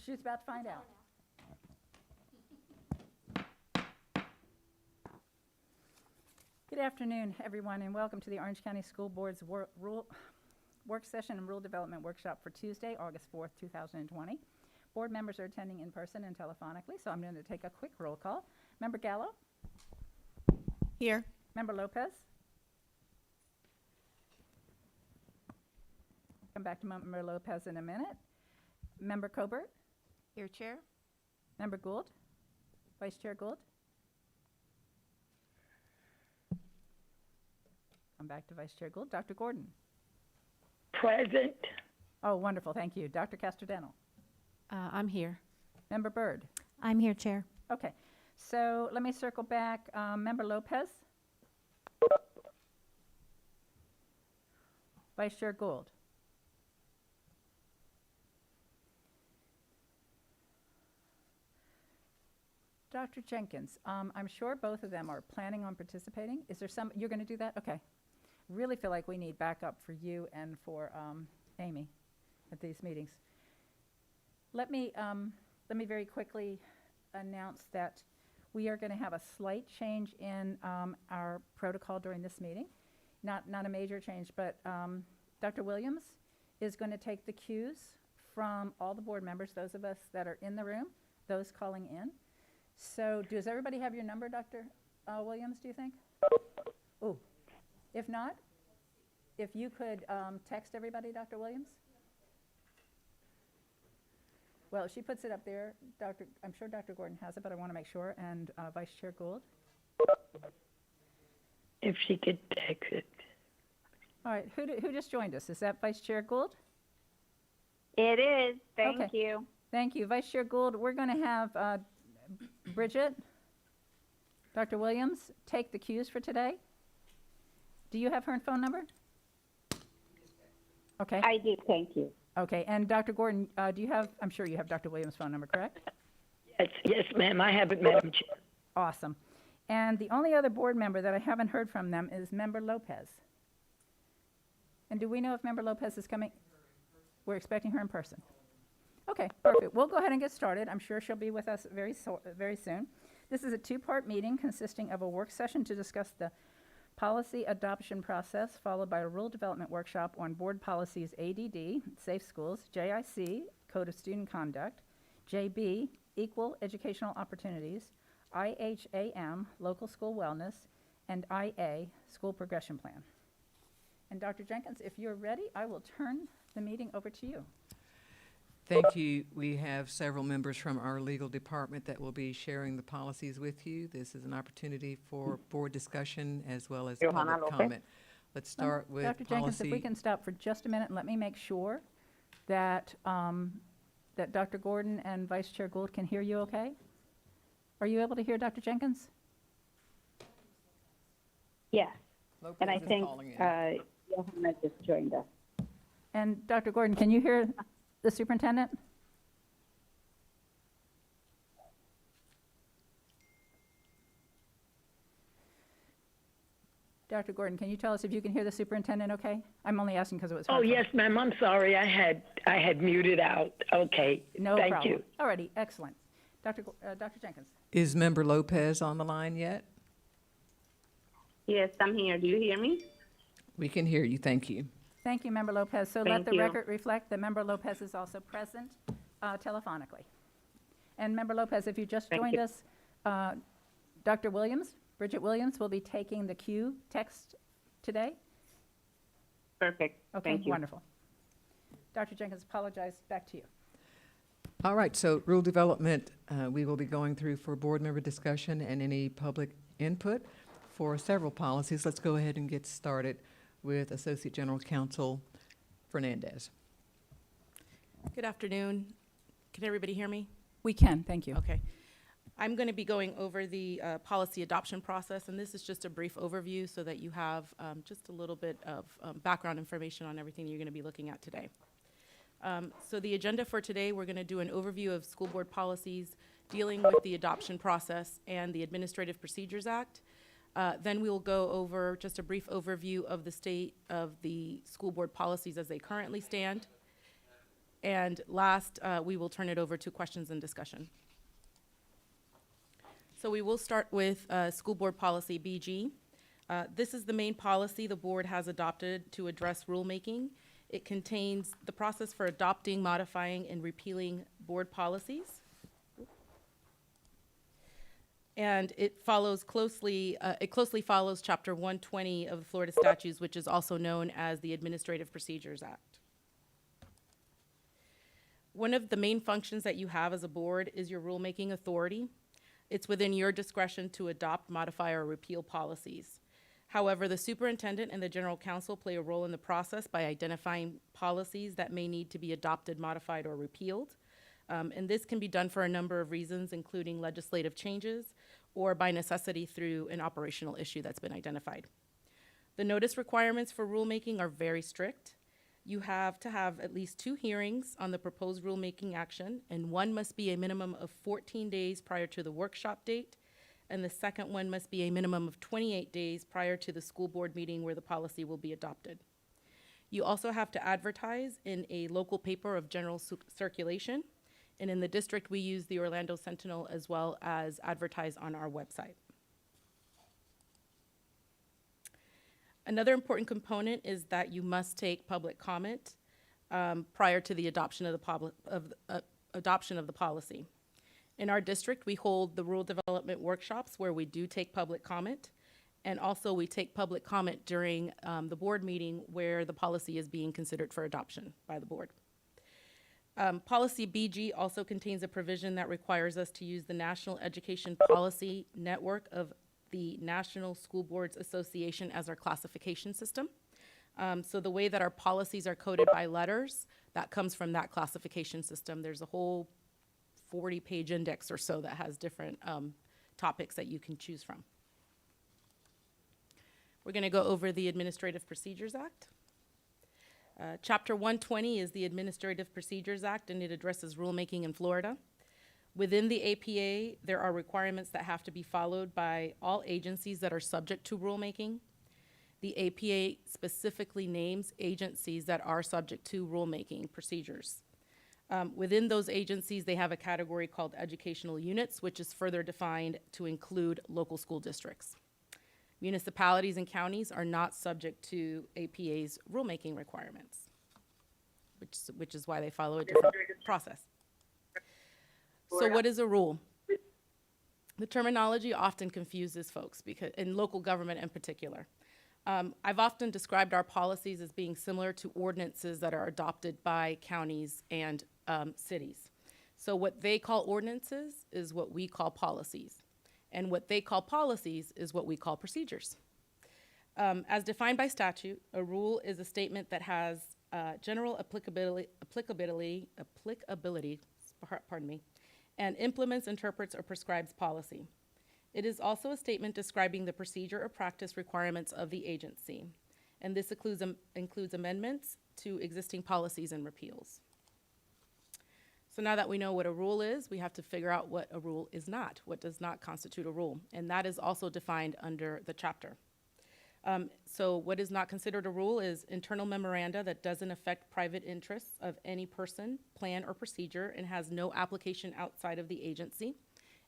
She's about to find out. Good afternoon, everyone, and welcome to the Orange County School Board's Work Session and Rule Development Workshop for Tuesday, August 4th, 2020. Board members are attending in person and telephonically, so I'm going to take a quick roll call. Member Gallo? Here. Member Lopez? Come back to Member Lopez in a minute. Member Cobert? Here, Chair. Member Gould? Vice Chair Gould? Come back to Vice Chair Gould. Dr. Gordon? Present. Oh, wonderful, thank you. Dr. Castrodental? I'm here. Member Byrd? I'm here, Chair. Okay, so let me circle back. Member Lopez? Vice Chair Gould? Dr. Jenkins, I'm sure both of them are planning on participating. Is there some, you're going to do that? Okay. Really feel like we need backup for you and for Amy at these meetings. Let me very quickly announce that we are going to have a slight change in our protocol during this meeting. Not a major change, but Dr. Williams is going to take the cues from all the board members, those of us that are in the room, those calling in. So does everybody have your number, Dr. Williams, do you think? Oh, if not, if you could text everybody, Dr. Williams? Well, she puts it up there. I'm sure Dr. Gordon has it, but I want to make sure. And Vice Chair Gould? If she could text it. All right, who just joined us? Is that Vice Chair Gould? It is. Thank Okay. you. Thank you. Vice Chair Gould, we're going to have Bridget, Dr. Williams, take the cues for today. Do you have her phone number? Okay. I do. Thank you. Okay, and Dr. Gordon, do you have, I'm sure you have Dr. Williams' phone number, correct? Yes, ma'am. I have it, Madam Chair. Awesome. And the only other board member that I haven't heard from them is Member Lopez. And do we know if Member Lopez is coming? We're expecting her in person. Okay, perfect. We'll go ahead and get started. I'm sure she'll be with us very soon. This is a two-part meeting consisting of a work session to discuss the policy adoption process, followed by a rule development workshop on board policies ADD, Safe Schools, JIC, Code of Student Conduct, JB, Equal Educational Opportunities, IHAM, Local School Wellness, and IA, School Progression Plan. And Dr. Jenkins, if you're ready, I will turn the meeting over to you. Thank you. We have several members from our legal department that will be sharing the policies with you. This is an opportunity for board discussion as well as public comment. Let's start with Dr. Jenkins, if we can stop for just a minute and let me make sure that, that Dr. Gordon and Vice Chair Gould can hear you okay? Are you able to hear Dr. Jenkins? Yes. Lopez And I is think calling in. Johanna just joined us. And Dr. Gordon, can you hear the superintendent? Dr. Gordon, can you tell us if you can hear the superintendent okay? I'm only asking because it was Oh, hard for me. yes, ma'am. I'm sorry. I had muted out. Okay. No Thank problem. you. All righty, excellent. Dr. Jenkins. Is Member Lopez on the line yet? Yes, I'm here. Do you hear me? We can hear you. Thank you. Thank you, Member Lopez. So let Thank the you. record reflect that Member Lopez is also present telephonically. And Member Lopez, if you just Thank joined you. us, Dr. Williams, Bridget Williams, will be taking the cue text today. Perfect. Okay, Thank you. wonderful. Dr. Jenkins, apologize. Back to you. All right, so rule development, we will be going through for board member discussion and any public input for several policies. Let's go ahead and get started with Associate General Counsel Fernandez. Good afternoon. Can everybody hear me? We can, thank you. Okay. I'm going to be going over the policy adoption process, and this is just a brief overview so that you have just a little bit of background information on everything you're going to be looking at today. So the agenda for today, we're going to do an overview of school board policies dealing with the adoption process and the Administrative Procedures Act. Then we will go over just a brief overview of the state of the school board policies as they currently stand. And last, we will turn it over to questions and discussion. So we will start with School Board Policy BG. This is the main policy the board has adopted to address rulemaking. It contains the process for adopting, modifying, and repealing board policies. And it closely follows Chapter 120 of the Florida Statutes, which is also known as the Administrative Procedures Act. One of the main functions that you have as a board is your rulemaking authority. It's within your discretion to adopt, modify, or repeal policies. However, the superintendent and the general counsel play a role in the process by identifying policies that may need to be adopted, modified, or repealed. And this can be done for a number of reasons, including legislative changes or by necessity through an operational issue that's been identified. The notice requirements for rulemaking are very strict. You have to have at least 2 hearings on the proposed rulemaking action, and one must be a minimum of 14 days prior to the workshop date, and the second one must be a minimum of 28 days prior to the school board meeting where the policy will be adopted. You also have to advertise in a local paper of general circulation, and in the district, we use the Orlando Sentinel as well as advertise on our website. Another important component is that you must take public comment prior to the adoption of the policy. In our district, we hold the rule development workshops where we do take public comment, and also we take public comment during the board meeting where the policy is being considered for adoption by the board. Policy BG also contains a provision that requires us to use the National Education Policy Network of the National School Boards Association as our classification system. So the way that our policies are coded by letters, that comes from that classification system. There's a whole 40-page index or so that has different topics that you can choose from. We're going to go over the Administrative Procedures Act. Chapter 120 is the Administrative Procedures Act, and it addresses rulemaking in Florida. Within the APA, there are requirements that have to be followed by all agencies that are subject to rulemaking. The APA specifically names agencies that are subject to rulemaking procedures. Within those agencies, they have a category called educational units, which is further defined to include local school districts. Municipalities and counties are not subject to APA's rulemaking requirements, which is why they follow a different process. So what is a rule? The terminology often confuses folks, because in local government in particular. I've often described our policies as being similar to ordinances that are adopted by counties and cities. So what they call ordinances is what we call policies. And what they call policies is what we call procedures. As defined by statute, a rule is a statement that has general applicability, and implements, interprets, or prescribes policy. It is also a statement describing the procedure or practice requirements of the agency, and this includes amendments to existing policies and repeals. So now that we know what a rule is, we have to figure out what a rule is not, what does not constitute a rule, and that is also defined under the chapter. So what is not considered a rule is internal memoranda that doesn't affect private interests of any person, plan, or procedure, and has no application outside of the agency.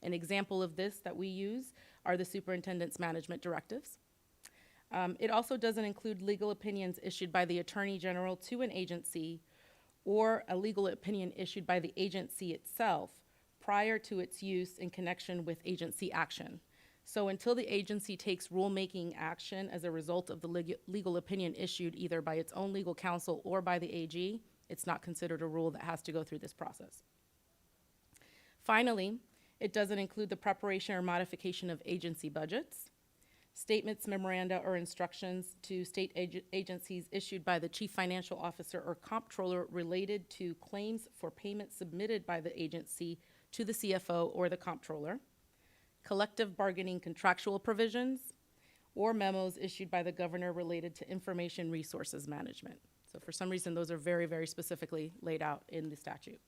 An example of this that we use are the superintendent's management directives. It also doesn't include legal opinions issued by the Attorney General to an agency or a legal opinion issued by the agency itself prior to its use in connection with agency action. So until the agency takes rulemaking action as a result of the legal opinion issued either by its own legal counsel or by the AG, it's not considered a rule that has to go through this process. Finally, it doesn't include the preparation or modification of agency budgets, statements, memoranda, or instructions to state agencies issued by the chief financial officer or comptroller related to claims for payment submitted by the agency to the CFO or the comptroller, collective bargaining contractual provisions, or memos issued by the governor related to information resources management. So for some reason, those are very, very specifically laid out in the statute.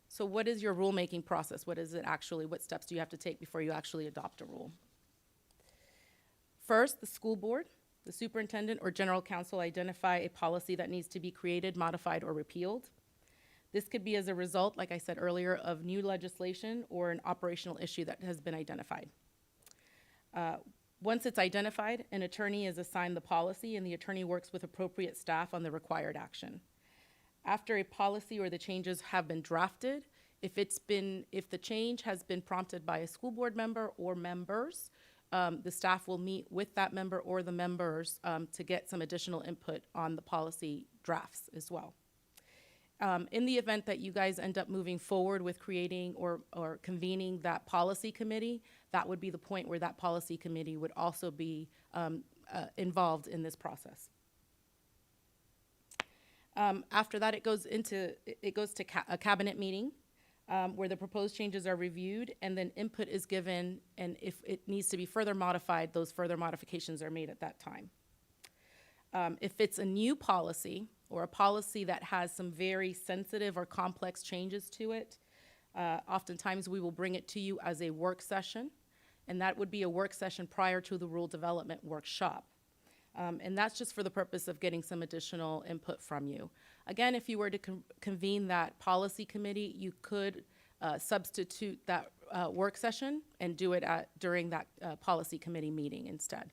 So what is your rulemaking process? What is it actually? What steps do you have to take before you actually adopt a rule? First, the school board, the superintendent, or general counsel identify a policy that needs to be created, modified, or repealed. This could be as a result, like I said earlier, of new legislation or an operational issue that has been identified. Once it's identified, an attorney is assigned the policy, and the attorney works with appropriate staff on the required action. After a policy or the changes have been drafted, if the change has been prompted by a school board member or members, the staff will meet with that member or the members to get some additional input on the policy drafts as well. In the event that you guys end up moving forward with creating or convening that policy committee, that would be the point where that policy committee would also be involved in this process. After that, it goes to a cabinet meeting where the proposed changes are reviewed, and then input is given, and if it needs to be further modified, those further modifications are made at that time. If it's a new policy or a policy that has some very sensitive or complex changes to it, oftentimes we will bring it to you as a work session, and that would be a work session prior to the rule development workshop. And that's just for the purpose of getting some additional input from you. Again, if you were to convene that policy committee, you could substitute that work session and do it during that policy committee meeting instead.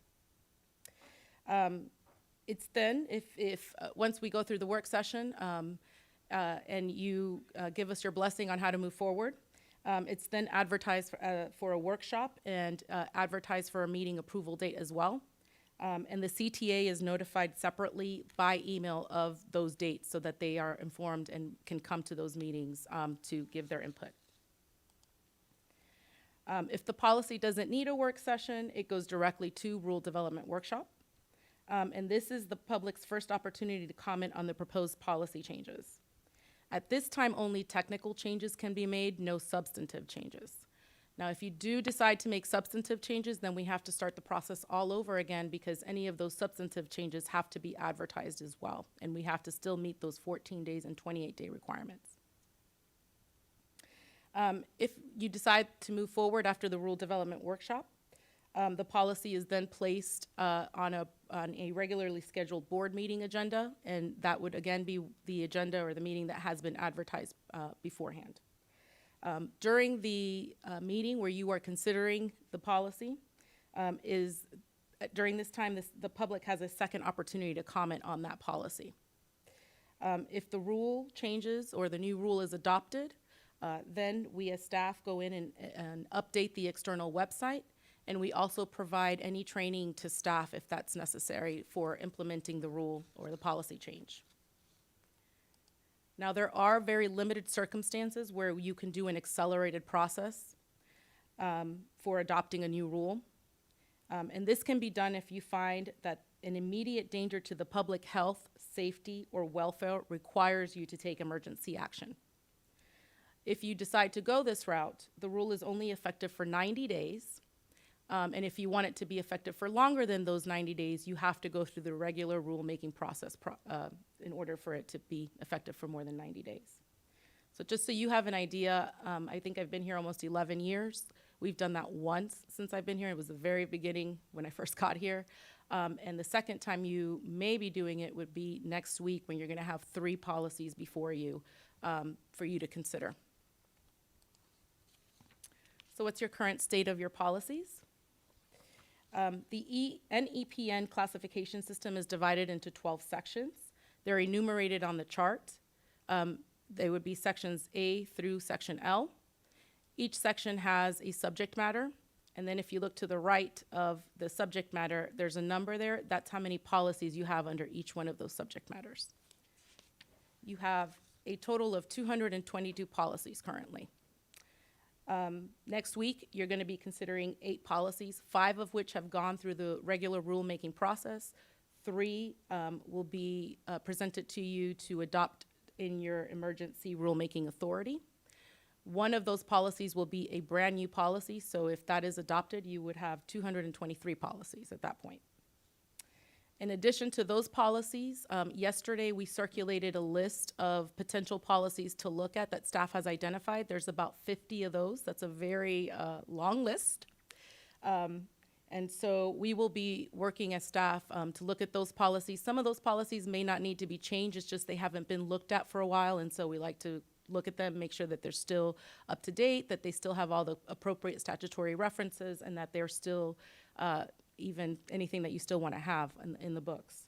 It's then, if once we go through the work session and you give us your blessing on how to move forward, it's then advertised for a workshop and advertised for a meeting approval date as well. And the CTA is notified separately by email of those dates so that they are informed and can come to those meetings to give their input. If the policy doesn't need a work session, it goes directly to Rule Development Workshop. And this is the public's first opportunity to comment on the proposed policy changes. At this time, only technical changes can be made, no substantive changes. Now, if you do decide to make substantive changes, then we have to start the process all over again because any of those substantive changes have to be advertised as well, and we have to still meet those 14 days and 28-day requirements. If you decide to move forward after the Rule Development Workshop, the policy is then placed on a regularly scheduled board meeting agenda, and that would again be the agenda or the meeting that has been advertised beforehand. During the meeting where you are considering the policy, during this time, the public has a second opportunity to comment on that policy. If the rule changes or the new rule is adopted, then we as staff go in and update the external website, and we also provide any training to staff if that's necessary for implementing the rule or the policy change. Now, there are very limited circumstances where you can do an accelerated process for adopting a new rule. And this can be done if you find that an immediate danger to the public health, safety, or welfare requires you to take emergency action. If you decide to go this route, the rule is only effective for 90 days. And if you want it to be effective for longer than those 90 days, you have to go through the regular rulemaking process in order for it to be effective for more than 90 days. So just so you have an idea, I think I've been here almost 11 years. We've done that once since I've been here. It was the very beginning when I first got here. And the second time you may be doing it would be next week when you're going to have 3 policies before you for you to consider. So what's your current state of your policies? The NEPN classification system is divided into 12 sections. They're enumerated on the chart. They would be sections A through section L. Each section has a subject matter, and then if you look to the right of the subject matter, there's a number there. That's how many policies you have under each one of those subject matters. You have a total of 222 policies currently. Next week, you're going to be considering 8 policies, 5 of which have gone through the regular rulemaking process. 3 will be presented to you to adopt in your emergency rulemaking authority. 1 of those policies will be a brand new policy, so if that is adopted, you would have 223 policies at that point. In addition to those policies, yesterday we circulated a list of potential policies to look at that staff has identified. There's about 50 of those. That's a very long list. And so we will be working as staff to look at those policies. Some of those policies may not need to be changed. It's just they haven't been looked at for a while, and so we like to look at them, make sure that they're still up to date, that they still have all the appropriate statutory references, and that they're still even anything that you still want to have in the books.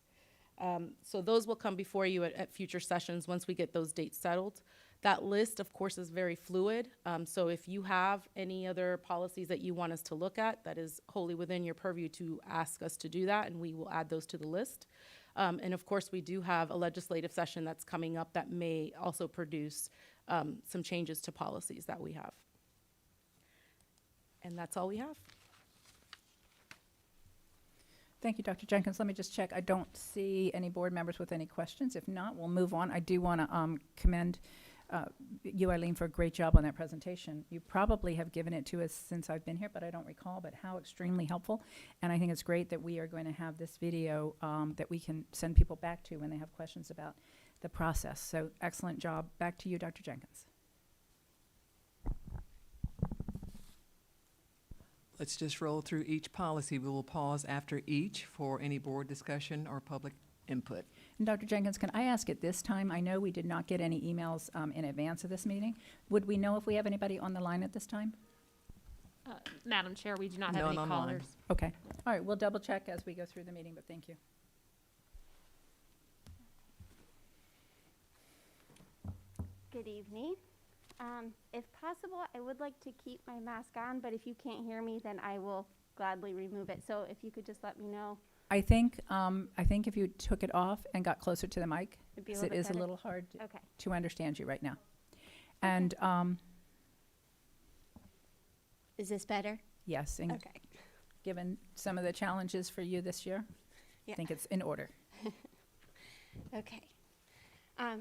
So those will come before you at future sessions once we get those dates settled. That list, of course, is very fluid. So if you have any other policies that you want us to look at, that is wholly within your purview to ask us to do that, and we will add those to the list. And of course, we do have a legislative session that's coming up that may also produce some changes to policies that we have. And that's all we have. Thank you, Dr. Jenkins. Let me just check. I don't see any board members with any questions. If not, we'll move on. I do want to commend you, Eileen, for a great job on that presentation. You probably have given it to us since I've been here, but I don't recall, but how extremely helpful. And I think it's great that we are going to have this video that we can send people back to when they have questions about the process. So excellent job. Back to you, Dr. Jenkins. Let's just roll through each policy. We will pause after each for any board discussion or public input. And Dr. Jenkins, can I ask at this time, I know we did not get any emails in advance of this meeting. Would we know if we have anybody on the line at this time? Madam Chair, we do not have None any online. callers. Okay. All right, we'll double check as we go through the meeting, but thank you. Good evening. If possible, I would like to keep my mask on, but if you can't hear me, then I will gladly remove it. So if you could just let me know. I think if you took it off and got closer to the mic, It'd be a 'cause little it bit is a better. little hard Okay. to understand you right now. And Is this better? yes, and Okay. given some of the challenges for you this year, I Yeah. think it's in order. Okay.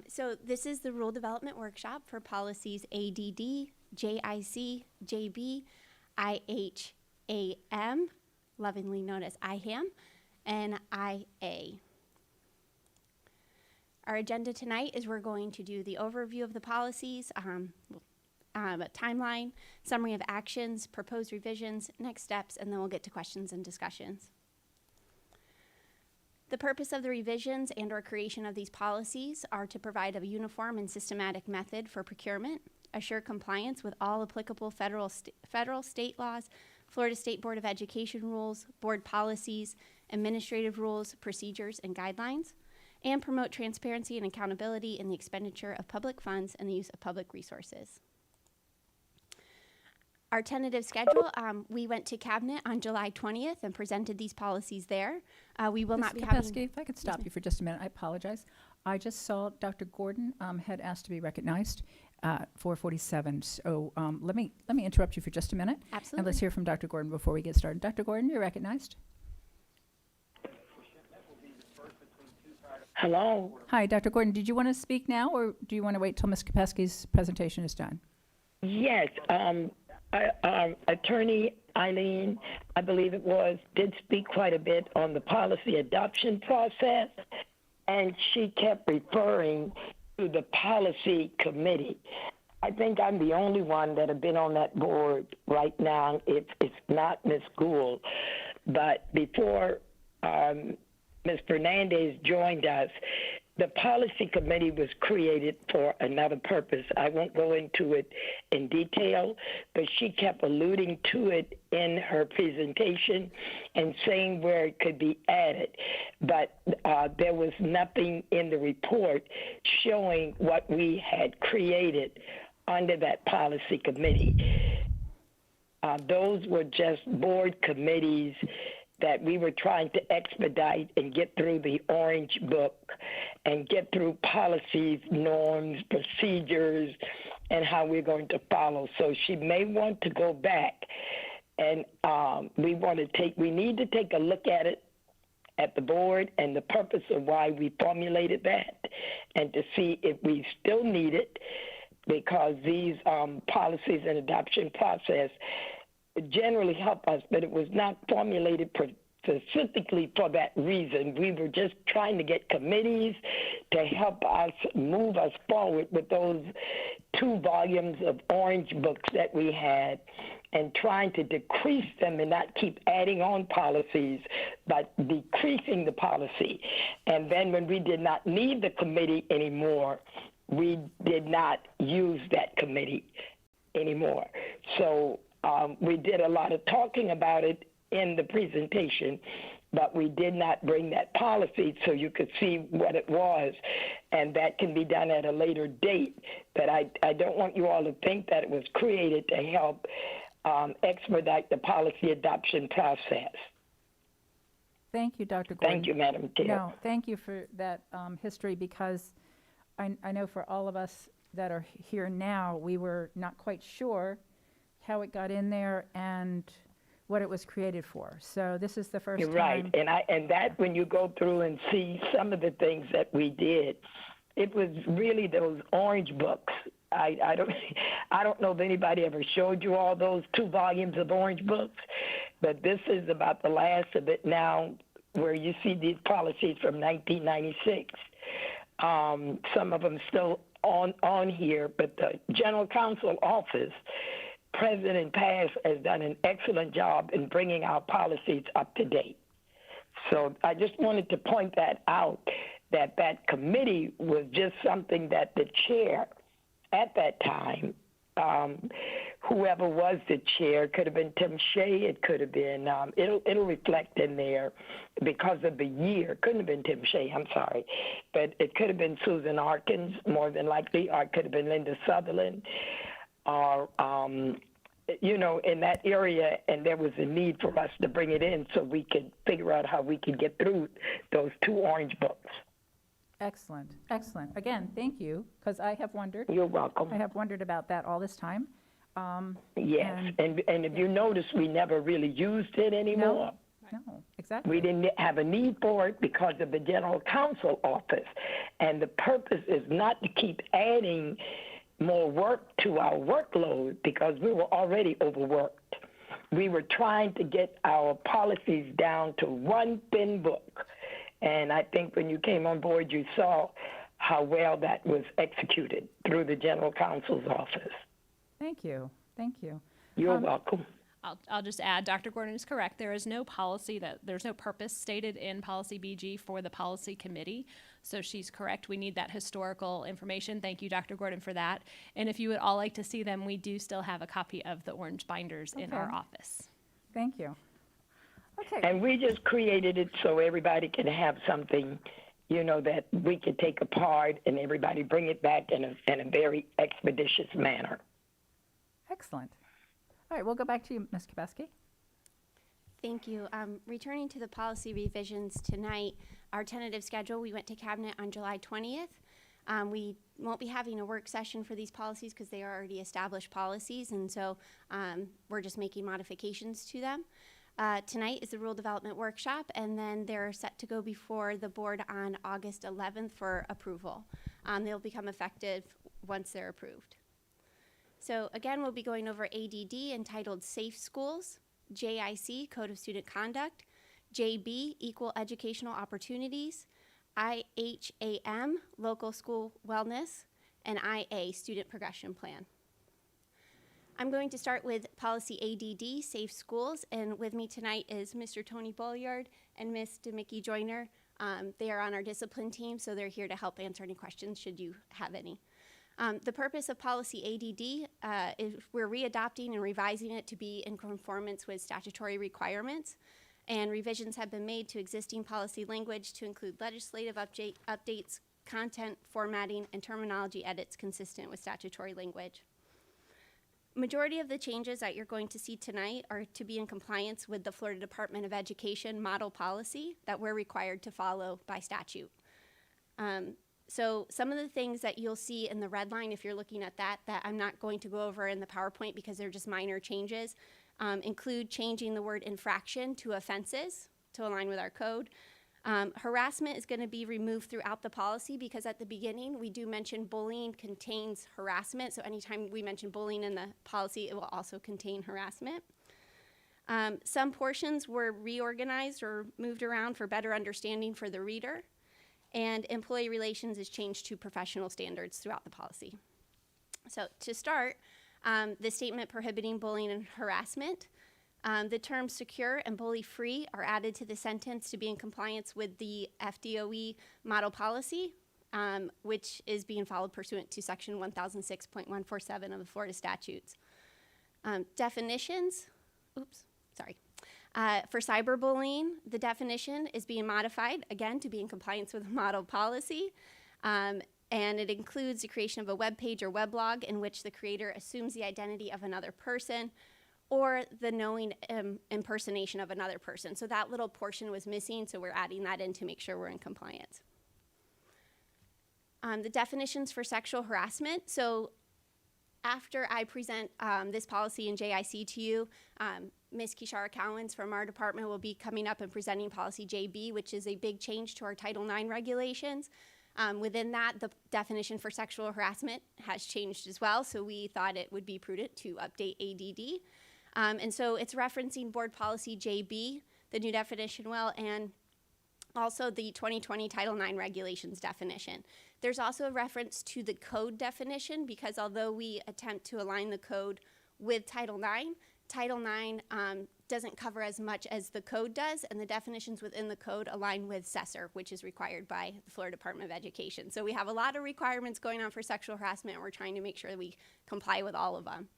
So this is the Rule Development Workshop for policies ADD, JIC, JB, IHAM, lovingly known as IHAM, and IA. Our agenda tonight is we're going to do the overview of the policies, a timeline, summary of actions, proposed revisions, next steps, and then we'll get to questions and discussions. The purpose of the revisions and/or creation of these policies are to provide a uniform and systematic method for procurement, assure compliance with all applicable federal, state laws, Florida State Board of Education rules, board policies, administrative rules, procedures, and guidelines, and promote transparency and accountability in the expenditure of public funds and the use of public resources. Our tentative schedule, we went to Cabinet on July 20th and presented these policies there. We will not Ms. be having... Kopesky, if I could stop you for just a minute, I apologize. I just saw Dr. Gordon had asked to be recognized at 4:47. So let me interrupt you for just a minute. And Absolutely. let's hear from Dr. Gordon before we get started. Dr. Gordon, you're recognized. Hello? Hi, Dr. Gordon. Did you want to speak now, or do you want to wait till Ms. Kopesky's presentation is done? Yes, Attorney Eileen, I believe it was, did speak quite a bit on the policy adoption process, and she kept referring to the policy committee. I think I'm the only one that have been on that board right now, if it's not Ms. Gould. But before Ms. Fernandez joined us, the policy committee was created for another purpose. I won't go into it in detail, but she kept alluding to it in her presentation and saying where it could be added. But there was nothing in the report showing what we had created under that policy committee. Those were just board committees that we were trying to expedite and get through the Orange Book and get through policies, norms, procedures, and how we're going to follow. So she may want to go back, and we need to take a look at it at the board and the purpose of why we formulated that, and to see if we still need it, because these policies and adoption process generally help us, but it was not formulated specifically for that reason. We were just trying to get committees to help us move us forward with those 2 volumes of Orange Books that we had, and trying to decrease them and not keep adding on policies, but decreasing the policy. And then when we did not need the committee anymore, we did not use that committee anymore. So we did a lot of talking about it in the presentation, but we did not bring that policy so you could see what it was, and that can be done at a later date. But I don't want you all to think that it was created to help expedite the policy adoption process. Thank you, Dr. Gordon. Thank you, Madam Chair. No, thank you for that history, because I know for all of us that are here now, we were not quite sure how it got in there and what it was created for. So this is the 1st You're time. right, and that when you go through and see some of the things that we did, it was really those orange books. I don't know if anybody ever showed you all those 2 volumes of orange books, but this is about the last of it now, where you see these policies from 1996. Some of them still on here, but the General Counsel Office, present and past, has done an excellent job in bringing our policies up to date. So I just wanted to point that out, that committee was just something that the chair at that time, whoever was the chair, could have been Tim Shea, it could have been, it'll reflect in there because of the year. Couldn't have been Tim Shea, I'm sorry. But it could have been Susan Arkins, more than likely, or it could have been Linda Sutherland, or, you know, in that area, and there was a need for us to bring it in so we could figure out how we could get through those 2 orange books. Excellent, excellent. Again, thank you, because I have wondered. You're welcome. I have wondered about that all this time. Yes, and if you notice, we never really used it anymore. No, exactly. We didn't have a need for it because of the General Counsel Office. And the purpose is not to keep adding more work to our workload, because we were already overworked. We were trying to get our policies down to 1 thin book. And I think when you came on board, you saw how well that was executed through the General Counsel's office. Thank you, thank you. You're welcome. I'll just add, Dr. Gordon is correct. There's no purpose stated in policy BG for the policy committee. So she's correct. We need that historical information. Thank you, Dr. Gordon, for that. And if you would all like to see them, we do still have a copy of the orange binders in our office. Thank you. Okay. And we just created it so everybody can have something, you know, that we could take apart and everybody bring it back in a very expeditious manner. Excellent. All right, we'll go back to you, Ms. Kabeski. Thank you. Returning to the policy revisions tonight, our tentative schedule, we went to Cabinet on July 20th. We won't be having a work session for these policies because they are already established policies, and so we're just making modifications to them. Tonight is the Rule Development Workshop, and then they're set to go before the board on August 11th for approval. They'll become effective once they're approved. So again, we'll be going over ADD entitled Safe Schools, JIC, Code of Student Conduct, JB, Equal Educational Opportunities, IHAM, Local School Wellness, and IA, Student Progression Plan. I'm going to start with Policy ADD, Safe Schools, and with me tonight is Mr. Tony Bolliard and Ms. DeMickey Joyner. They are on our discipline team, so they're here to help answer any questions should you have any. The purpose of Policy ADD is we're readopting and revising it to be in conformance with statutory requirements, and revisions have been made to existing policy language to include legislative updates, content, formatting, and terminology edits consistent with statutory language. Majority of the changes that you're going to see tonight are to be in compliance with the Florida Department of Education model policy that we're required to follow by statute. So some of the things that you'll see in the red line, if you're looking at that I'm not going to go over in the PowerPoint because they're just minor changes, include changing the word infraction to offenses to align with our code. Harassment is going to be removed throughout the policy because at the beginning we do mention bullying contains harassment. So anytime we mention bullying in the policy, it will also contain harassment. Some portions were reorganized or moved around for better understanding for the reader. And employee relations is changed to professional standards throughout the policy. So to start, the statement prohibiting bullying and harassment. The terms secure and bully-free are added to the sentence to be in compliance with the FDOE model policy. which is being followed pursuant to section 1006.147 of the Florida statutes. Definitions, for cyberbullying, the definition is being modified, again, to be in compliance with the model policy. And it includes the creation of a web page or weblog in which the creator assumes the identity of another person or the knowing impersonation of another person. So that little portion was missing, so we're adding that in to make sure we're in compliance. The definitions for sexual harassment. So after I present this policy in JIC to you, Ms. Kishara Cowens from our department will be coming up and presenting policy JB, which is a big change to our Title IX regulations. Within that, the definition for sexual harassment has changed as well, so we thought it would be prudent to update ADD. And so it's referencing board policy JB, the new definition and also the 2020 Title IX regulations definition. There's also a reference to the code definition because although we attempt to align the code with Title IX, Title IX doesn't cover as much as the code does, and the definitions within the code align with CESR, which is required by the Florida Department of Education. So we have a lot of requirements going on for sexual harassment, and we're trying to make sure that we comply with all of them.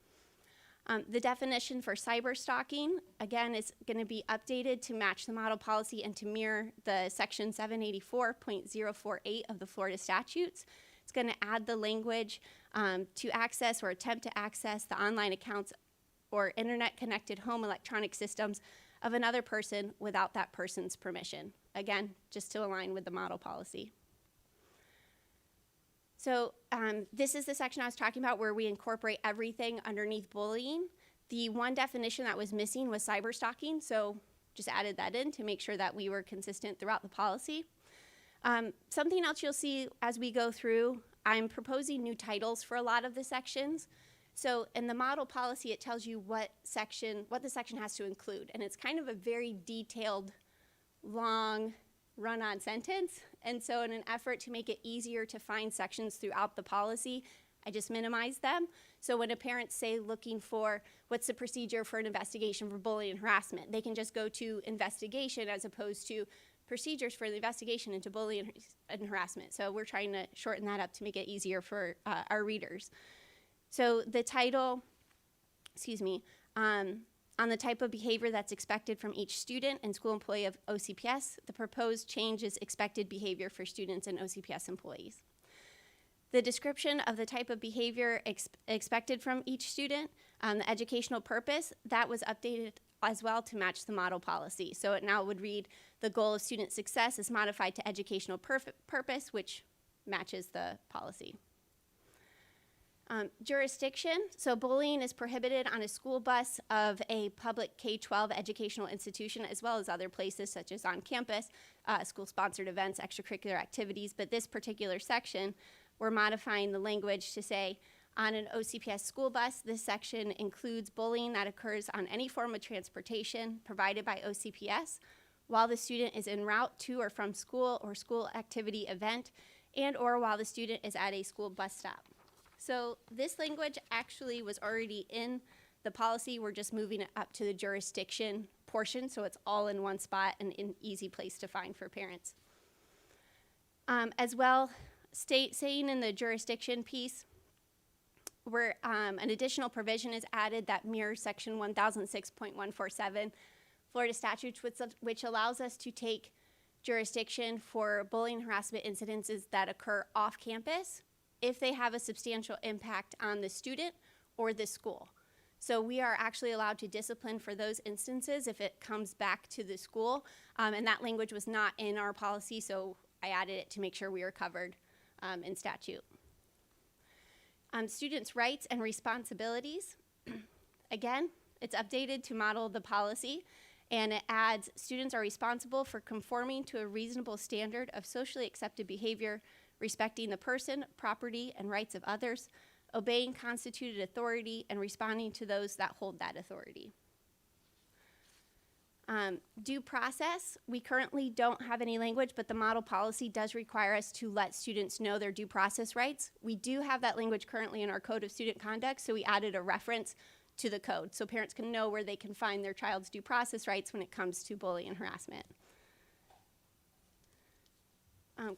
The definition for cyber stalking, again, is going to be updated to match the model policy and to mirror the section 784.048 of the Florida statutes. It's going to add the language to access or attempt to access the online accounts or internet-connected home electronic systems of another person without that person's permission. Again, just to align with the model policy. So this is the section I was talking about where we incorporate everything underneath bullying. The one definition that was missing was cyberstalking, so just added that in to make sure that we were consistent throughout the policy. Something else you'll see as we go through, I'm proposing new titles for a lot of the sections. So in the model policy, it tells you what the section has to include, and it's kind of a very detailed, long, run-on sentence. And so in an effort to make it easier to find sections throughout the policy, I just minimize them. So when a parent say looking for what's the procedure for an investigation for bullying and harassment, they can just go to investigation as opposed to procedures for the investigation into bullying and harassment. So we're trying to shorten that up to make it easier for our readers. So the title, on the type of behavior that's expected from each student and school employee of OCPS, the proposed change is expected behavior for students and OCPS employees. The description of the type of behavior expected from each student, the educational purpose, that was updated as well to match the model policy. So it now would read, the goal of student success is modified to educational purpose, which matches the policy. Jurisdiction, so bullying is prohibited on a school bus of a public K-12 educational institution as well as other places such as on campus, school-sponsored events, extracurricular activities, but this particular section, we're modifying the language to say, on an OCPS school bus, this section includes bullying that occurs on any form of transportation provided by OCPS while the student is en route to or from school or school activity event and or while the student is at a school bus stop. So this language actually was already in the policy. We're just moving it up to the jurisdiction portion, so it's all in one spot and an easy place to find for parents. As well, saying in the jurisdiction piece, where an additional provision is added that mirrors section 1006.147 Florida statutes, which allows us to take jurisdiction for bullying and harassment incidences that occur off campus if they have a substantial impact on the student or the school. So we are actually allowed to discipline for those instances if it comes back to the school, and that language was not in our policy, so I added it to make sure we were covered in statute. Students' rights and responsibilities. Again, it's updated to model the policy, and it adds students are responsible for conforming to a reasonable standard of socially accepted behavior, respecting the person, property, and rights of others, obeying constituted authority, and responding to those that hold that authority. Due process, we currently don't have any language, but the model policy does require us to let students know their due process rights. We do have that language currently in our Code of Student Conduct, so we added a reference to the code so parents can know where they can find their child's due process rights when it comes to bullying and harassment.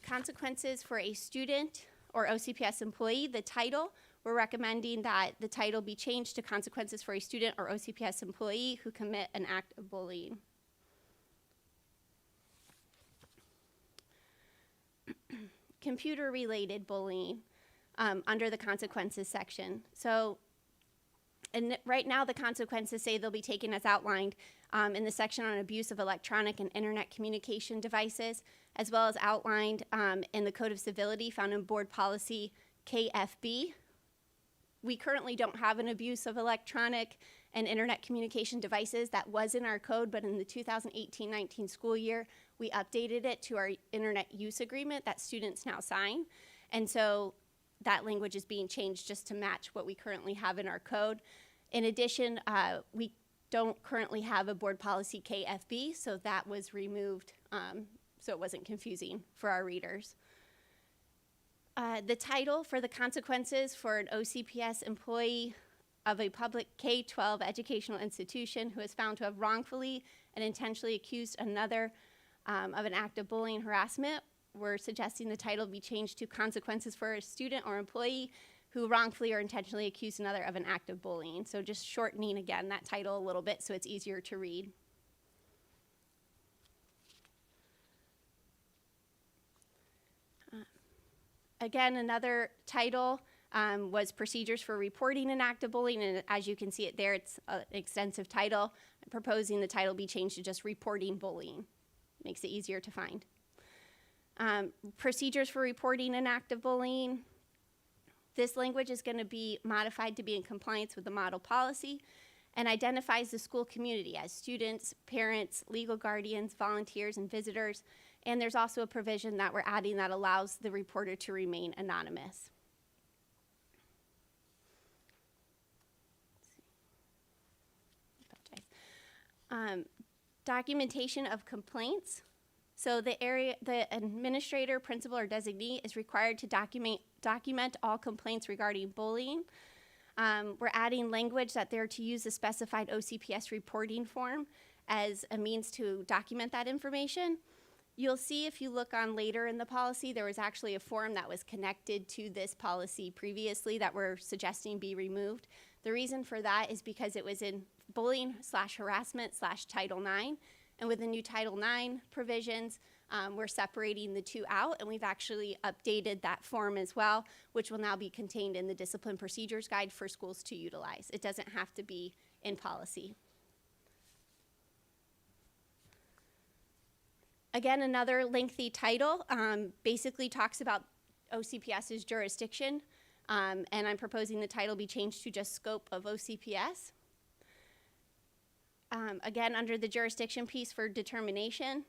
Consequences for a student or OCPS employee, the title, we're recommending that the title be changed to consequences for a student or OCPS employee who commit an act of bullying. Computer-related bullying under the consequences section. So, and right now the consequences say they'll be taken as outlined in the section on abuse of electronic and internet communication devices, as well as outlined in the Code of Civility found in Board Policy KFB. We currently don't have an abuse of electronic and internet communication devices. That was in our code, but in the 2018-19 school year, we updated it to our internet use agreement that students now sign. And so that language is being changed just to match what we currently have in our code. In addition, we don't currently have a Board Policy KFB, so that was removed so it wasn't confusing for our readers. The title for the consequences for an OCPS employee of a public K-12 educational institution who is found to have wrongfully and intentionally accused another of an act of bullying harassment, we're suggesting the title be changed to consequences for a student or employee who wrongfully or intentionally accused another of an act of bullying. So just shortening, again, that title a little bit so it's easier to read. Again, another title was procedures for reporting an act of bullying, and as you can see it there, it's an extensive title. I'm proposing the title be changed to just reporting bullying. Makes it easier to find. Procedures for reporting an act of bullying. This language is going to be modified to be in compliance with the model policy and identifies the school community as students, parents, legal guardians, volunteers, and visitors. And there's also a provision that we're adding that allows the reporter to remain anonymous. Documentation of complaints. So the administrator, principal, or designee is required to document all complaints regarding bullying. We're adding language that they're to use a specified OCPS reporting form as a means to document that information. You'll see if you look on later in the policy, there was actually a form that was connected to this policy previously that we're suggesting be removed. The reason for that is because it was in bullying/harassment/Title IX, and with the new Title IX provisions, we're separating the two out, and we've actually updated that form as well, which will now be contained in the Discipline Procedures Guide for schools to utilize. It doesn't have to be in policy. Again, another lengthy title basically talks about OCPS's jurisdiction, and I'm proposing the title be changed to just scope of OCPS. Again, under the jurisdiction piece for determination,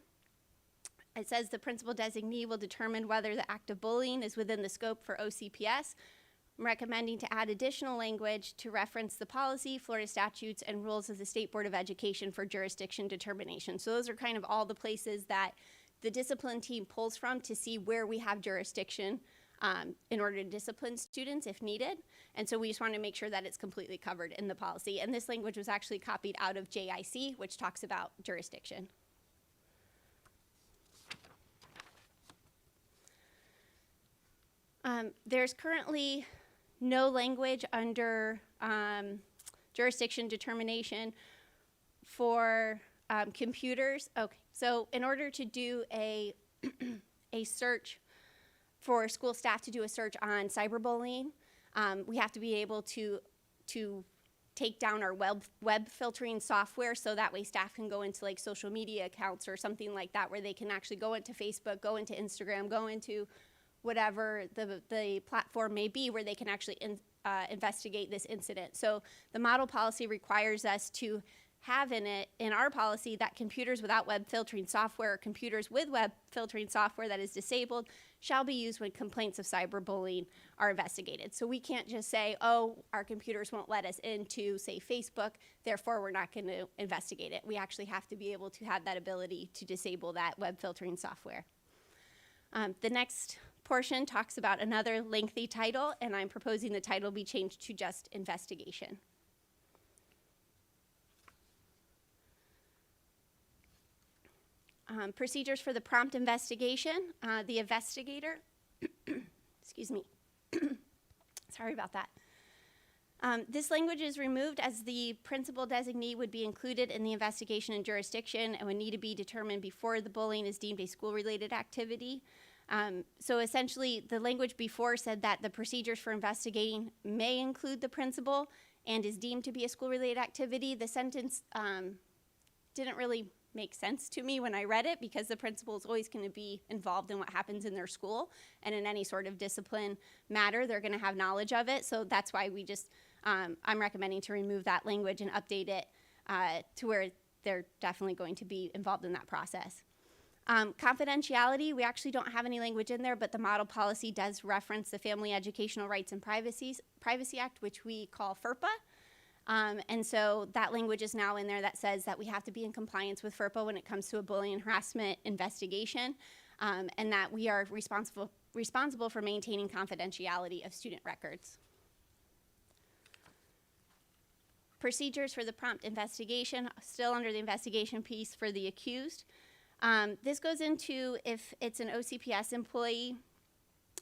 it says the principal designee will determine whether the act of bullying is within the scope for OCPS. I'm recommending to add additional language to reference the policy, Florida statutes, and rules of the State Board of Education for jurisdiction determination. So those are kind of all the places that the discipline team pulls from to see where we have jurisdiction in order to discipline students if needed. And so we just want to make sure that it's completely covered in the policy. And this language was actually copied out of JIC, which talks about jurisdiction. There's currently no language under jurisdiction determination for computers. Okay, so in order to do a search for school staff to do a search on cyberbullying, we have to be able to take down our web filtering software so that way staff can go into like social media accounts or something like that where they can actually go into Facebook, go into Instagram, go into whatever the platform may be where they can actually investigate this incident. So the model policy requires us to have in our policy that computers without web filtering software or computers with web filtering software that is disabled shall be used when complaints of cyberbullying are investigated. So we can't just say, oh, our computers won't let us into, say, Facebook, therefore we're not going to investigate it. We actually have to be able to have that ability to disable that web filtering software. The next portion talks about another lengthy title, and I'm proposing the title be changed to just investigation. Procedures for the prompt investigation. The investigator, excuse me, sorry about that. This language is removed as the principal designee would be included in the investigation and jurisdiction and would need to be determined before the bullying is deemed a school-related activity. So essentially, the language before said that the procedures for investigating may include the principal and is deemed to be a school-related activity. The sentence didn't really make sense to me when I read it, because the principal is always going to be involved in what happens in their school, and in any sort of discipline matter, they're going to have knowledge of it. So that's why we just, I'm recommending to remove that language and update it to where they're definitely going to be involved in that process. Confidentiality, we actually don't have any language in there, but the model policy does reference the Family Educational Rights and Privacy Act, which we call FERPA. And so that language is now in there that says that we have to be in compliance with FERPA when it comes to a bullying and harassment investigation, and that we are responsible for maintaining confidentiality of student records. Procedures for the prompt investigation, still under the investigation piece for the accused. This goes into if it's an OCPS employee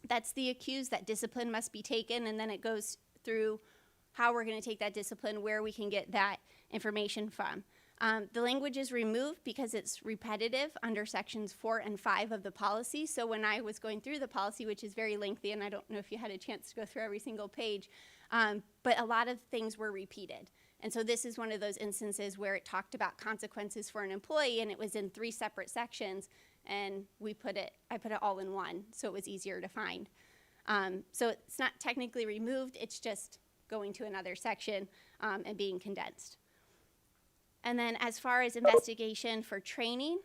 that's the accused, that discipline must be taken, and then it goes through how we're going to take that discipline, where we can get that information from. The language is removed because it's repetitive under sections 4 and 5 of the policy. So when I was going through the policy, which is very lengthy, and I don't know if you had a chance to go through every single page, but a lot of things were repeated. And so this is one of those instances where it talked about consequences for an employee, and it was in 3 separate sections, and I put it all in one, so it was easier to find. So it's not technically removed, it's just going to another section and being condensed. And then as far as investigation for training,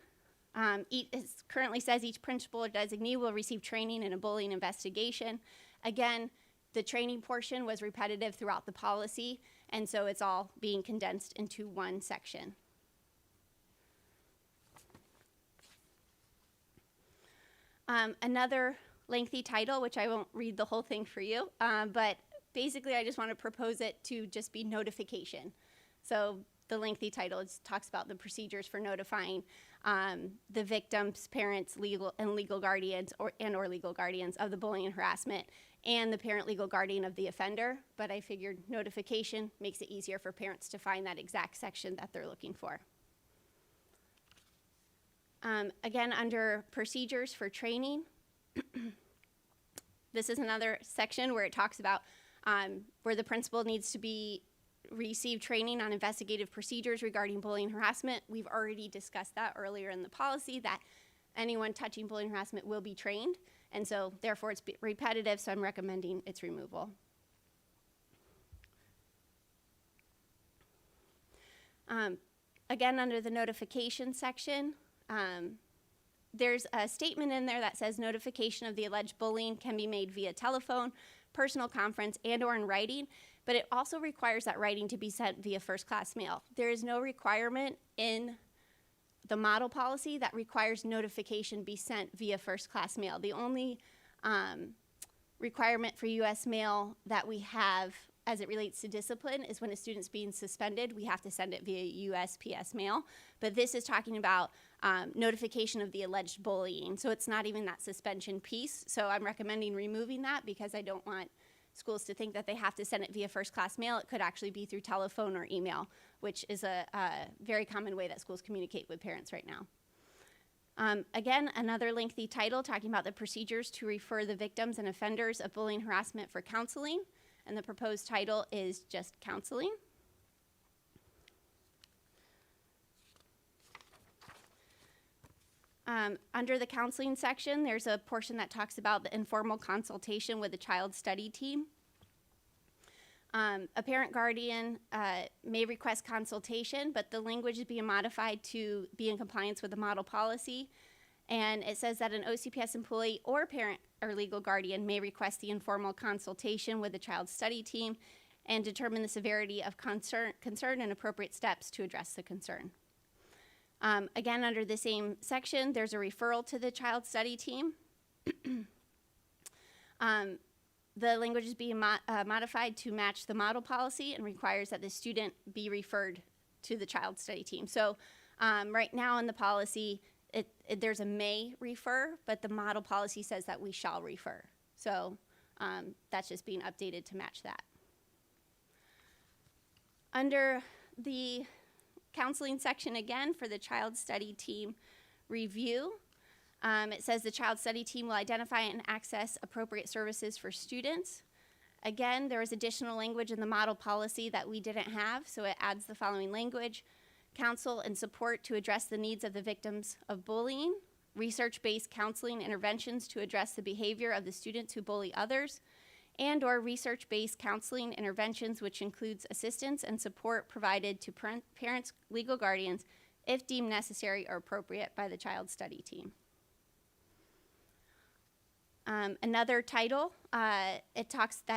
it currently says each principal or designee will receive training in a bullying investigation. Again, the training portion was repetitive throughout the policy, and so it's all being condensed into one section. Another lengthy title, which I won't read the whole thing for you, but basically I just want to propose it to just be notification. So the lengthy title talks about the procedures for notifying the victims, parents, legal guardians, or legal guardians of the bullying and harassment, and the parent legal guardian of the offender. But I figured notification makes it easier for parents to find that exact section that they're looking for. Again, under procedures for training, this is another section where it talks about where the principal needs to receive training on investigative procedures regarding bullying and harassment. We've already discussed that earlier in the policy, that anyone touching bullying and harassment will be trained, and so therefore it's repetitive, so I'm recommending its removal. Again, under the notification section, there's a statement in there that says notification of the alleged bullying can be made via telephone, personal conference, and or in writing, but it also requires that writing to be sent via first-class mail. There is no requirement in the model policy that requires notification be sent via first-class mail. The only requirement for U.S. mail that we have as it relates to discipline is when a student's being suspended, we have to send it via USPS mail. But this is talking about notification of the alleged bullying. So it's not even that suspension piece. So I'm recommending removing that because I don't want schools to think that they have to send it via first-class mail. It could actually be through telephone or email, which is a very common way that schools communicate with parents right now. Again, another lengthy title talking about the procedures to refer the victims and offenders of bullying and harassment for counseling. And the proposed title is just counseling. Under the counseling section, there's a portion that talks about the informal consultation with the child study team. A parent guardian may request consultation, but the language is being modified to be in compliance with the model policy. And it says that an OCPS employee or parent or legal guardian may request the informal consultation with the child study team and determine the severity of concern and appropriate steps to address the concern. Again, under the same section, there's a referral to the child study team. The language is being modified to match the model policy and requires that the student be referred to the child study team. So right now in the policy, there's a may refer, but the model policy says that we shall refer. So that's just being updated to match that. Under the counseling section again for the child study team review, it says the child study team will identify and access appropriate services for students. Again, there is additional language in the model policy that we didn't have, so it adds the following language: counsel and support to address the needs of the victims of bullying, research-based counseling interventions to address the behavior of the students who bully others, and or research-based counseling interventions which includes assistance and support provided to parents, legal guardians, if deemed necessary or appropriate by the child study team. Another title, that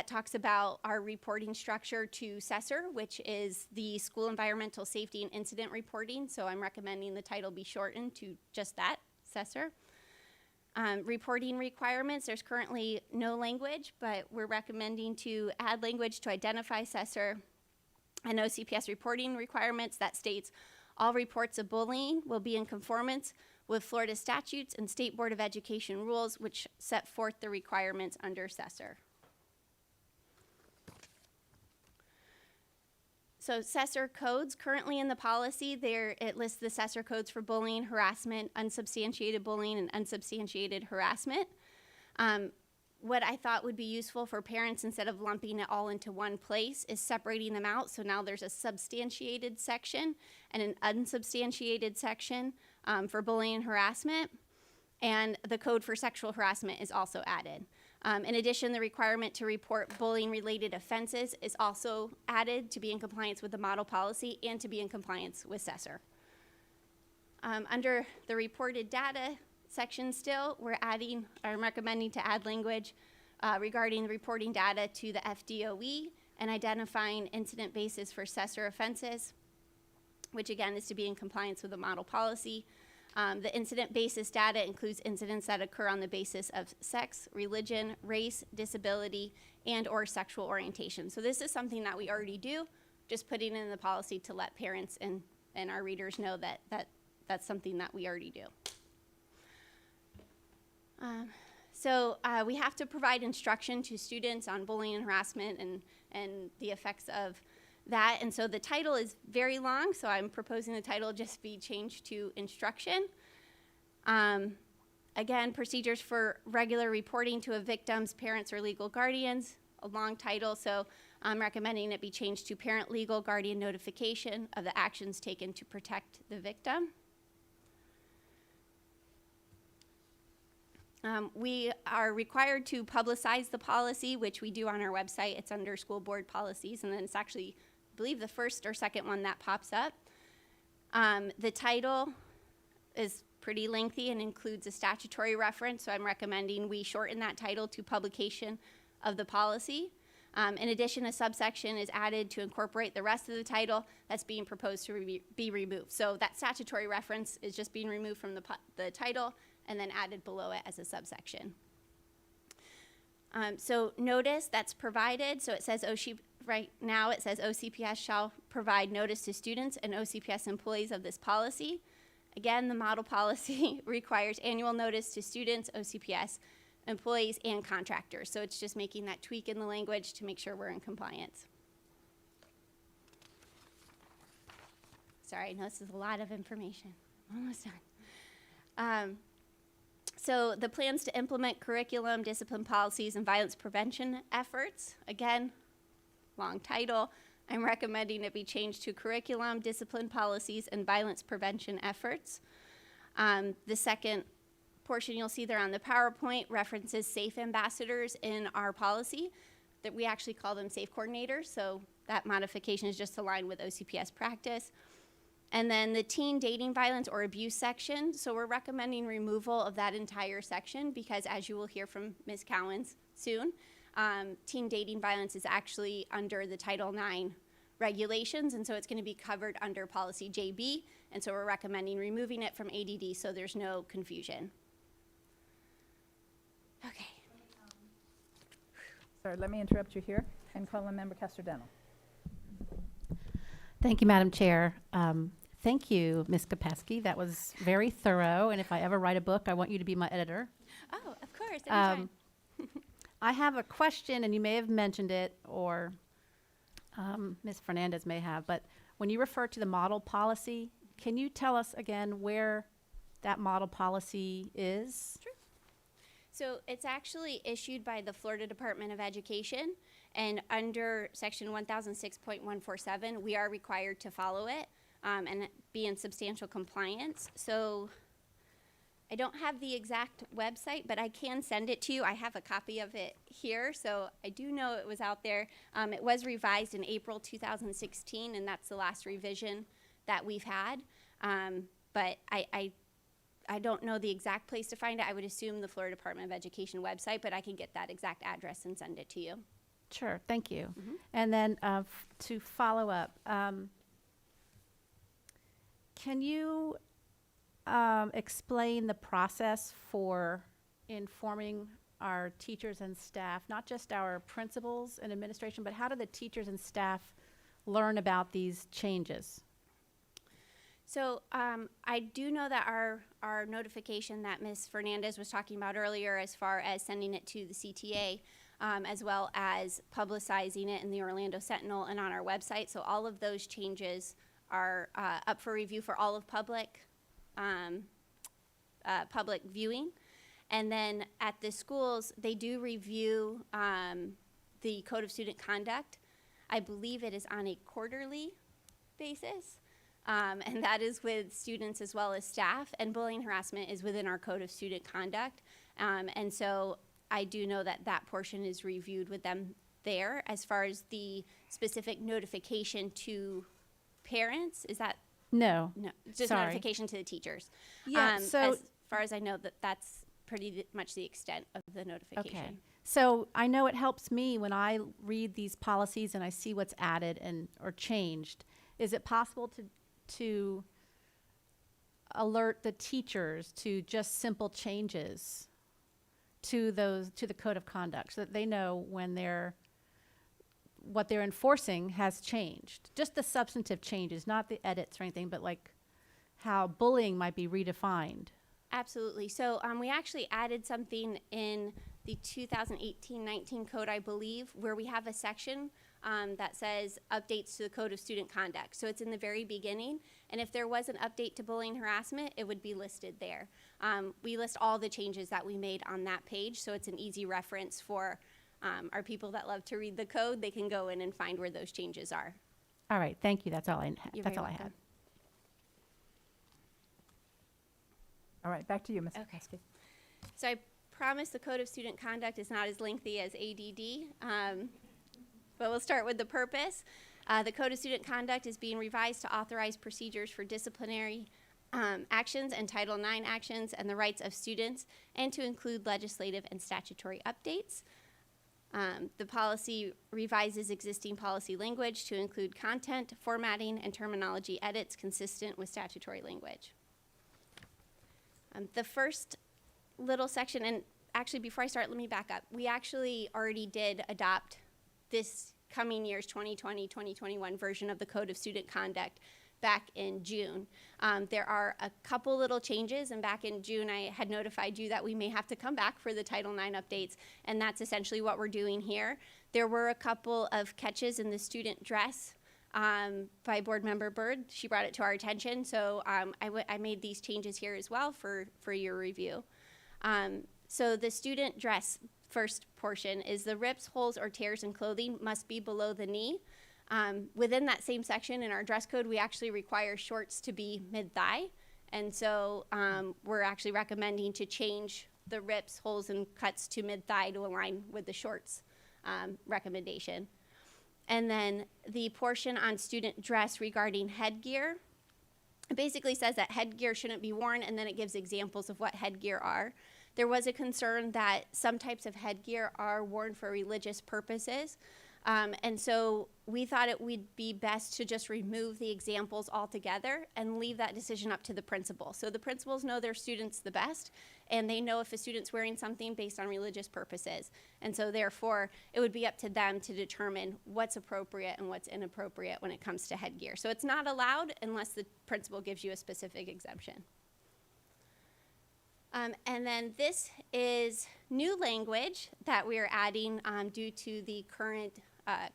talks about our reporting structure to SESR, which is the School Environmental Safety and Incident Reporting. So I'm recommending the title be shortened to just that, SESR. Reporting requirements, there's currently no language, but we're recommending to add language to identify SESR and OCPS reporting requirements that states all reports of bullying will be in conformance with Florida statutes and State Board of Education rules which set forth the requirements under SESR. So SESR codes currently in the policy, it lists the SESR codes for bullying, harassment, unsubstantiated bullying, and unsubstantiated harassment. What I thought would be useful for parents, instead of lumping it all into one place, is separating them out. So now there's a substantiated section and an unsubstantiated section for bullying and harassment. And the code for sexual harassment is also added. In addition, the requirement to report bullying-related offenses is also added to be in compliance with the model policy and to be in compliance with SESR. Under the reported data section still, I'm recommending to add language regarding the reporting data to the FDOE and identifying incident basis for SESR offenses, which again is to be in compliance with the model policy. The incident basis data includes incidents that occur on the basis of sex, religion, race, disability, and or sexual orientation. So this is something that we already do, just putting it in the policy to let parents and our readers know that that's something that we already do. So we have to provide instruction to students on bullying and harassment and the effects of that. And so the title is very long, so I'm proposing the title just be changed to instruction. Again, procedures for regular reporting to a victim's parents or legal guardians, a long title, so I'm recommending it be changed to parent, legal, guardian notification of the actions taken to protect the victim. We are required to publicize the policy, which we do on our website. It's under school board policies, and then it's actually, I believe, the first or second one that pops up. The title is pretty lengthy and includes a statutory reference, so I'm recommending we shorten that title to publication of the policy. In addition, a subsection is added to incorporate the rest of the title that's being proposed to be removed. So that statutory reference is just being removed from the title and then added below it as a subsection. So notice that's provided, so it says right now it says OCPS shall provide notice to students and OCPS employees of this policy. Again, the model policy requires annual notice to students, OCPS employees, and contractors. So it's just making that tweak in the language to make sure we're in compliance. Sorry, I know this is a lot of information. Almost done. So the plans to implement curriculum, discipline policies, and violence prevention efforts. Again, long title. I'm recommending it be changed to curriculum, discipline policies, and violence prevention efforts. The second portion you'll see there on the PowerPoint references safe ambassadors in our policy. That we actually call them safe coordinators, so that modification is just aligned with OCPS practice. And then the teen dating violence or abuse section, so we're recommending removal of that entire section because, as you will hear from Ms. Cowens soon, teen dating violence is actually under the Title IX regulations, and so it's going to be covered under policy JB, and so we're recommending removing it from ADD so there's no confusion. Okay. Sorry, let me interrupt you here and call on Member Castor-Dental. Thank you, Madam Chair. Thank you, Ms. Kopesky. That was very thorough, and if I ever write a book, I want you to be my editor. Oh, of course, anytime. I have a question, and you may have mentioned it, or Ms. Fernandez may have, but when you refer to the model policy, can you tell us again where that model policy is? Sure. So it's actually issued by the Florida Department of Education, and under section 1006.147, we are required to follow it and be in substantial compliance. So I don't have the exact website, but I can send it to you. I have a copy of it here, so I do know it was out there. It was revised in April 2016, and that's the last revision that we've had. But I don't know the exact place to find it. I would assume the Florida Department of Education website, but I can get that exact address and send it to you. Sure, thank you. And then to follow up, can you explain the process for informing our teachers and staff, not just our principals and administration, but how do the teachers and staff learn about these changes? So I do know that our notification that Ms. Fernandez was talking about earlier, as far as sending it to the CTA, as well as publicizing it in the Orlando Sentinel and on our website. So all of those changes are up for review for all of public viewing. And then at the schools, they do review the Code of Student Conduct. I believe it is on a quarterly basis. And that is with students as well as staff, and bullying harassment is within our Code of Student Conduct. And so I do know that that portion is reviewed with them there. As far as the specific notification to parents, is that? No. No, just Sorry. notification to the teachers. Yeah, so as far as I know, that's pretty much the extent of the notification. okay. So I know it helps me when I read these policies and I see what's added and or changed. Is it possible to alert the teachers to just simple changes to the code of conduct so that they know when what they're enforcing has changed? Just the substantive changes, not the edits or anything, but like how bullying might be redefined. Absolutely. So we actually added something in the 2018-19 code, I believe, where we have a section that says updates to the Code of Student Conduct. So it's in the very beginning, and if there was an update to bullying harassment, it would be listed there. We list all the changes that we made on that page, so it's an easy reference for our people that love to read the code. They can go in and find where those changes are. All right, thank you. That's all I You're that's very all I welcome. had. All right, back to you, Ms. Okay. Kopesky. So I promise the Code of Student Conduct is not as lengthy as ADD, but we'll start with the purpose. The Code of Student Conduct is being revised to authorize procedures for disciplinary actions and Title IX actions and the rights of students, and to include legislative and statutory updates. The policy revises existing policy language to include content, formatting, and terminology edits consistent with statutory language. The first little section, and actually before I start, let me back up. We actually already did adopt this coming year's 2020-2021 version of the Code of Student Conduct back in June. There are a couple little changes, and back in June I had notified you that we may have to come back for the Title IX updates, and that's essentially what we're doing here. There were a couple of catches in the student dress by Board Member Byrd. She brought it to our attention, so I made these changes here as well for your review. So the student dress first portion is the rips, holes, or tears in clothing must be below the knee. Within that same section in our dress code, we actually require shorts to be mid-thigh, and so we're actually recommending to change the rips, holes, and cuts to mid-thigh to align with the shorts recommendation. And then the portion on student dress regarding headgear, it basically says that headgear shouldn't be worn, and then it gives examples of what headgear are. There was a concern that some types of headgear are worn for religious purposes. And so we thought it would be best to just remove the examples altogether and leave that decision up to the principal. So the principals know their students the best, and they know if a student's wearing something based on religious purposes. And so therefore, it would be up to them to determine what's appropriate and what's inappropriate when it comes to headgear. So it's not allowed unless the principal gives you a specific exemption. And then this is new language that we are adding due to the current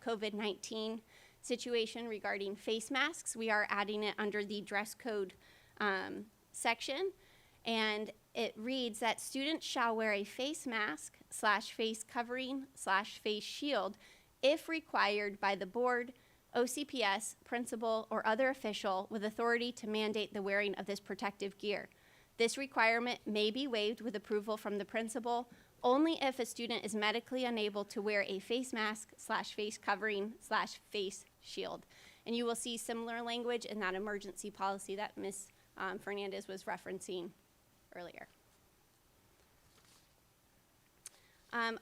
COVID-19 situation regarding face masks. We are adding it under the dress code section, and it reads that students shall wear a face mask / face covering / face shield if required by the board, OCPS, principal, or other official with authority to mandate the wearing of this protective gear. This requirement may be waived with approval from the principal only if a student is medically unable to wear a face mask / face covering / face shield. And you will see similar language in that emergency policy that Ms. Fernandez was referencing earlier.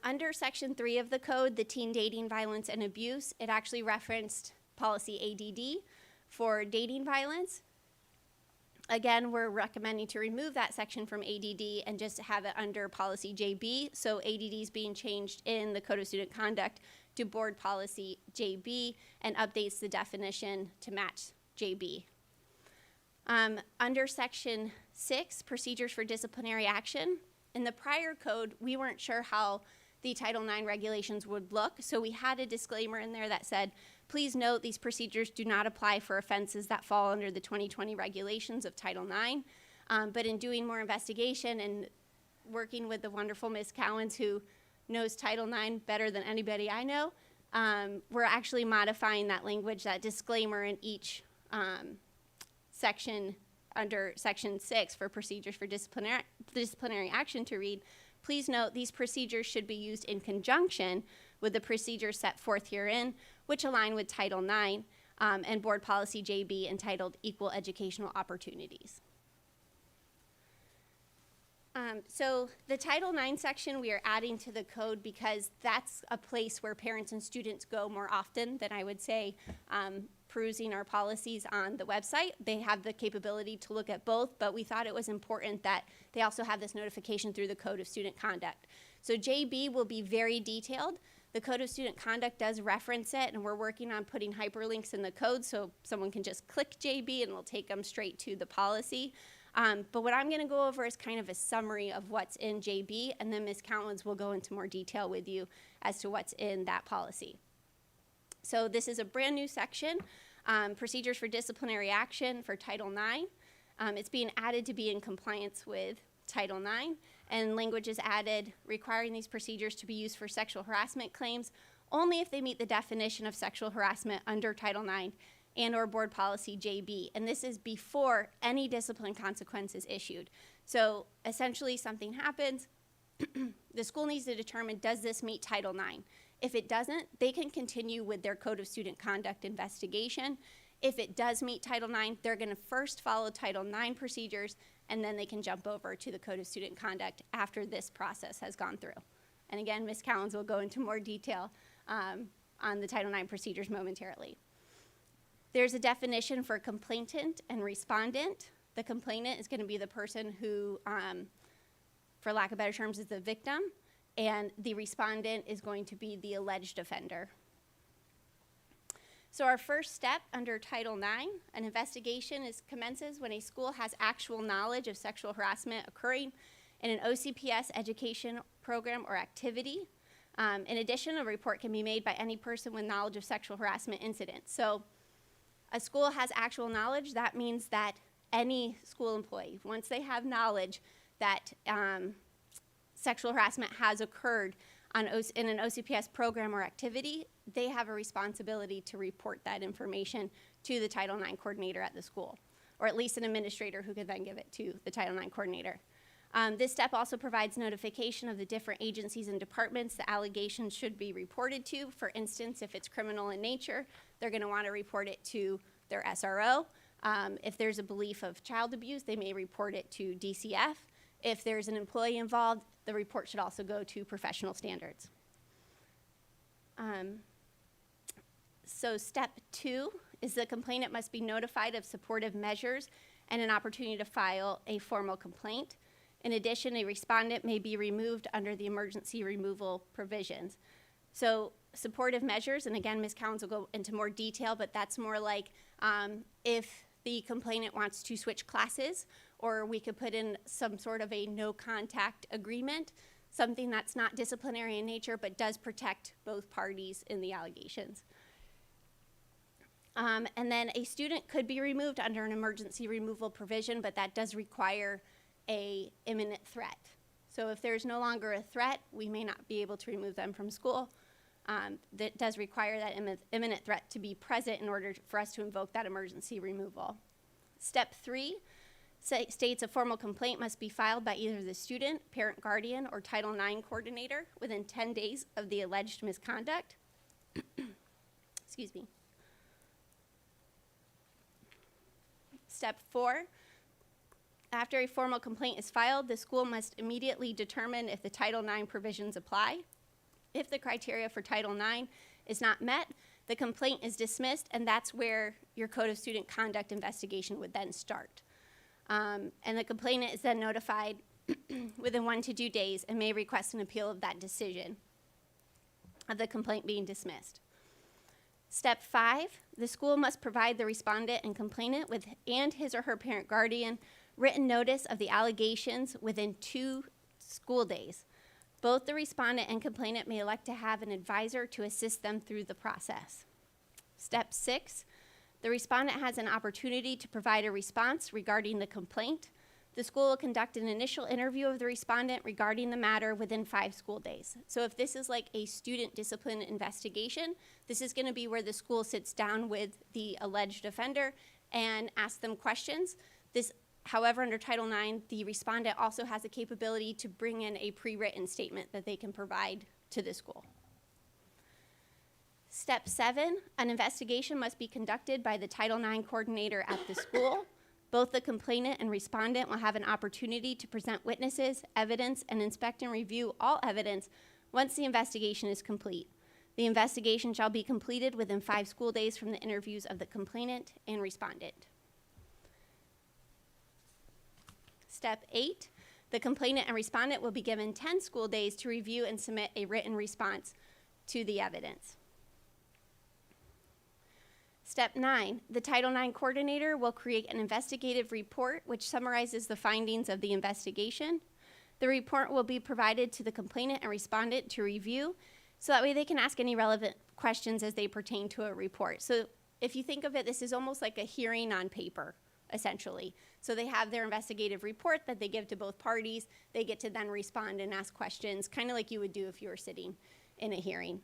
Under Section 3 of the code, the teen dating violence and abuse, it actually referenced policy ADD for dating violence. Again, we're recommending to remove that section from ADD and just have it under policy JB. So ADD is being changed in the Code of Student Conduct to board policy JB and updates the definition to match JB. Under Section 6, procedures for disciplinary action, in the prior code, we weren't sure how the Title IX regulations would look, so we had a disclaimer in there that said, please note these procedures do not apply for offenses that fall under the 2020 regulations of Title IX. But in doing more investigation and working with the wonderful Ms. Cowens, who knows Title IX better than anybody I know, we're actually modifying that language, that disclaimer in each section under Section 6 for procedures for disciplinary action to read, please note these procedures should be used in conjunction with the procedures set forth herein, which align with Title IX and Board Policy JB entitled Equal Educational Opportunities. So the Title IX section we are adding to the code because that's a place where parents and students go more often than I would say perusing our policies on the website. They have the capability to look at both, but we thought it was important that they also have this notification through the Code of Student Conduct. So JB will be very detailed. The Code of Student Conduct does reference it, and we're working on putting hyperlinks in the code so someone can just click JB and it'll take them straight to the policy. But what I'm going to go over is kind of a summary of what's in JB, and then Ms. Cowens will go into more detail with you as to what's in that policy. So this is a brand new section, procedures for disciplinary action for Title IX. It's being added to be in compliance with Title IX, and language is added requiring these procedures to be used for sexual harassment claims only if they meet the definition of sexual harassment under Title IX and or Board Policy JB, and this is before any discipline consequence is issued. So essentially something happens, the school needs to determine, does this meet Title IX? If it doesn't, they can continue with their Code of Student Conduct investigation. If it does meet Title IX, they're going to first follow Title IX procedures, and then they can jump over to the Code of Student Conduct after this process has gone through. And again, Ms. Cowens will go into more detail on the Title IX procedures momentarily. There's a definition for complainant and respondent. The complainant is going to be the person who, for lack of better terms, is the victim, and the respondent is going to be the alleged offender. So our first step under Title IX, an investigation commences when a school has actual knowledge of sexual harassment occurring in an OCPS education program or activity. In addition, a report can be made by any person with knowledge of sexual harassment incidents. So a school has actual knowledge. That means that any school employee, once they have knowledge that sexual harassment has occurred in an OCPS program or activity, they have a responsibility to report that information to the Title IX coordinator at the school, or at least an administrator who could then give it to the Title IX coordinator. This step also provides notification of the different agencies and departments the allegations should be reported to. For instance, if it's criminal in nature, they're going to want to report it to their SRO. If there's a belief of child abuse, they may report it to DCF. If there's an employee involved, the report should also go to professional standards. So step 2 is the complainant must be notified of supportive measures and an opportunity to file a formal complaint. In addition, a respondent may be removed under the emergency removal provisions. So supportive measures, and again, Ms. Collins will go into more detail, but that's more like if the complainant wants to switch classes, or we could put in some sort of a no contact agreement, something that's not disciplinary in nature but does protect both parties in the allegations. And then a student could be removed under an emergency removal provision, but that does require a imminent threat. So if there's no longer a threat, we may not be able to remove them from school. That does require that imminent threat to be present in order for us to invoke that emergency removal. Step 3 states a formal complaint must be filed by either the student, parent, guardian, or Title IX coordinator within 10 days of the alleged misconduct. Excuse me. Step 4, after a formal complaint is filed, the school must immediately determine if the Title IX provisions apply. If the criteria for Title IX is not met, the complaint is dismissed, and that's where your Code of Student Conduct investigation would then start. And the complainant is then notified within 1 to 2 days and may request an appeal of that decision of the complaint being dismissed. Step 5, the school must provide the respondent and complainant with and his or her parent guardian written notice of the allegations within 2 school days. Both the respondent and complainant may elect to have an advisor to assist them through the process. Step 6, the respondent has an opportunity to provide a response regarding the complaint. The school will conduct an initial interview of the respondent regarding the matter within 5 school days. So if this is like a student discipline investigation, this is going to be where the school sits down with the alleged offender and asks them questions. However, under Title IX, the respondent also has the capability to bring in a pre-written statement that they can provide to the school. Step 7, an investigation must be conducted by the Title IX coordinator at the school. Both the complainant and respondent will have an opportunity to present witnesses, evidence, and inspect and review all evidence once the investigation is complete. The investigation shall be completed within 5 school days from the interviews of the complainant and respondent. Step 8, the complainant and respondent will be given 10 school days to review and submit a written response to the evidence. Step 9, the Title IX coordinator will create an investigative report which summarizes the findings of the investigation. The report will be provided to the complainant and respondent to review, so that way they can ask any relevant questions as they pertain to a report. So if you think of it, this is almost like a hearing on paper, essentially. So they have their investigative report that they give to both parties. They get to then respond and ask questions, kind of like you would do if you were sitting in a hearing.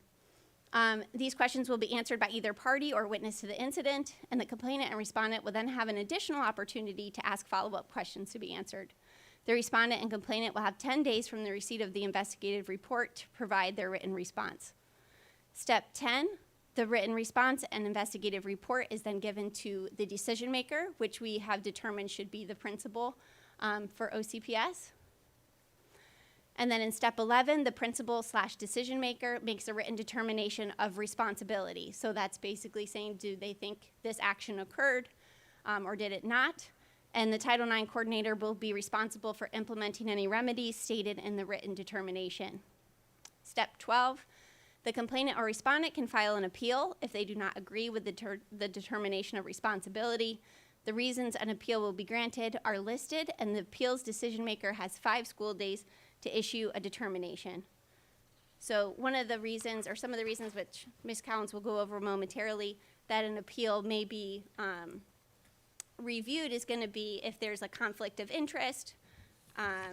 These questions will be answered by either party or witness to the incident, and the complainant and respondent will then have an additional opportunity to ask follow-up questions to be answered. The respondent and complainant will have 10 days from the receipt of the investigative report to provide their written response. Step 10, the written response and investigative report is then given to the decision maker, which we have determined should be the principal for OCPS. And then in step 11, the principal/decision maker makes a written determination of responsibility. So that's basically saying, do they think this action occurred or did it not? And the Title IX coordinator will be responsible for implementing any remedies stated in the written determination. Step 12, the complainant or respondent can file an appeal if they do not agree with the determination of responsibility. The reasons an appeal will be granted are listed, and the appeals decision maker has 5 school days to issue a determination. So one of the reasons, or some of the reasons which Ms. Collins will go over momentarily, that an appeal may be reviewed is going to be if there's a conflict of interest. I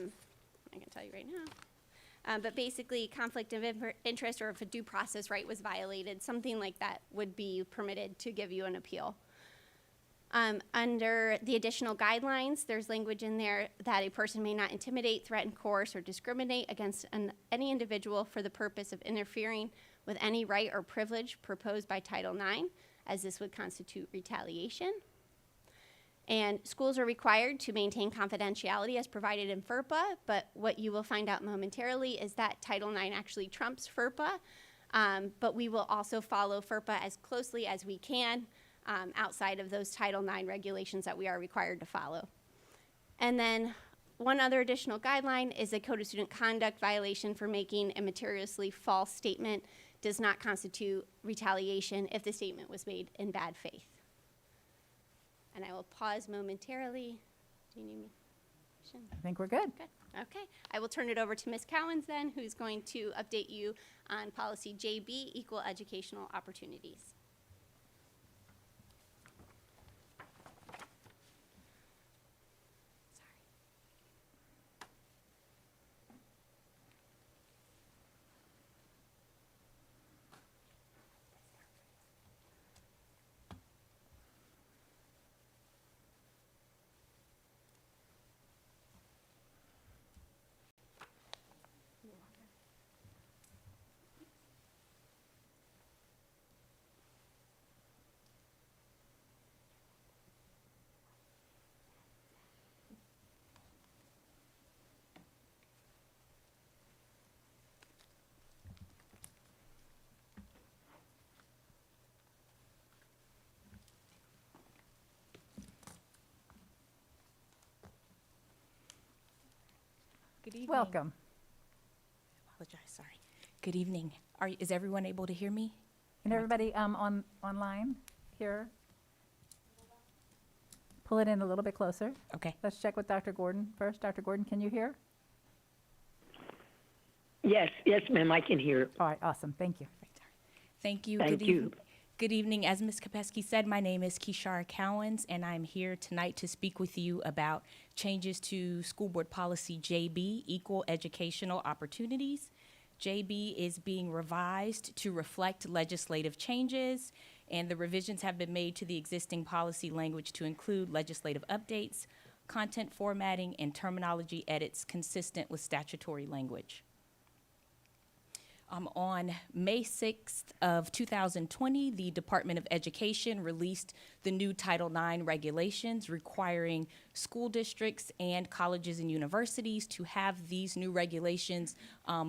can tell you right now. But basically, conflict of interest, or if a due process right was violated, something like that would be permitted to give you an appeal. Under the additional guidelines, there's language in there that a person may not intimidate, threaten, coerce, or discriminate against any individual for the purpose of interfering with any right or privilege proposed by Title IX, as this would constitute retaliation. And schools are required to maintain confidentiality as provided in FERPA, but what you will find out momentarily is that Title IX actually trumps FERPA. But we will also follow FERPA as closely as we can outside of those Title IX regulations that we are required to follow. And then one other additional guideline is a Code of Student Conduct violation for making a materially false statement does not constitute retaliation if the statement was made in bad faith. And I will pause momentarily. Do you need me? I think we're good. Good. Okay. I will turn it over to Ms. Cowens then, who's going to update you on policy JB, equal educational opportunities. Good evening. Welcome. Apologize, sorry. Good evening. Is everyone able to hear me? And everybody online here? Pull it in a little bit closer. Okay. Let's check with Dr. Gordon first. Dr. Gordon, can you hear? Yes, ma'am, I can hear. All right, awesome. Thank you. Thank you. Thank you. Good evening. As Ms. Kopesky said, my name is Kishara Cowens, and I'm here tonight to speak with you about changes to School Board Policy JB, Equal Educational Opportunities. JB is being revised to reflect legislative changes, and the revisions have been made to the existing policy language to include legislative updates, content formatting, and terminology edits consistent with statutory language. On May 6th of 2020, the Department of Education released the new Title IX regulations requiring school districts and colleges and universities to have these new regulations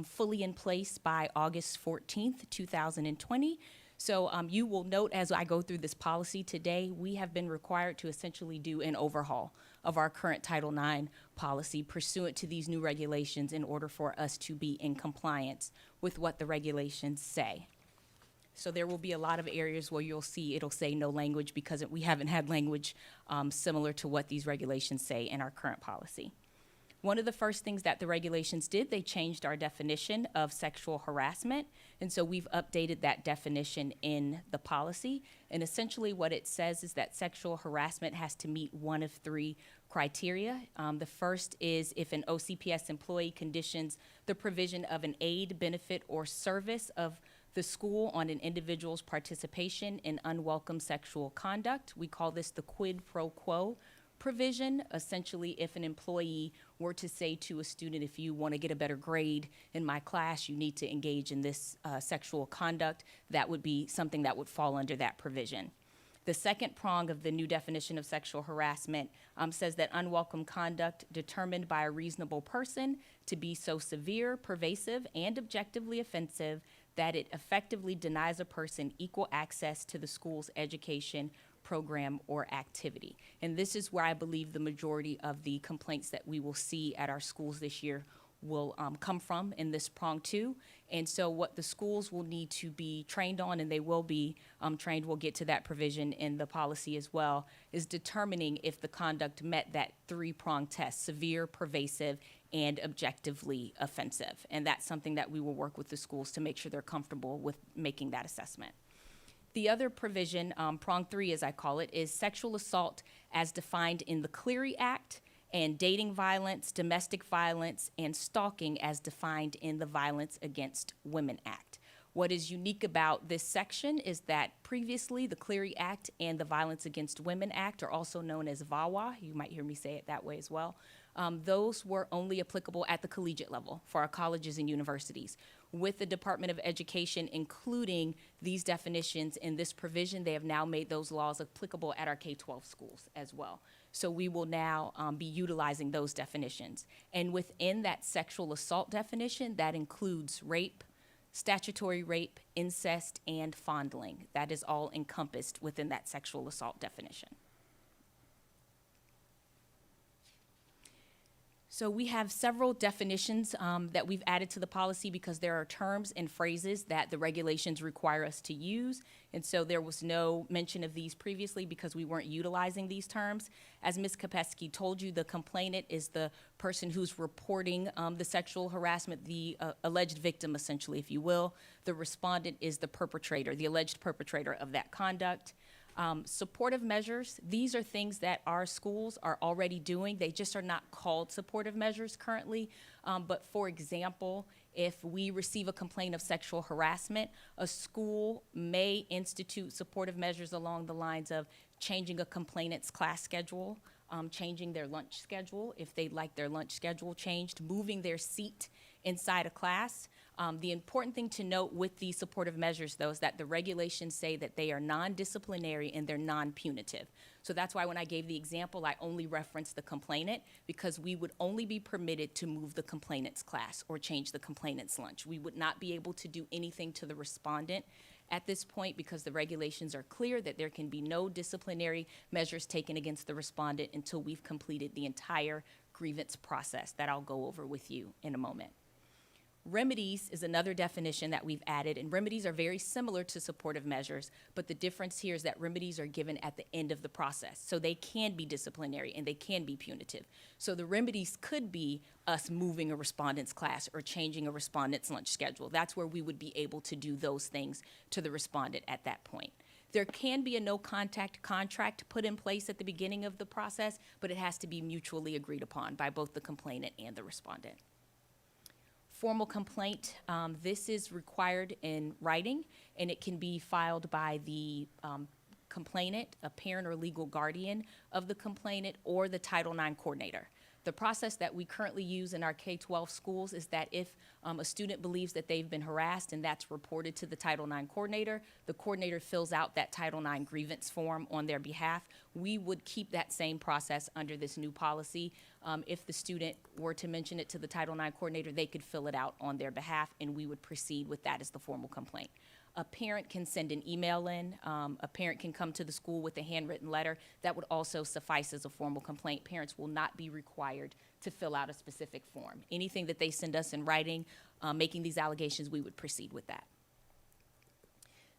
fully in place by August 14th, 2020. So you will note as I go through this policy today, we have been required to essentially do an overhaul of our current Title IX policy pursuant to these new regulations in order for us to be in compliance with what the regulations say. So there will be a lot of areas where you'll see it'll say no language because we haven't had language similar to what these regulations say in our current policy. One of the first things that the regulations did, they changed our definition of sexual harassment. And so we've updated that definition in the policy. And essentially what it says is that sexual harassment has to meet one of three criteria. The first is if an OCPS employee conditions the provision of an aid, benefit, or service of the school on an individual's participation in unwelcome sexual conduct. We call this the quid pro quo provision. Essentially, if an employee were to say to a student, if you want to get a better grade in my class, you need to engage in this sexual conduct, that would be something that would fall under that provision. The second prong of the new definition of sexual harassment says that unwelcome conduct determined by a reasonable person to be so severe, pervasive, and objectively offensive that it effectively denies a person equal access to the school's education, program, or activity. And this is where I believe the majority of the complaints that we will see at our schools this year will come from in this prong two. And so what the schools will need to be trained on, and they will be trained, we'll get to that provision in the policy as well, is determining if the conduct met that three-prong test: severe, pervasive, and objectively offensive. And that's something that we will work with the schools to make sure they're comfortable with making that assessment. The other provision, prong three as I call it, is sexual assault as defined in the Clery Act, and dating violence, domestic violence, and stalking as defined in the Violence Against Women Act. What is unique about this section is that previously the Clery Act and the Violence Against Women Act, are also known as VAWA. You might hear me say it that way as well. Those were only applicable at the collegiate level for our colleges and universities. With the Department of Education including these definitions in this provision, they have now made those laws applicable at our K-12 schools as well. So we will now be utilizing those definitions. And within that sexual assault definition, that includes rape, statutory rape, incest, and fondling. That is all encompassed within that sexual assault definition. So we have several definitions that we've added to the policy because there are terms and phrases that the regulations require us to use. And so there was no mention of these previously because we weren't utilizing these terms. As Ms. Kopesky told you, the complainant is the person who's reporting the sexual harassment, the alleged victim, essentially, if you will. The respondent is the perpetrator, the alleged perpetrator of that conduct. Supportive measures, these are things that our schools are already doing. They just are not called supportive measures currently. But for example, if we receive a complaint of sexual harassment, a school may institute supportive measures along the lines of changing a complainant's class schedule, changing their lunch schedule if they'd like their lunch schedule changed, moving their seat inside a class. The important thing to note with these supportive measures, though, is that the regulations say that they are non-disciplinary and they're non-punitive. So that's why when I gave the example, I only referenced the complainant because we would only be permitted to move the complainant's class or change the complainant's lunch. We would not be able to do anything to the respondent at this point because the regulations are clear that there can be no disciplinary measures taken against the respondent until we've completed the entire grievance process that I'll go over with you in a moment. Remedies is another definition that we've added, and remedies are very similar to supportive measures, but the difference here is that remedies are given at the end of the process. So they can be disciplinary and they can be punitive. So the remedies could be us moving a respondent's class or changing a respondent's lunch schedule. That's where we would be able to do those things to the respondent at that point. There can be a no-contact contract put in place at the beginning of the process, but it has to be mutually agreed upon by both the complainant and the respondent. Formal complaint, this is required in writing, and it can be filed by the complainant, a parent or legal guardian of the complainant, or the Title IX coordinator. The process that we currently use in our K-12 schools is that if a student believes that they've been harassed and that's reported to the Title IX coordinator, the coordinator fills out that Title IX grievance form on their behalf. We would keep that same process under this new policy. If the student were to mention it to the Title IX coordinator, they could fill it out on their behalf, and we would proceed with that as the formal complaint. A parent can send an email in. A parent can come to the school with a handwritten letter. That would also suffice as a formal complaint. Parents will not be required to fill out a specific form. Anything that they send us in writing, making these allegations, we would proceed with that.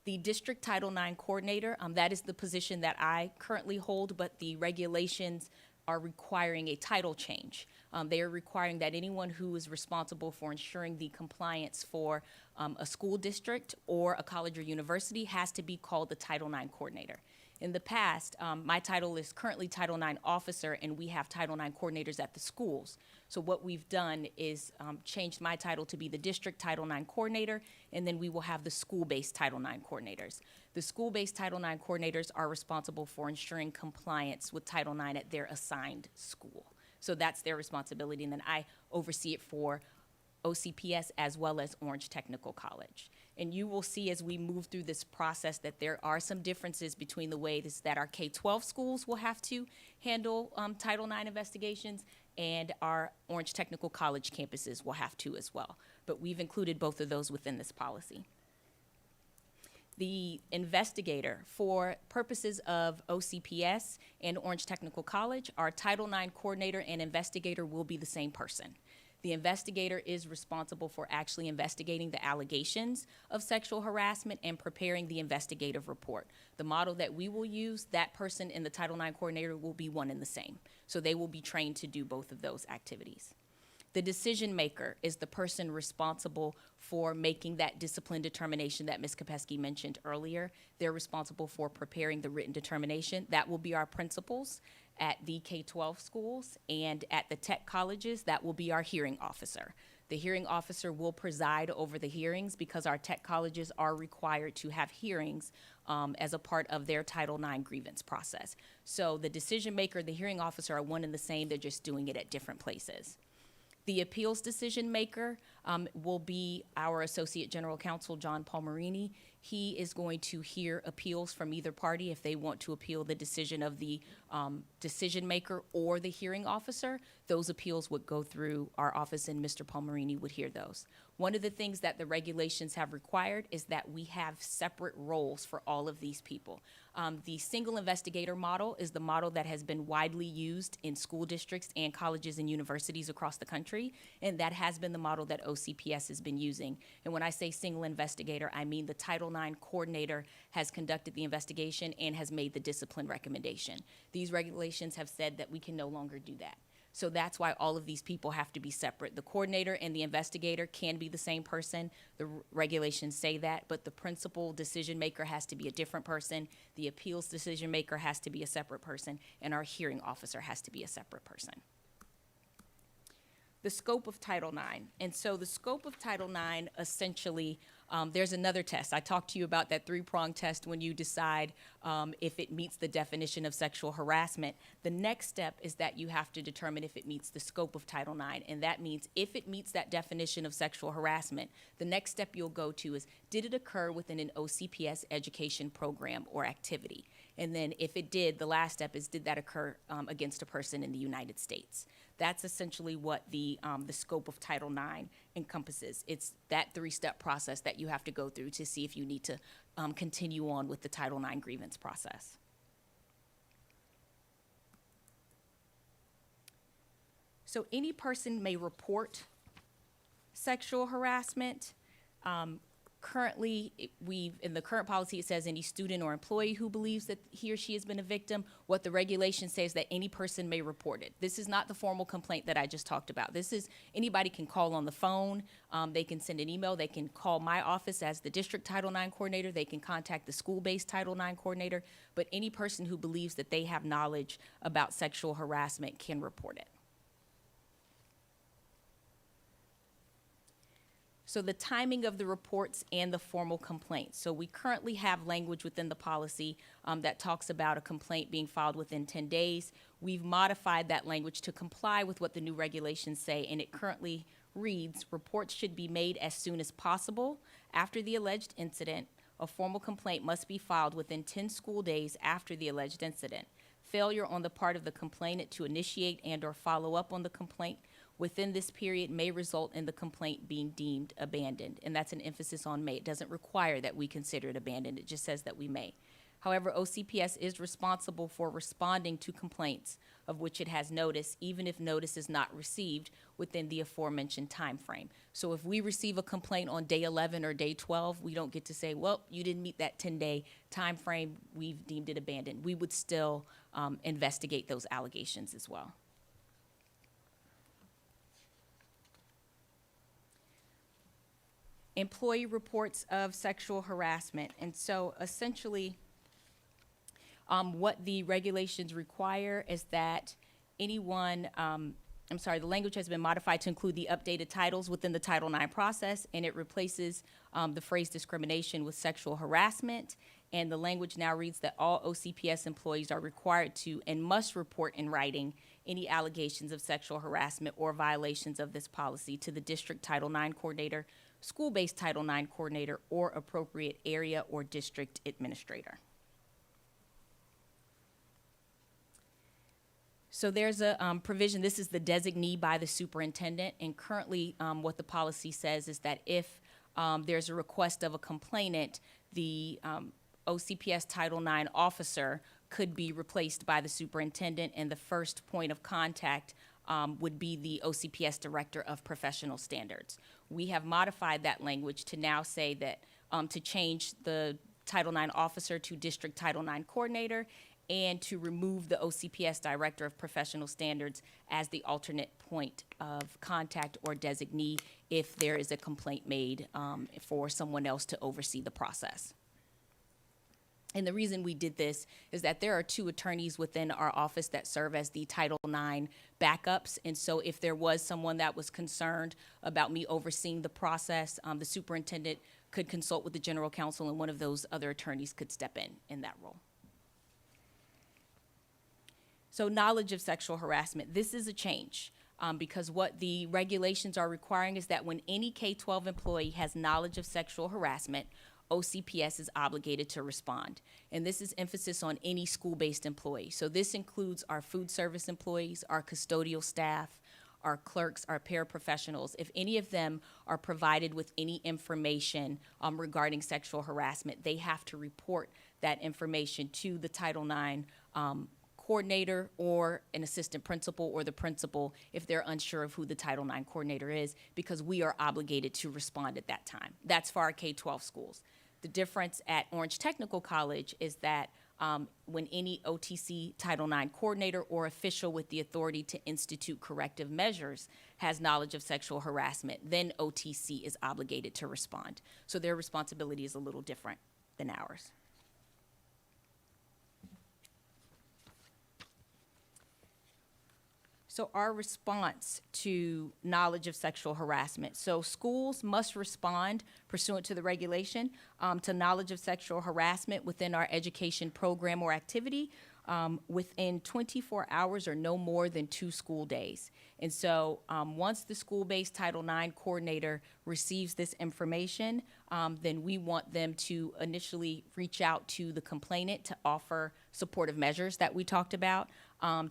The district Title IX coordinator, that is the position that I currently hold, but the regulations are requiring a title change. They are requiring that anyone who is responsible for ensuring the compliance for a school district or a college or university has to be called the Title IX coordinator. In the past, my title is currently Title IX officer, and we have Title IX coordinators at the schools. So what we've done is changed my title to be the district Title IX coordinator, and then we will have the school-based Title IX coordinators. The school-based Title IX coordinators are responsible for ensuring compliance with Title IX at their assigned school. So that's their responsibility, and then I oversee it for OCPS as well as Orange Technical College. And you will see as we move through this process that there are some differences between the ways that our K-12 schools will have to handle Title IX investigations and our Orange Technical College campuses will have to as well. But we've included both of those within this policy. The investigator, for purposes of OCPS and Orange Technical College, our Title IX coordinator and investigator will be the same person. The investigator is responsible for actually investigating the allegations of sexual harassment and preparing the investigative report. The model that we will use, that person and the Title IX coordinator will be one and the same. So they will be trained to do both of those activities. The decision maker is the person responsible for making that discipline determination that Ms. Kopesky mentioned earlier. They're responsible for preparing the written determination. That will be our principals at the K-12 schools, and at the tech colleges, that will be our hearing officer. The hearing officer will preside over the hearings because our tech colleges are required to have hearings as a part of their Title IX grievance process. So the decision maker, the hearing officer are one and the same, they're just doing it at different places. The appeals decision maker, will be our Associate General Counsel, John Palmerini. He is going to hear appeals from either party if they want to appeal the decision of the decision maker or the hearing officer. Those appeals would go through our office and Mr. Palmerini would hear those. One of the things that the regulations have required is that we have separate roles for all of these people. The single investigator model is the model that has been widely used in school districts and colleges and universities across the country, and that has been the model that OCPS has been using. And when I say single investigator, I mean the Title IX coordinator has conducted the investigation and has made the discipline recommendation. These regulations have said that we can no longer do that. So that's why all of these people have to be separate. The coordinator and the investigator can be the same person. The regulations say that, but the principal decision maker has to be a different person. The appeals decision maker has to be a separate person, and our hearing officer has to be a separate person. The scope of Title IX. And so the scope of Title IX, essentially, there's another test. I talked to you about that three-prong test when you decide if it meets the definition of sexual harassment. The next step is that you have to determine if it meets the scope of Title IX. And that means if it meets that definition of sexual harassment, the next step you'll go to is, did it occur within an OCPS education program or activity? And then if it did, the last step is, did that occur against a person in the United States? That's essentially what the scope of Title IX encompasses. It's that three-step process that you have to go through to see if you need to continue on with the Title IX grievance process. So any person may report sexual harassment. Currently, in the current policy, it says any student or employee who believes that he or she has been a victim. What the regulation says that any person may report it. This is not the formal complaint that I just talked about. This is, anybody can call on the phone, they can send an email, they can call my office as the district Title IX coordinator, they can contact the school-based Title IX coordinator, but any person who believes that they have knowledge about sexual harassment can report it. So the timing of the reports and the formal complaints. So we currently have language within the policy that talks about a complaint being filed within 10 days. We've modified that language to comply with what the new regulations say, and it currently reads, reports should be made as soon as possible after the alleged incident. A formal complaint must be filed within 10 school days after the alleged incident. Failure on the part of the complainant to initiate and/or follow up on the complaint within this period may result in the complaint being deemed abandoned. And that's an emphasis on may. It doesn't require that we consider it abandoned. It just says that we may. However, OCPS is responsible for responding to complaints of which it has notice, even if notice is not received within the aforementioned time frame. So if we receive a complaint on day 11 or day 12, we don't get to say, well, you didn't meet that 10-day time frame, we've deemed it abandoned. We would still investigate those allegations as well. Employee reports of sexual harassment. And so essentially, what the regulations require is that anyone, the language has been modified to include the updated titles within the Title IX process, and it replaces the phrase discrimination with sexual harassment. And the language now reads that all OCPS employees are required to and must report in writing any allegations of sexual harassment or violations of this policy to the district Title IX coordinator, school-based Title IX coordinator, or appropriate area or district administrator. So there's a provision, this is the designee by the superintendent, and currently what the policy says is that if there's a request of a complainant, the OCPS Title IX officer could be replaced by the superintendent, and the first point of contact would be the OCPS Director of Professional Standards. We have modified that language to now say that, to change the Title IX officer to District Title IX Coordinator, and to remove the OCPS Director of Professional Standards as the alternate point of contact or designee if there is a complaint made for someone else to oversee the process. And the reason we did this is that there are 2 attorneys within our office that serve as the Title IX backups. And so if there was someone that was concerned about me overseeing the process, the superintendent could consult with the general counsel, and one of those other attorneys could step in that role. So knowledge of sexual harassment. This is a change. because what the regulations are requiring is that when any K-12 employee has knowledge of sexual harassment, OCPS is obligated to respond. And this is emphasis on any school-based employee. So this includes our food service employees, our custodial staff, our clerks, our paraprofessionals. If any of them are provided with any information regarding sexual harassment, they have to report that information to the Title IX coordinator or an assistant principal or the principal if they're unsure of who the Title IX coordinator is, because we are obligated to respond at that time. That's for our K-12 schools. The difference at Orange Technical College is that when any OTC Title IX coordinator or official with the authority to institute corrective measures has knowledge of sexual harassment, then OTC is obligated to respond. So their responsibility is a little different than ours. So our response to knowledge of sexual harassment. So schools must respond pursuant to the regulation to knowledge of sexual harassment within our education program or activity within 24 hours or no more than 2 school days. And so once the school-based Title IX coordinator receives this information, then we want them to initially reach out to the complainant to offer supportive measures that we talked about,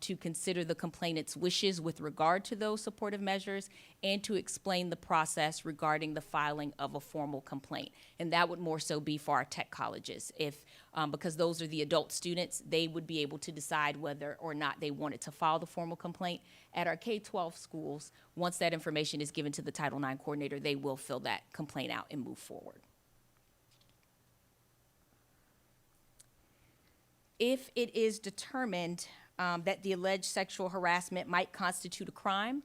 to consider the complainant's wishes with regard to those supportive measures, and to explain the process regarding the filing of a formal complaint. And that would more so be for our tech colleges. If, because those are the adult students, they would be able to decide whether or not they wanted to file the formal complaint. At our K-12 schools, once that information is given to the Title IX coordinator, they will fill that complaint out and move forward. If it is determined that the alleged sexual harassment might constitute a crime,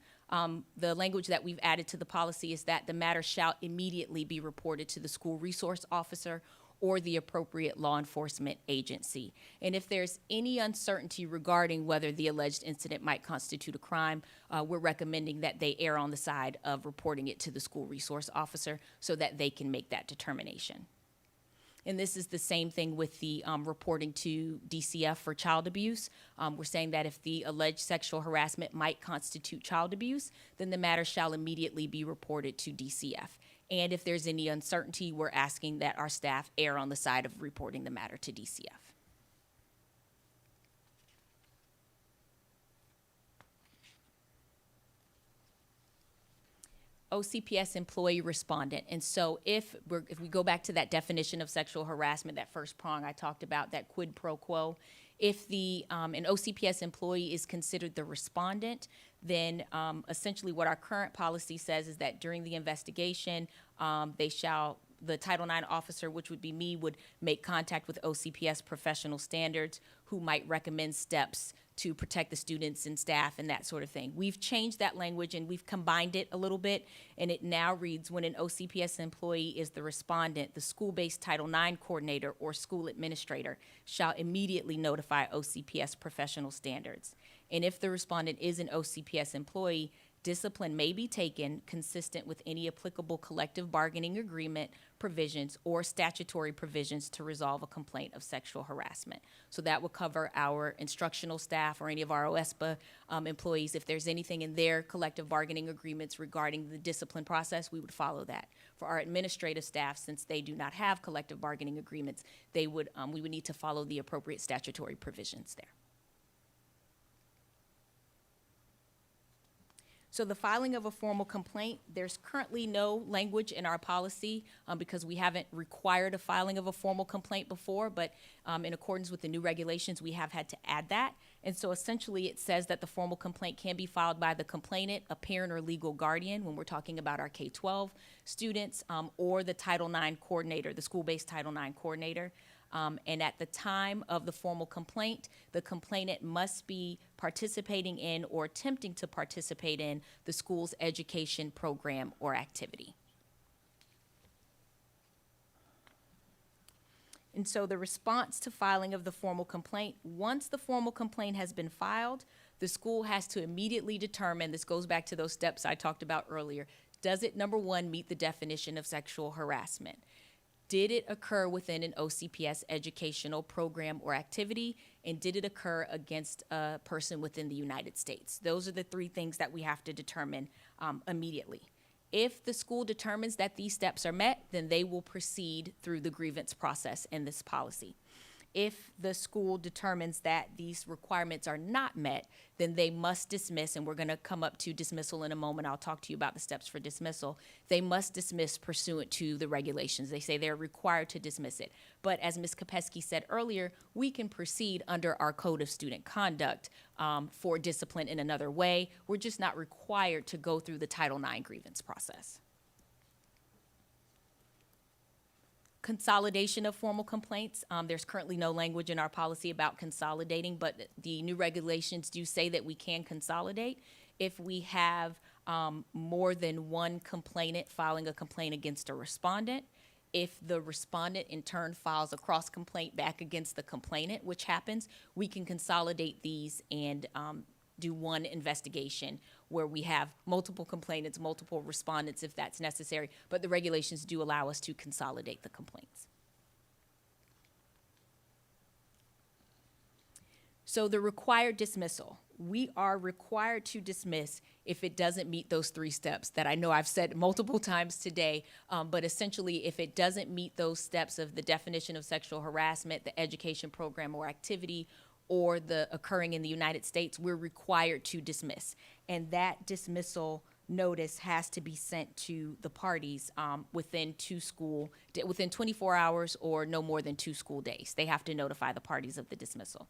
the language that we've added to the policy is that the matter shall immediately be reported to the school resource officer or the appropriate law enforcement agency. And if there's any uncertainty regarding whether the alleged incident might constitute a crime, we're recommending that they err on the side of reporting it to the school resource officer so that they can make that determination. And this is the same thing with the reporting to DCF for child abuse. We're saying that if the alleged sexual harassment might constitute child abuse, then the matter shall immediately be reported to DCF. And if there's any uncertainty, we're asking that our staff err on the side of reporting the matter to DCF. OCPS employee respondent. And so if we go back to that definition of sexual harassment, that first prong I talked about, that quid pro quo, if an OCPS employee is considered the respondent, then essentially what our current policy says is that during the investigation, the Title IX officer, which would be me, would make contact with OCPS professional standards who might recommend steps to protect the students and staff and that sort of thing. We've changed that language and we've combined it a little bit, and it now reads, when an OCPS employee is the respondent, the school-based Title IX coordinator or school administrator shall immediately notify OCPS professional standards. And if the respondent is an OCPS employee, discipline may be taken consistent with any applicable collective bargaining agreement provisions or statutory provisions to resolve a complaint of sexual harassment. So that will cover our instructional staff or any of our OSPA employees. If there's anything in their collective bargaining agreements regarding the discipline process, we would follow that. For our administrative staff, since they do not have collective bargaining agreements, we would need to follow the appropriate statutory provisions there. So the filing of a formal complaint, there's currently no language in our policy because we haven't required a filing of a formal complaint before, but in accordance with the new regulations, we have had to add that. And so essentially it says that the formal complaint can be filed by the complainant, a parent or legal guardian when we're talking about our K-12 students, or the Title IX coordinator, the school-based Title IX coordinator. And at the time of the formal complaint, the complainant must be participating in or attempting to participate in the school's education program or activity. And so the response to filing of the formal complaint, once the formal complaint has been filed, the school has to immediately determine, this goes back to those steps I talked about earlier, does it, number one, meet the definition of sexual harassment? Did it occur within an OCPS educational program or activity? And did it occur against a person within the United States? Those are the three things that we have to determine immediately. If the school determines that these steps are met, then they will proceed through the grievance process in this policy. If the school determines that these requirements are not met, then they must dismiss, and we're going to come up to dismissal in a moment. I'll talk to you about the steps for dismissal. They must dismiss pursuant to the regulations. They say they're required to dismiss it. But as Ms. Kopesky said earlier, we can proceed under our Code of Student Conduct for discipline in another way. We're just not required to go through the Title IX grievance process. Consolidation of formal complaints. There's currently no language in our policy about consolidating, but the new regulations do say that we can consolidate if we have more than one complainant filing a complaint against a respondent. If the respondent in turn files a cross complaint back against the complainant, which happens, we can consolidate these and do one investigation where we have multiple complainants, multiple respondents if that's necessary, but the regulations do allow us to consolidate the complaints. So the required dismissal. We are required to dismiss if it doesn't meet those three steps that I know I've said multiple times today, but essentially if it doesn't meet those steps of the definition of sexual harassment, the education program or activity, or the occurring in the United States, we're required to dismiss. And that dismissal notice has to be sent to the parties within 24 hours or no more than 2 school days. They have to notify the parties of the dismissal.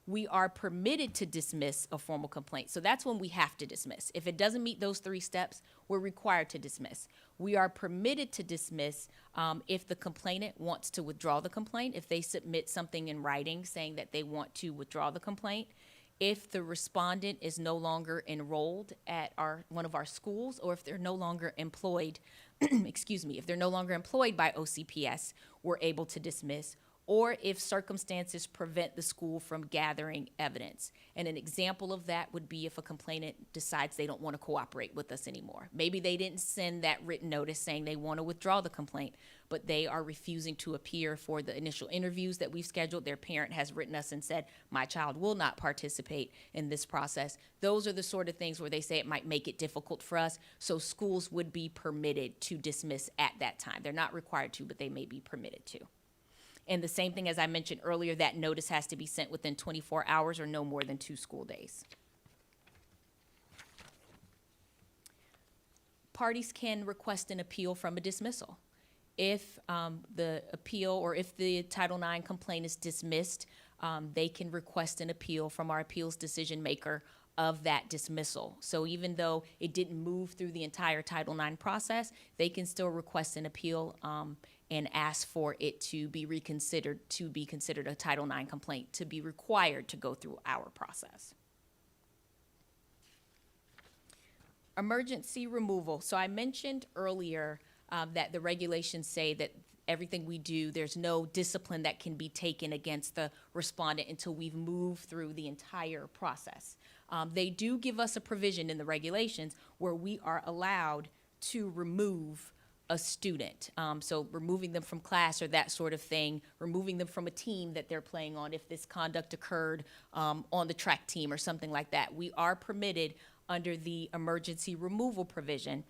We are permitted to dismiss a formal complaint. So that's when we have to dismiss. If it doesn't meet those 3 steps, we're required to dismiss. We are permitted to dismiss if the complainant wants to withdraw the complaint, if they submit something in writing saying that they want to withdraw the complaint, if the respondent is no longer enrolled at one of our schools, or if they're no longer employed, if they're no longer employed by OCPS, we're able to dismiss, or if circumstances prevent the school from gathering evidence. And an example of that would be if a complainant decides they don't want to cooperate with us anymore. Maybe they didn't send that written notice saying they want to withdraw the complaint, but they are refusing to appear for the initial interviews that we've scheduled. Their parent has written us and said, my child will not participate in this process. Those are the sort of things where they say it might make it difficult for us, so schools would be permitted to dismiss at that time. They're not required to, but they may be permitted to. And the same thing as I mentioned earlier, that notice has to be sent within 24 hours or no more than 2 school days. Parties can request an appeal from a dismissal. If the appeal or if the Title IX complaint is dismissed, they can request an appeal from our appeals decision maker of that dismissal. So even though it didn't move through the entire Title IX process, they can still request an appeal and ask for it to be reconsidered, to be considered a Title IX complaint, to be required to go through our process. Emergency removal. So I mentioned earlier that the regulations say that everything we do, there's no discipline that can be taken against the respondent until we've moved through the entire process. They do give us a provision in the regulations where we are allowed to remove a student. So removing them from class or that sort of thing, removing them from a team that they're playing on if this conduct occurred on the track team or something like that. We are permitted under the emergency removal provision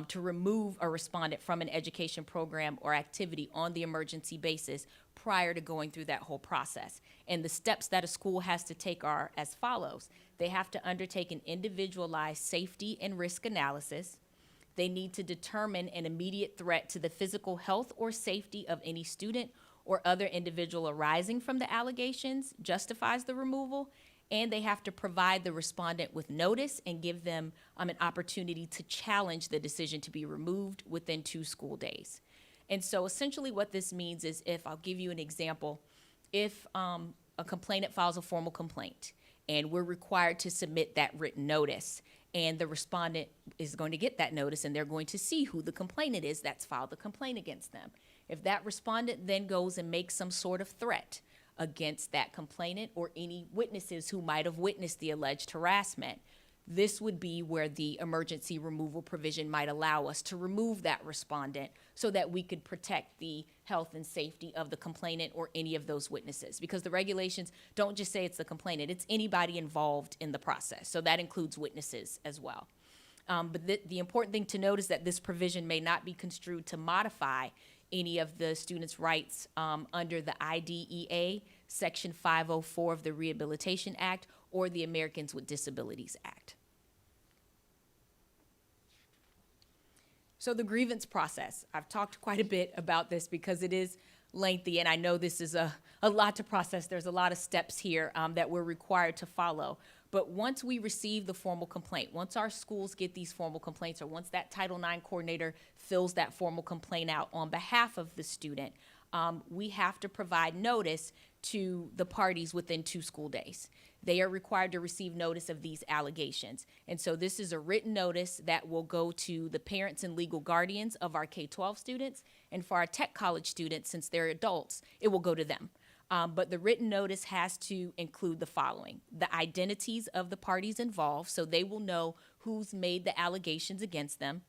to remove a respondent from an education program or activity on the emergency basis prior to going through that whole process. And the steps that a school has to take are as follows. They have to undertake an individualized safety and risk analysis. They need to determine an immediate threat to the physical health or safety of any student or other individual arising from the allegations justifies the removal. And they have to provide the respondent with notice and give them an opportunity to challenge the decision to be removed within 2 school days. And so essentially what this means is, if I'll give you an example, if a complainant files a formal complaint and we're required to submit that written notice, and the respondent is going to get that notice and they're going to see who the complainant is that's filed the complaint against them. If that respondent then goes and makes some sort of threat against that complainant or any witnesses who might have witnessed the alleged harassment, this would be where the emergency removal provision might allow us to remove that respondent so that we could protect the health and safety of the complainant or any of those witnesses. Because the regulations don't just say it's the complainant, it's anybody involved in the process. So that includes witnesses as well. But the important thing to note is that this provision may not be construed to modify any of the students' rights under the IDEA, Section 504 of the Rehabilitation Act, or the Americans with Disabilities Act. So the grievance process, I've talked quite a bit about this because it is lengthy, and I know this is a lot to process. There's a lot of steps here that we're required to follow. But once we receive the formal complaint, once our schools get these formal complaints, or once that Title IX coordinator fills that formal complaint out on behalf of the student, we have to provide notice to the parties within 2 school days. They are required to receive notice of these allegations. And so this is a written notice that will go to the parents and legal guardians of our K-12 students. And for our tech college students, since they're adults, it will go to them. But the written notice has to include the following: the identities of the parties involved, so they will know who's made the allegations against them,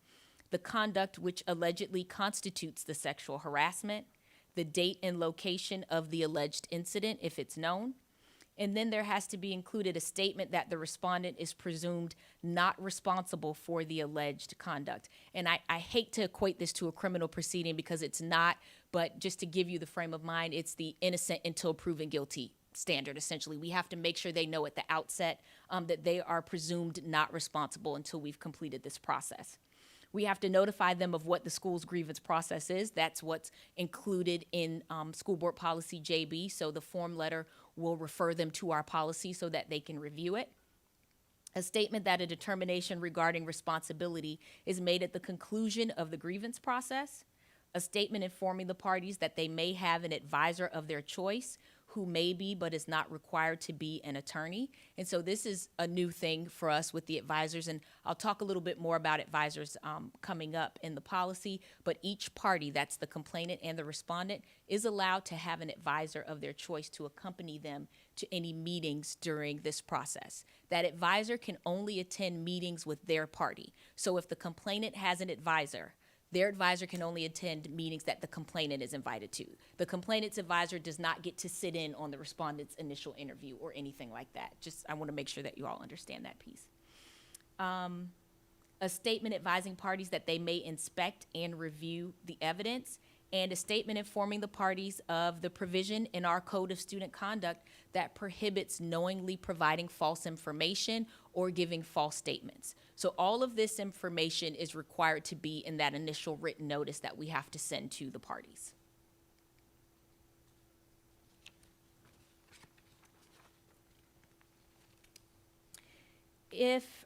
the conduct which allegedly constitutes the sexual harassment, the date and location of the alleged incident, if it's known, and then there has to be included a statement that the respondent is presumed not responsible for the alleged conduct. And I hate to equate this to a criminal proceeding because it's not, but just to give you the frame of mind, it's the innocent until proven guilty standard, essentially. We have to make sure they know at the outset that they are presumed not responsible until we've completed this process. We have to notify them of what the school's grievance process is. That's what's included in School Board Policy JB, so the form letter will refer them to our policy so that they can review it. A statement that a determination regarding responsibility is made at the conclusion of the grievance process. A statement informing the parties that they may have an advisor of their choice who may be but is not required to be an attorney. And so this is a new thing for us with the advisors, and I'll talk a little bit more about advisors coming up in the policy, but each party, that's the complainant and the respondent, is allowed to have an advisor of their choice to accompany them to any meetings during this process. That advisor can only attend meetings with their party. So if the complainant has an advisor, their advisor can only attend meetings that the complainant is invited to. The complainant's advisor does not get to sit in on the respondent's initial interview or anything like that. Just, I want to make sure that you all understand that piece. A statement advising parties that they may inspect and review the evidence, and a statement informing the parties of the provision in our Code of Student Conduct that prohibits knowingly providing false information or giving false statements. So all of this information is required to be in that initial written notice that we have to send to the parties. If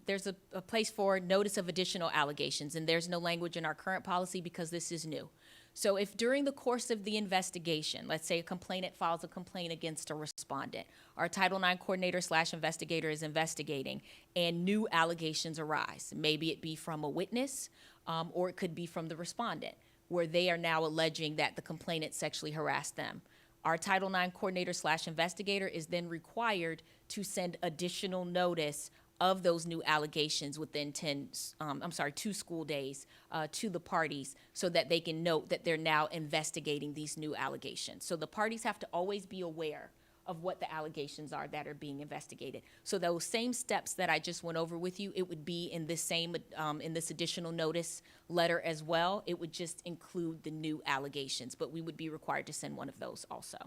there's a place for notice of additional allegations, and there's no language in our current policy because this is new. So if during the course of the investigation, let's say a complainant files a complaint against a respondent, our Title IX coordinator / investigator is investigating, and new allegations arise. Maybe it be from a witness, or it could be from the respondent, where they are now alleging that the complainant sexually harassed them. Our Title IX coordinator / investigator is then required to send additional notice of those new allegations within 2 school days to the parties so that they can note that they're now investigating these new allegations. So the parties have to always be aware of what the allegations are that are being investigated. So those same steps that I just went over with you, it would be in this same, in this additional notice letter as well. It would just include the new allegations, but we would be required to send one of those also.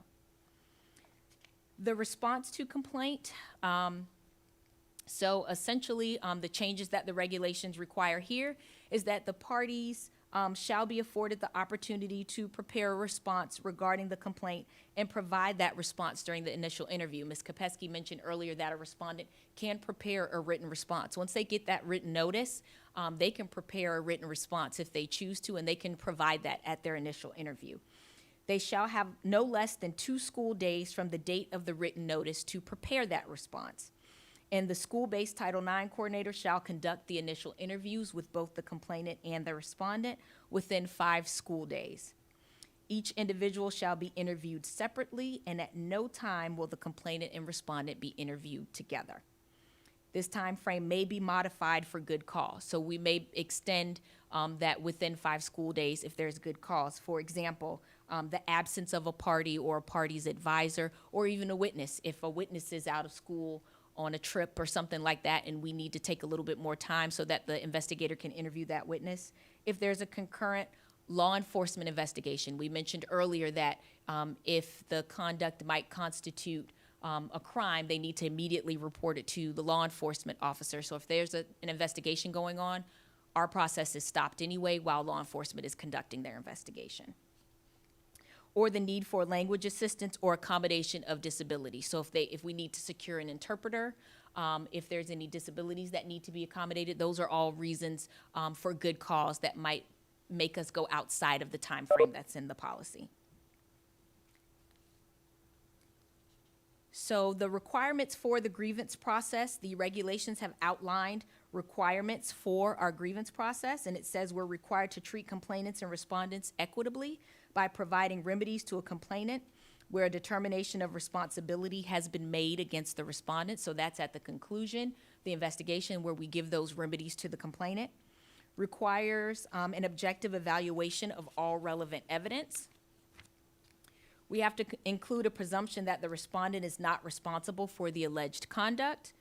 The response to complaint, so essentially, the changes that the regulations require here is that the parties shall be afforded the opportunity to prepare a response regarding the complaint and provide that response during the initial interview. Ms. Kopesky mentioned earlier that a respondent can prepare a written response. Once they get that written notice, they can prepare a written response if they choose to, and they can provide that at their initial interview. They shall have no less than 2 school days from the date of the written notice to prepare that response. And the school-based Title IX coordinator shall conduct the initial interviews with both the complainant and the respondent within 5 school days. Each individual shall be interviewed separately, and at no time will the complainant and respondent be interviewed together. This time frame may be modified for good cause. So we may extend that within 5 school days if there's good cause. For example, the absence of a party or a party's advisor, or even a witness. If a witness is out of school on a trip or something like that, and we need to take a little bit more time so that the investigator can interview that witness. If there's a concurrent law enforcement investigation, we mentioned earlier that if the conduct might constitute a crime, they need to immediately report it to the law enforcement officer. So if there's an investigation going on, our process is stopped anyway while law enforcement is conducting their investigation. Or the need for language assistance or accommodation of disability. So if we need to secure an interpreter, if there's any disabilities that need to be accommodated, those are all reasons for good cause that might make us go outside of the time frame that's in the policy. So the requirements for the grievance process, the regulations have outlined requirements for our grievance process, and it says we're required to treat complainants and respondents equitably by providing remedies to a complainant where a determination of responsibility has been made against the respondent. So that's at the conclusion, the investigation where we give those remedies to the complainant. Requires an objective evaluation of all relevant evidence. We have to include a presumption that the respondent is not responsible for the alleged conduct.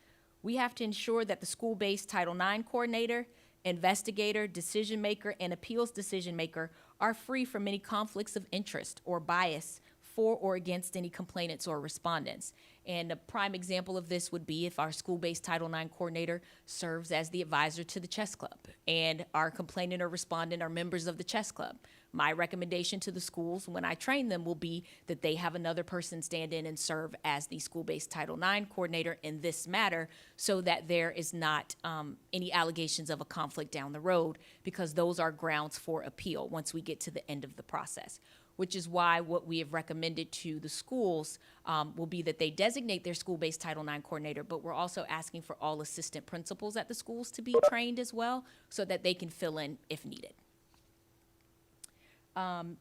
We have to ensure that the school-based Title IX coordinator, investigator, decision maker, and appeals decision maker are free from any conflicts of interest or bias for or against any complainants or respondents. And a prime example of this would be if our school-based Title IX coordinator serves as the advisor to the chess club, and our complainant or respondent are members of the chess club. My recommendation to the schools when I train them will be that they have another person stand in and serve as the school-based Title IX coordinator in this matter, so that there is not any allegations of a conflict down the road, because those are grounds for appeal once we get to the end of the process. Which is why what we have recommended to the schools will be that they designate their school-based Title IX coordinator, but we're also asking for all assistant principals at the schools to be trained as well, so that they can fill in if needed.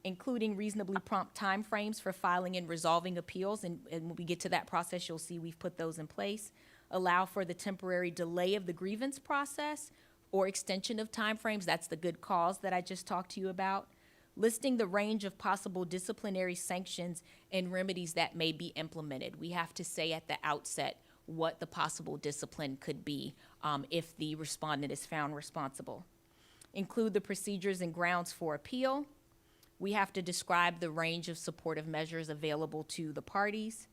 Including reasonably prompt timeframes for filing and resolving appeals, and when we get to that process, you'll see we've put those in place. Allow for the temporary delay of the grievance process or extension of timeframes. That's the good cause that I just talked to you about. Listing the range of possible disciplinary sanctions and remedies that may be implemented. We have to say at the outset what the possible discipline could be if the respondent is found responsible. Include the procedures and grounds for appeal. We have to describe the range of supportive measures available to the parties.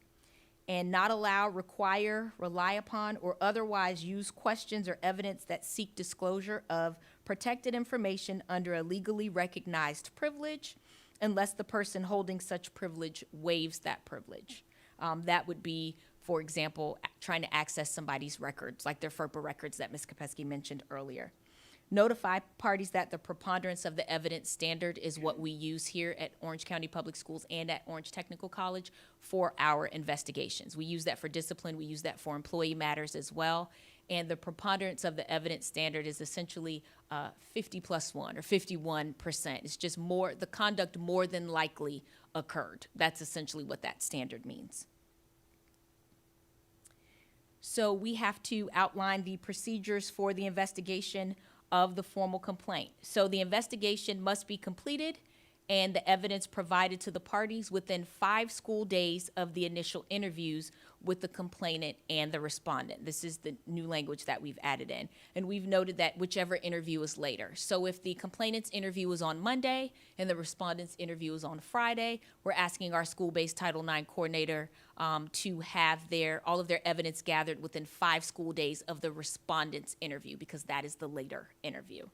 And not allow, require, rely upon, or otherwise use questions or evidence that seek disclosure of protected information under a legally recognized privilege unless the person holding such privilege waives that privilege. That would be, for example, trying to access somebody's records, like their FERPA records that Ms. Kopesky mentioned earlier. Notify parties that the preponderance of the evidence standard is what we use here at Orange County Public Schools and at Orange Technical College for our investigations. We use that for discipline. We use that for employee matters as well. And the preponderance of the evidence standard is essentially 50+1 or 51%. It's just more, the conduct more than likely occurred. That's essentially what that standard means. So we have to outline the procedures for the investigation of the formal complaint. So the investigation must be completed and the evidence provided to the parties within 5 school days of the initial interviews with the complainant and the respondent. This is the new language that we've added in. And we've noted that whichever interview is later. So if the complainant's interview is on Monday and the respondent's interview is on Friday, we're asking our school-based Title IX coordinator to have all of their evidence gathered within 5 school days of the respondent's interview, because that is the later interview.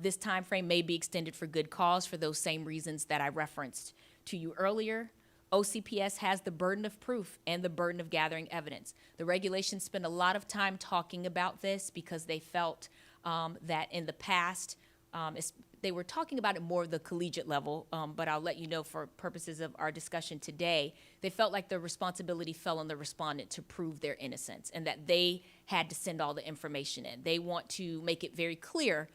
This time frame may be extended for good cause for those same reasons that I referenced to you earlier. OCPS has the burden of proof and the burden of gathering evidence. The regulations spend a lot of time talking about this because they felt that in the past, they were talking about it more at the collegiate level, but I'll let you know for purposes of our discussion today, they felt like the responsibility fell on the respondent to prove their innocence and that they had to send all the information in. They want to make it very clear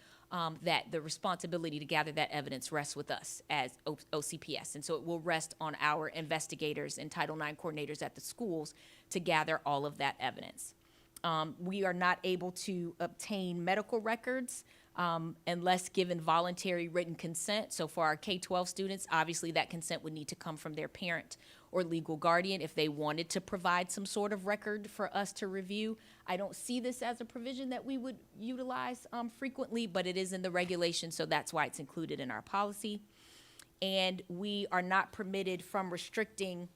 that the responsibility to gather that evidence rests with us as OCPS. And so it will rest on our investigators and Title IX coordinators at the schools to gather all of that evidence. We are not able to obtain medical records unless given voluntary written consent. So for our K-12 students, obviously that consent would need to come from their parent or legal guardian if they wanted to provide some sort of record for us to review. I don't see this as a provision that we would utilize frequently, but it is in the regulation, so that's why it's included in our policy. And we are not permitted from restricting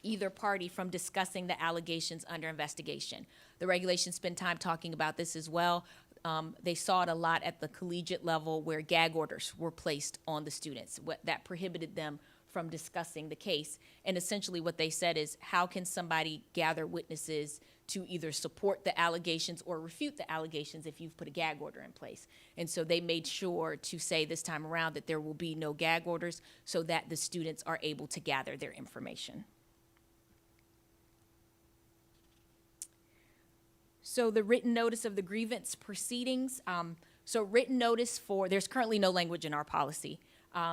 either party from discussing the allegations under investigation. The regulations spend time talking about this as well. They saw it a lot at the collegiate level where gag orders were placed on the students. That prohibited them from discussing the case. And essentially what they said is, how can somebody gather witnesses to either support the allegations or refute the allegations if you've put a gag order in place? And so they made sure to say this time around that there will be no gag orders so that the students are able to gather their information. So the written notice of the grievance proceedings. So written notice there's currently no language in our policy.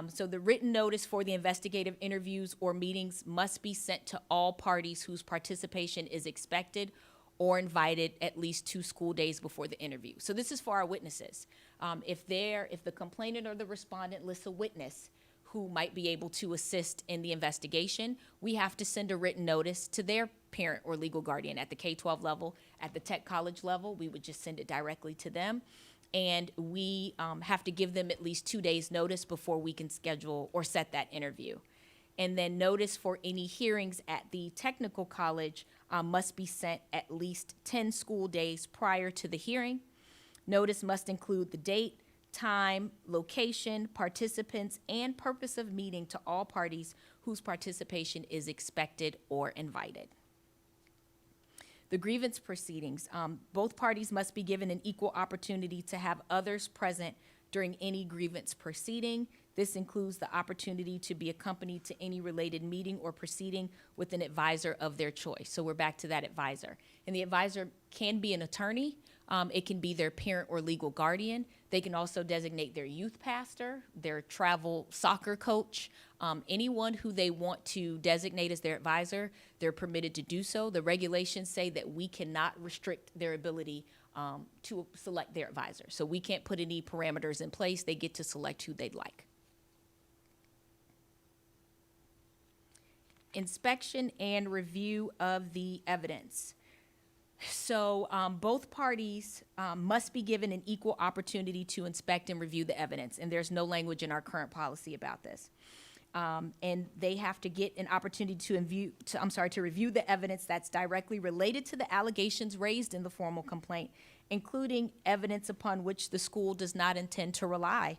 So the written notice for the investigative interviews or meetings must be sent to all parties whose participation is expected or invited at least 2 school days before the interview. So this is for our witnesses. If the complainant or the respondent lists a witness who might be able to assist in the investigation, we have to send a written notice to their parent or legal guardian at the K-12 level. At the tech college level, we would just send it directly to them. And we have to give them at least 2 days notice before we can schedule or set that interview. And then notice for any hearings at the technical college must be sent at least 10 school days prior to the hearing. Notice must include the date, time, location, participants, and purpose of meeting to all parties whose participation is expected or invited. The grievance proceedings, both parties must be given an equal opportunity to have others present during any grievance proceeding. This includes the opportunity to be accompanied to any related meeting or proceeding with an advisor of their choice. So we're back to that advisor. And the advisor can be an attorney. It can be their parent or legal guardian. They can also designate their youth pastor, their travel soccer coach, anyone who they want to designate as their advisor. They're permitted to do so. The regulations say that we cannot restrict their ability to select their advisor. So we can't put any parameters in place. They get to select who they'd like. Inspection and review of the evidence. So both parties must be given an equal opportunity to inspect and review the evidence, and there's no language in our current policy about this. And they have to get an opportunity to review the evidence that's directly related to the allegations raised in the formal complaint, including evidence upon which the school does not intend to rely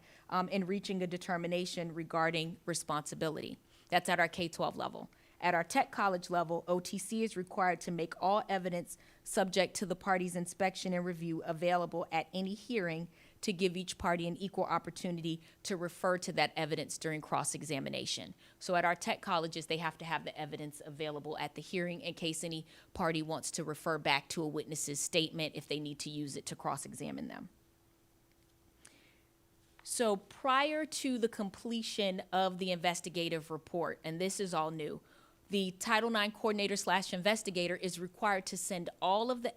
in reaching a determination regarding responsibility. That's at our K-12 level. At our tech college level, OTC is required to make all evidence subject to the party's inspection and review available at any hearing to give each party an equal opportunity to refer to that evidence during cross-examination. So at our tech colleges, they have to have the evidence available at the hearing in case any party wants to refer back to a witness's statement if they need to use it to cross-examine them. So prior to the completion of the investigative report, and this is all new, the Title IX coordinator/investigator is required to send all of the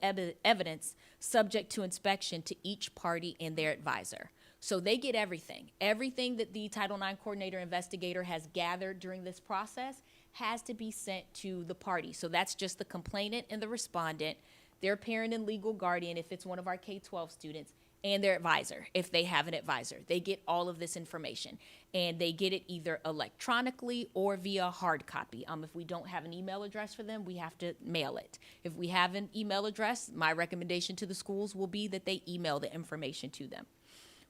evidence subject to inspection to each party and their advisor. So they get everything. Everything that the Title IX coordinator investigator has gathered during this process has to be sent to the party. So that's just the complainant and the respondent, their parent and legal guardian if it's one of our K-12 students, and their advisor, if they have an advisor. They get all of this information, and they get it either electronically or via hard copy. If we don't have an email address for them, we have to mail it. If we have an email address, my recommendation to the schools will be that they email the information to them.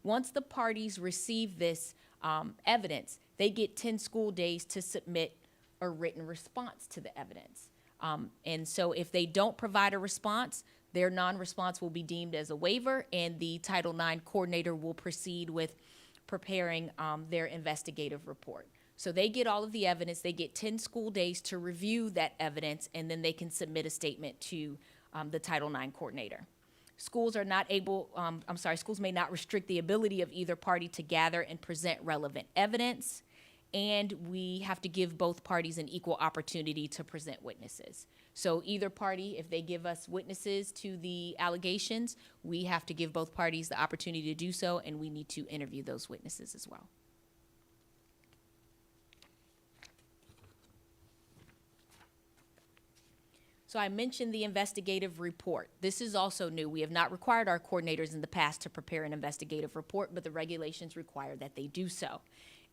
Once the parties receive this evidence, they get 10 school days to submit a written response to the evidence. And so if they don't provide a response, their non-response will be deemed as a waiver, and the Title IX coordinator will proceed with preparing their investigative report. So they get all of the evidence, they get 10 school days to review that evidence, and then they can submit a statement to the Title IX coordinator. Schools may not restrict the ability of either party to gather and present relevant evidence. and we have to give both parties an equal opportunity to present witnesses. So either party, if they give us witnesses to the allegations, we have to give both parties the opportunity to do so, and we need to interview those witnesses as well. So I mentioned the investigative report. This is also new. We have not required our coordinators in the past to prepare an investigative report, but the regulations require that they do so.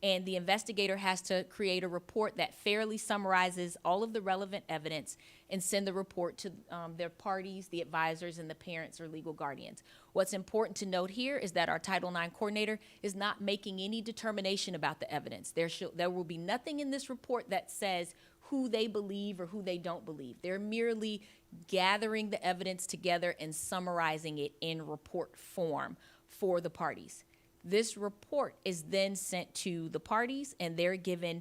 And the investigator has to create a report that fairly summarizes all of the relevant evidence and send the report to their parties, the advisors, and the parents or legal guardians. What's important to note here is that our Title IX coordinator is not making any determination about the evidence. There will be nothing in this report that says who they believe or who they don't believe. They're merely gathering the evidence together and summarizing it in report form for the parties. This report is then sent to the parties, and they're given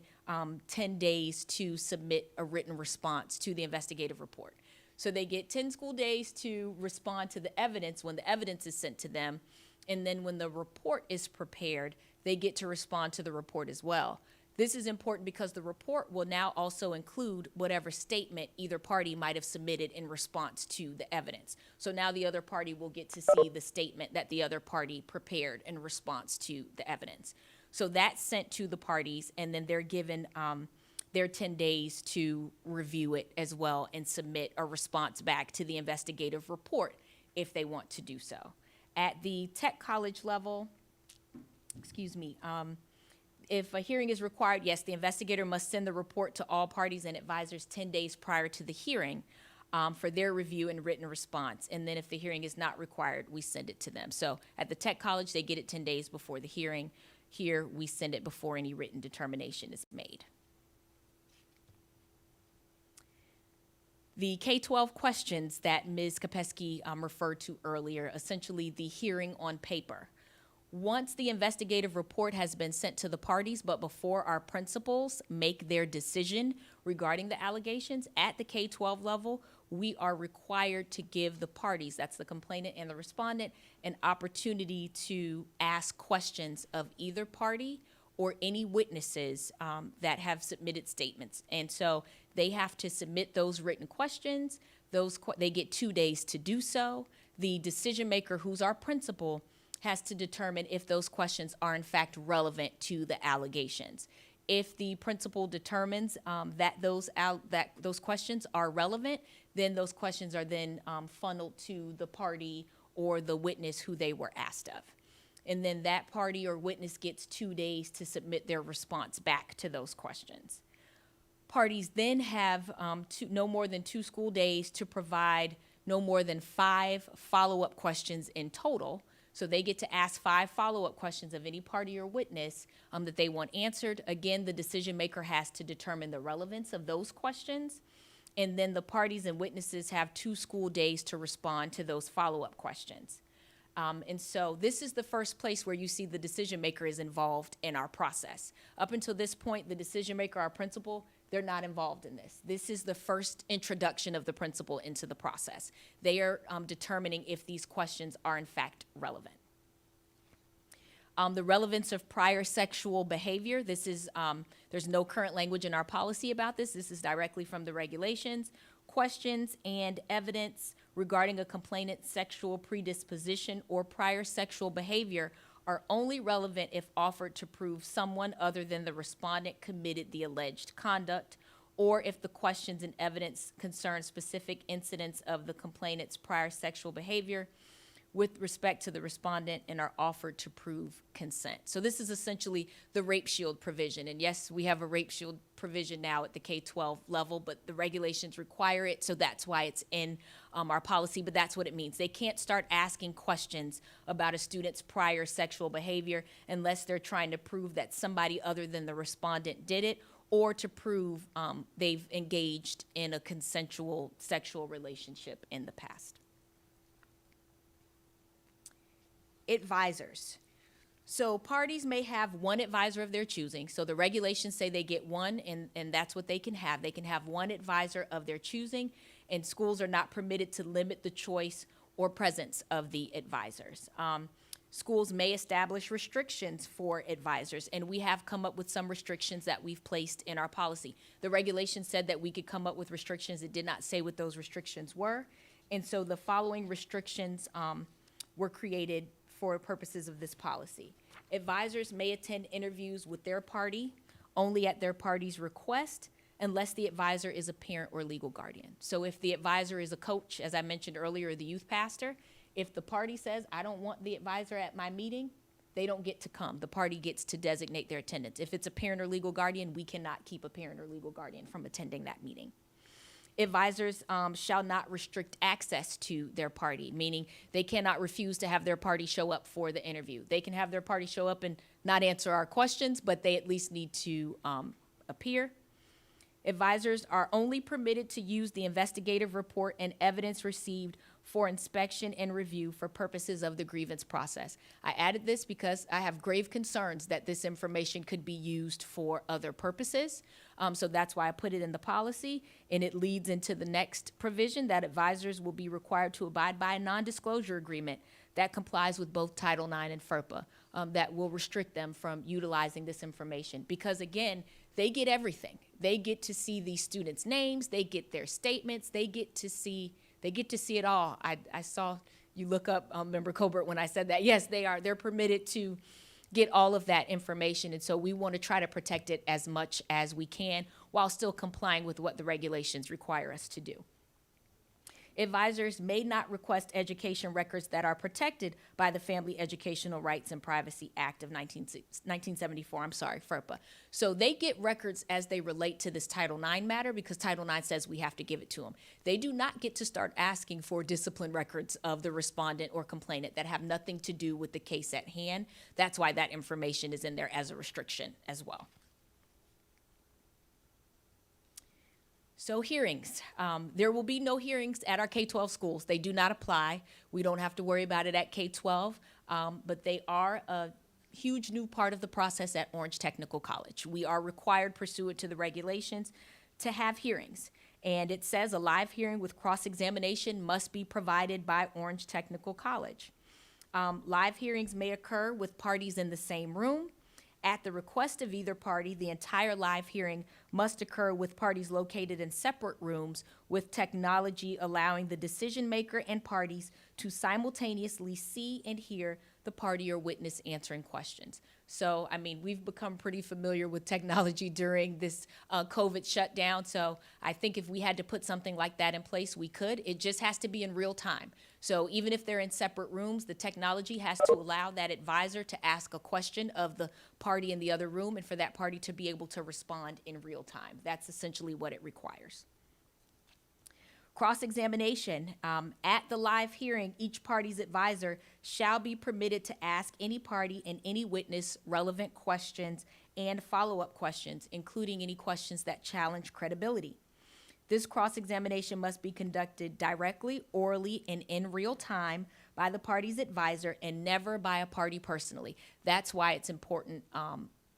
10 days to submit a written response to the investigative report. So they get 10 school days to respond to the evidence when the evidence is sent to them, and then when the report is prepared, they get to respond to the report as well. This is important because the report will now also include whatever statement either party might have submitted in response to the evidence. So now the other party will get to see the statement that the other party prepared in response to the evidence. So that's sent to the parties, and then they're given their 10 days to review it as well and submit a response back to the investigative report if they want to do so. At the tech college level, if a hearing is required, yes, the investigator must send the report to all parties and advisors 10 days prior to the hearing for their review and written response. And then if the hearing is not required, we send it to them. So at the tech college, they get it 10 days before the hearing. Here, we send it before any written determination is made. The K-12 questions that Ms. Kopesky referred to earlier, essentially the hearing on paper. Once the investigative report has been sent to the parties, but before our principals make their decision regarding the allegations at the K-12 level, we are required to give the parties, that's the complainant and the respondent, an opportunity to ask questions of either party or any witnesses that have submitted statements. And so they have to submit those written questions. They get 2 days to do so. The decision maker, who's our principal, has to determine if those questions are in fact relevant to the allegations. If the principal determines that those questions are relevant, then those questions are then funneled to the party or the witness who they were asked of. And then that party or witness gets 2 days to submit their response back to those questions. Parties then have no more than 2 school days to provide no more than 5 follow-up questions in total. So they get to ask 5 follow-up questions of any party or witness that they want answered. Again, the decision maker has to determine the relevance of those questions. And then the parties and witnesses have 2 school days to respond to those follow-up questions. And so this is the first place where you see the decision maker is involved in our process. Up until this point, the decision maker, our principal, they're not involved in this. This is the first introduction of the principal into the process. They are determining if these questions are in fact relevant. The relevance of prior sexual behavior. This is, there's no current language in our policy about this. This is directly from the regulations. Questions and evidence regarding a complainant's sexual predisposition or prior sexual behavior are only relevant if offered to prove someone other than the respondent committed the alleged conduct, or if the questions and evidence concern specific incidents of the complainant's prior sexual behavior with respect to the respondent and are offered to prove consent. So this is essentially the rape shield provision. And yes, we have a rape shield provision now at the K-12 level, but the regulations require it, so that's why it's in our policy, but that's what it means. They can't start asking questions about a student's prior sexual behavior unless they're trying to prove that somebody other than the respondent did it, or to prove they've engaged in a consensual sexual relationship in the past. Advisors. So parties may have one advisor of their choosing. So the regulations say they get one, and that's what they can have. They can have one advisor of their choosing, and schools are not permitted to limit the choice or presence of the advisors. Schools may establish restrictions for advisors, and we have come up with some restrictions that we've placed in our policy. The regulation said that we could come up with restrictions. It did not say what those restrictions were. And so the following restrictions were created for purposes of this policy. Advisors may attend interviews with their party only at their party's request, unless the advisor is a parent or legal guardian. So if the advisor is a coach, as I mentioned earlier, the youth pastor, if the party says, I don't want the advisor at my meeting, they don't get to come. The party gets to designate their attendance. If it's a parent or legal guardian, we cannot keep a parent or legal guardian from attending that meeting. Advisors shall not restrict access to their party, meaning they cannot refuse to have their party show up for the interview. They can have their party show up and not answer our questions, but they at least need to appear. Advisors are only permitted to use the investigative report and evidence received for inspection and review for purposes of the grievance process. I added this because I have grave concerns that this information could be used for other purposes. So that's why I put it in the policy, and it leads into the next provision that advisors will be required to abide by a non-disclosure agreement that complies with both Title IX and FERPA that will restrict them from utilizing this information. Because again, they get everything. They get to see these students' names, they get their statements, they get to see it all. I saw you look up Member Colbert when I said that. Yes, they are. They're permitted to get all of that information, and so we want to try to protect it as much as we can while still complying with what the regulations require us to do. Advisors may not request education records that are protected by the Family Educational Rights and Privacy Act of 1974, FERPA. So they get records as they relate to this Title IX matter because Title IX says we have to give it to them. They do not get to start asking for discipline records of the respondent or complainant that have nothing to do with the case at hand. That's why that information is in there as a restriction as well. So hearings. There will be no hearings at our K-12 schools. They do not apply. We don't have to worry about it at K-12, but they are a huge new part of the process at Orange Technical College. We are required pursuant to the regulations to have hearings. And it says a live hearing with cross-examination must be provided by Orange Technical College. Live hearings may occur with parties in the same room. At the request of either party, the entire live hearing must occur with parties located in separate rooms with technology allowing the decision maker and parties to simultaneously see and hear the party or witness answering questions. So, I mean, we've become pretty familiar with technology during this COVID shutdown. So I think if we had to put something like that in place, we could. It just has to be in real time. So even if they're in separate rooms, the technology has to allow that advisor to ask a question of the party in the other room and for that party to be able to respond in real time. That's essentially what it requires. Cross-examination. At the live hearing, each party's advisor shall be permitted to ask any party and any witness relevant questions and follow-up questions, including any questions that challenge credibility. This cross-examination must be conducted directly, orally, and in real time by the party's advisor and never by a party personally. That's why it's important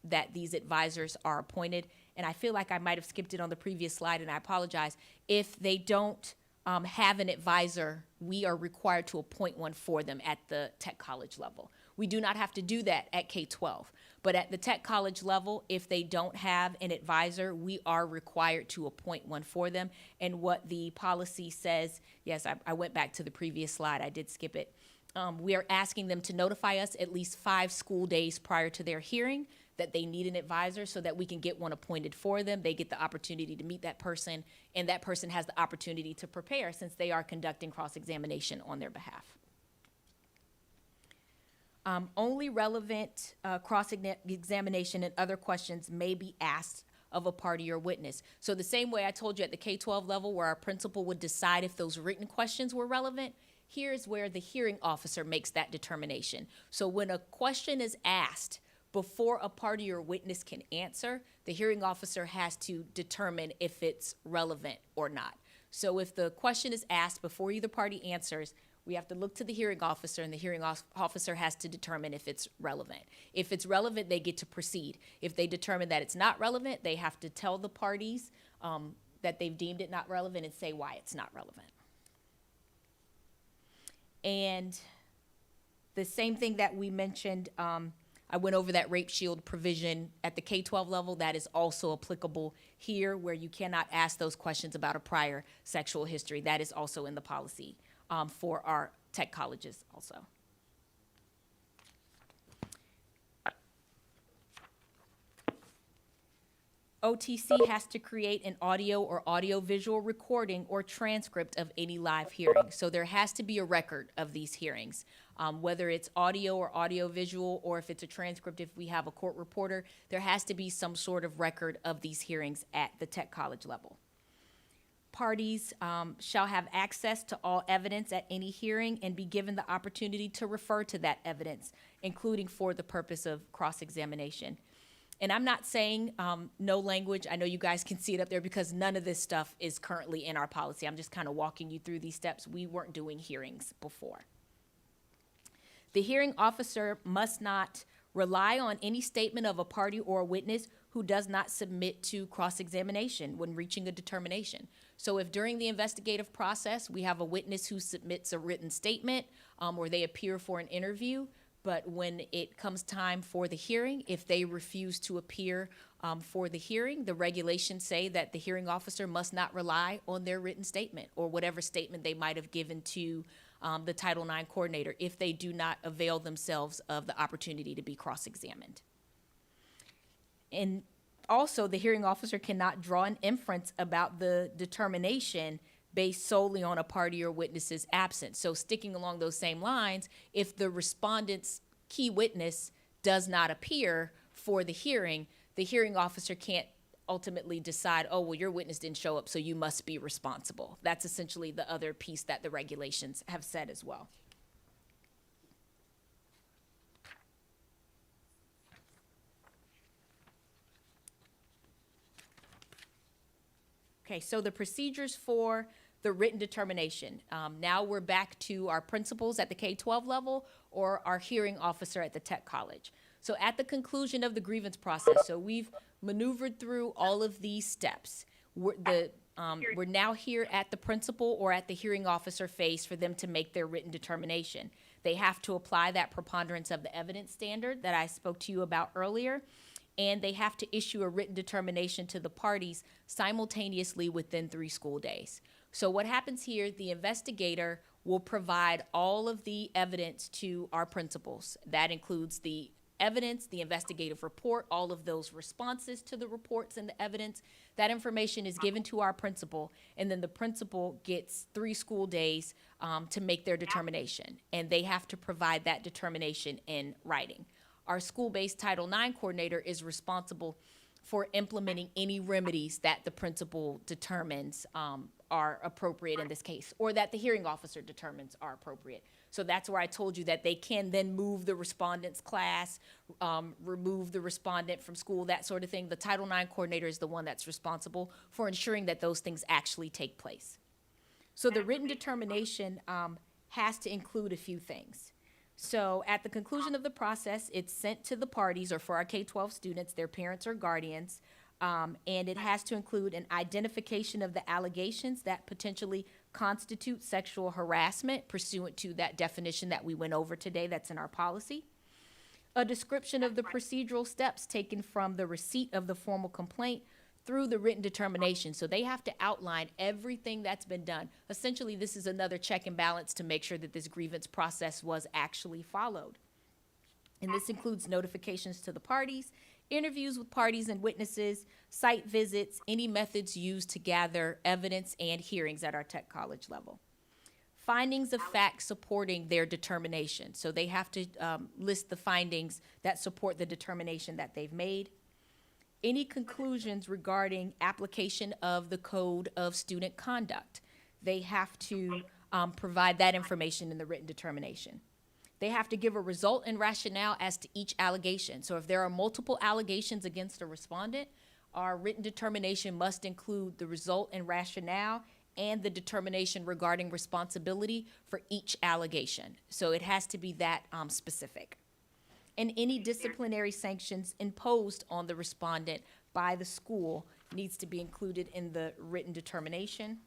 that these advisors are appointed. And I feel like I might have skipped it on the previous slide, and I apologize. If they don't have an advisor, we are required to appoint one for them at the tech college level. We do not have to do that at K-12. But at the tech college level, if they don't have an advisor, we are required to appoint one for them. And what the policy says, yes, I went back to the previous slide. I did skip it. We are asking them to notify us at least 5 school days prior to their hearing that they need an advisor so that we can get one appointed for them. They get the opportunity to meet that person, and that person has the opportunity to prepare since they are conducting cross-examination on their behalf. Only relevant cross-examination and other questions may be asked of a party or witness. So the same way I told you at the K-12 level where our principal would decide if those written questions were relevant, here's where the hearing officer makes that determination. So when a question is asked before a party or witness can answer, the hearing officer has to determine if it's relevant or not. So if the question is asked before either party answers, we have to look to the hearing officer, and the hearing officer has to determine if it's relevant. If it's relevant, they get to proceed. If they determine that it's not relevant, they have to tell the parties that they've deemed it not relevant and say why it's not relevant. And The same thing that we mentioned, I went over that rape shield provision at the K-12 level. That is also applicable here, where you cannot ask those questions about a prior sexual history. That is also in the policy for our tech colleges also. OTC has to create an audio or audio-visual recording or transcript of any live hearing. So there has to be a record of these hearings, whether it's audio or audio-visual, or if it's a transcript, if we have a court reporter, there has to be some sort of record of these hearings at the tech college level. Parties shall have access to all evidence at any hearing and be given the opportunity to refer to that evidence, including for the purpose of cross-examination. And I'm not saying no language. I know you guys can see it up there because none of this stuff is currently in our policy. I'm just kind of walking you through these steps. We weren't doing hearings before. The hearing officer must not rely on any statement of a party or a witness who does not submit to cross-examination when reaching a determination. So if during the investigative process we have a witness who submits a written statement or they appear for an interview, but when it comes time for the hearing, if they refuse to appear for the hearing, the regulations say that the hearing officer must not rely on their written statement or whatever statement they might have given to the Title IX coordinator if they do not avail themselves of the opportunity to be cross-examined. And also, the hearing officer cannot draw an inference about the determination based solely on a party or witness's absence. So sticking along those same lines, if the respondent's key witness does not appear for the hearing officer can't ultimately decide, oh, well, your witness didn't show up, so you must be responsible. That's essentially the other piece that the regulations have said as well. Okay, so the procedures for the written determination. Now we're back to our principals at the K-12 level or our hearing officer at the tech college. So at the conclusion of the grievance process, so we've maneuvered through all of these steps. We're now here at the principal or at the hearing officer phase for them to make their written determination. They have to apply that preponderance of the evidence standard that I spoke to you about earlier, and they have to issue a written determination to the parties simultaneously within 3 school days. So what happens here, the investigator will provide all of the evidence to our principals. That includes the evidence, the investigative report, all of those responses to the reports and the evidence. That information is given to our principal, and then the principal gets 3 school days to make their determination, and they have to provide that determination in writing. Our school-based Title IX coordinator is responsible for implementing any remedies that the principal determines are appropriate in this case, or that the hearing officer determines are appropriate. So that's where I told you that they can then move the respondent's class, remove the respondent from school, that sort of thing. The Title IX coordinator is the one that's responsible for ensuring that those things actually take place. So the written determination has to include a few things. So at the conclusion of the process, it's sent to the parties, or for our K-12 students, their parents or guardians, and it has to include an identification of the allegations that potentially constitute sexual harassment pursuant to that definition that we went over today that's in our policy, a description of the procedural steps taken from the receipt of the formal complaint through the written determination. So they have to outline everything that's been done. Essentially, this is another check and balance to make sure that this grievance process was actually followed. And this includes notifications to the parties, interviews with parties and witnesses, site visits, any methods used to gather evidence, and hearings at our tech college level. Findings of fact supporting their determination. So they have to list the findings that support the determination that they've made. Any conclusions regarding application of the Code of Student Conduct. They have to provide that information in the written determination. They have to give a result and rationale as to each allegation. So if there are multiple allegations against a respondent, our written determination must include the result and rationale and the determination regarding responsibility for each allegation. So it has to be that specific. And any disciplinary sanctions imposed on the respondent by the school needs to be included in the written determination.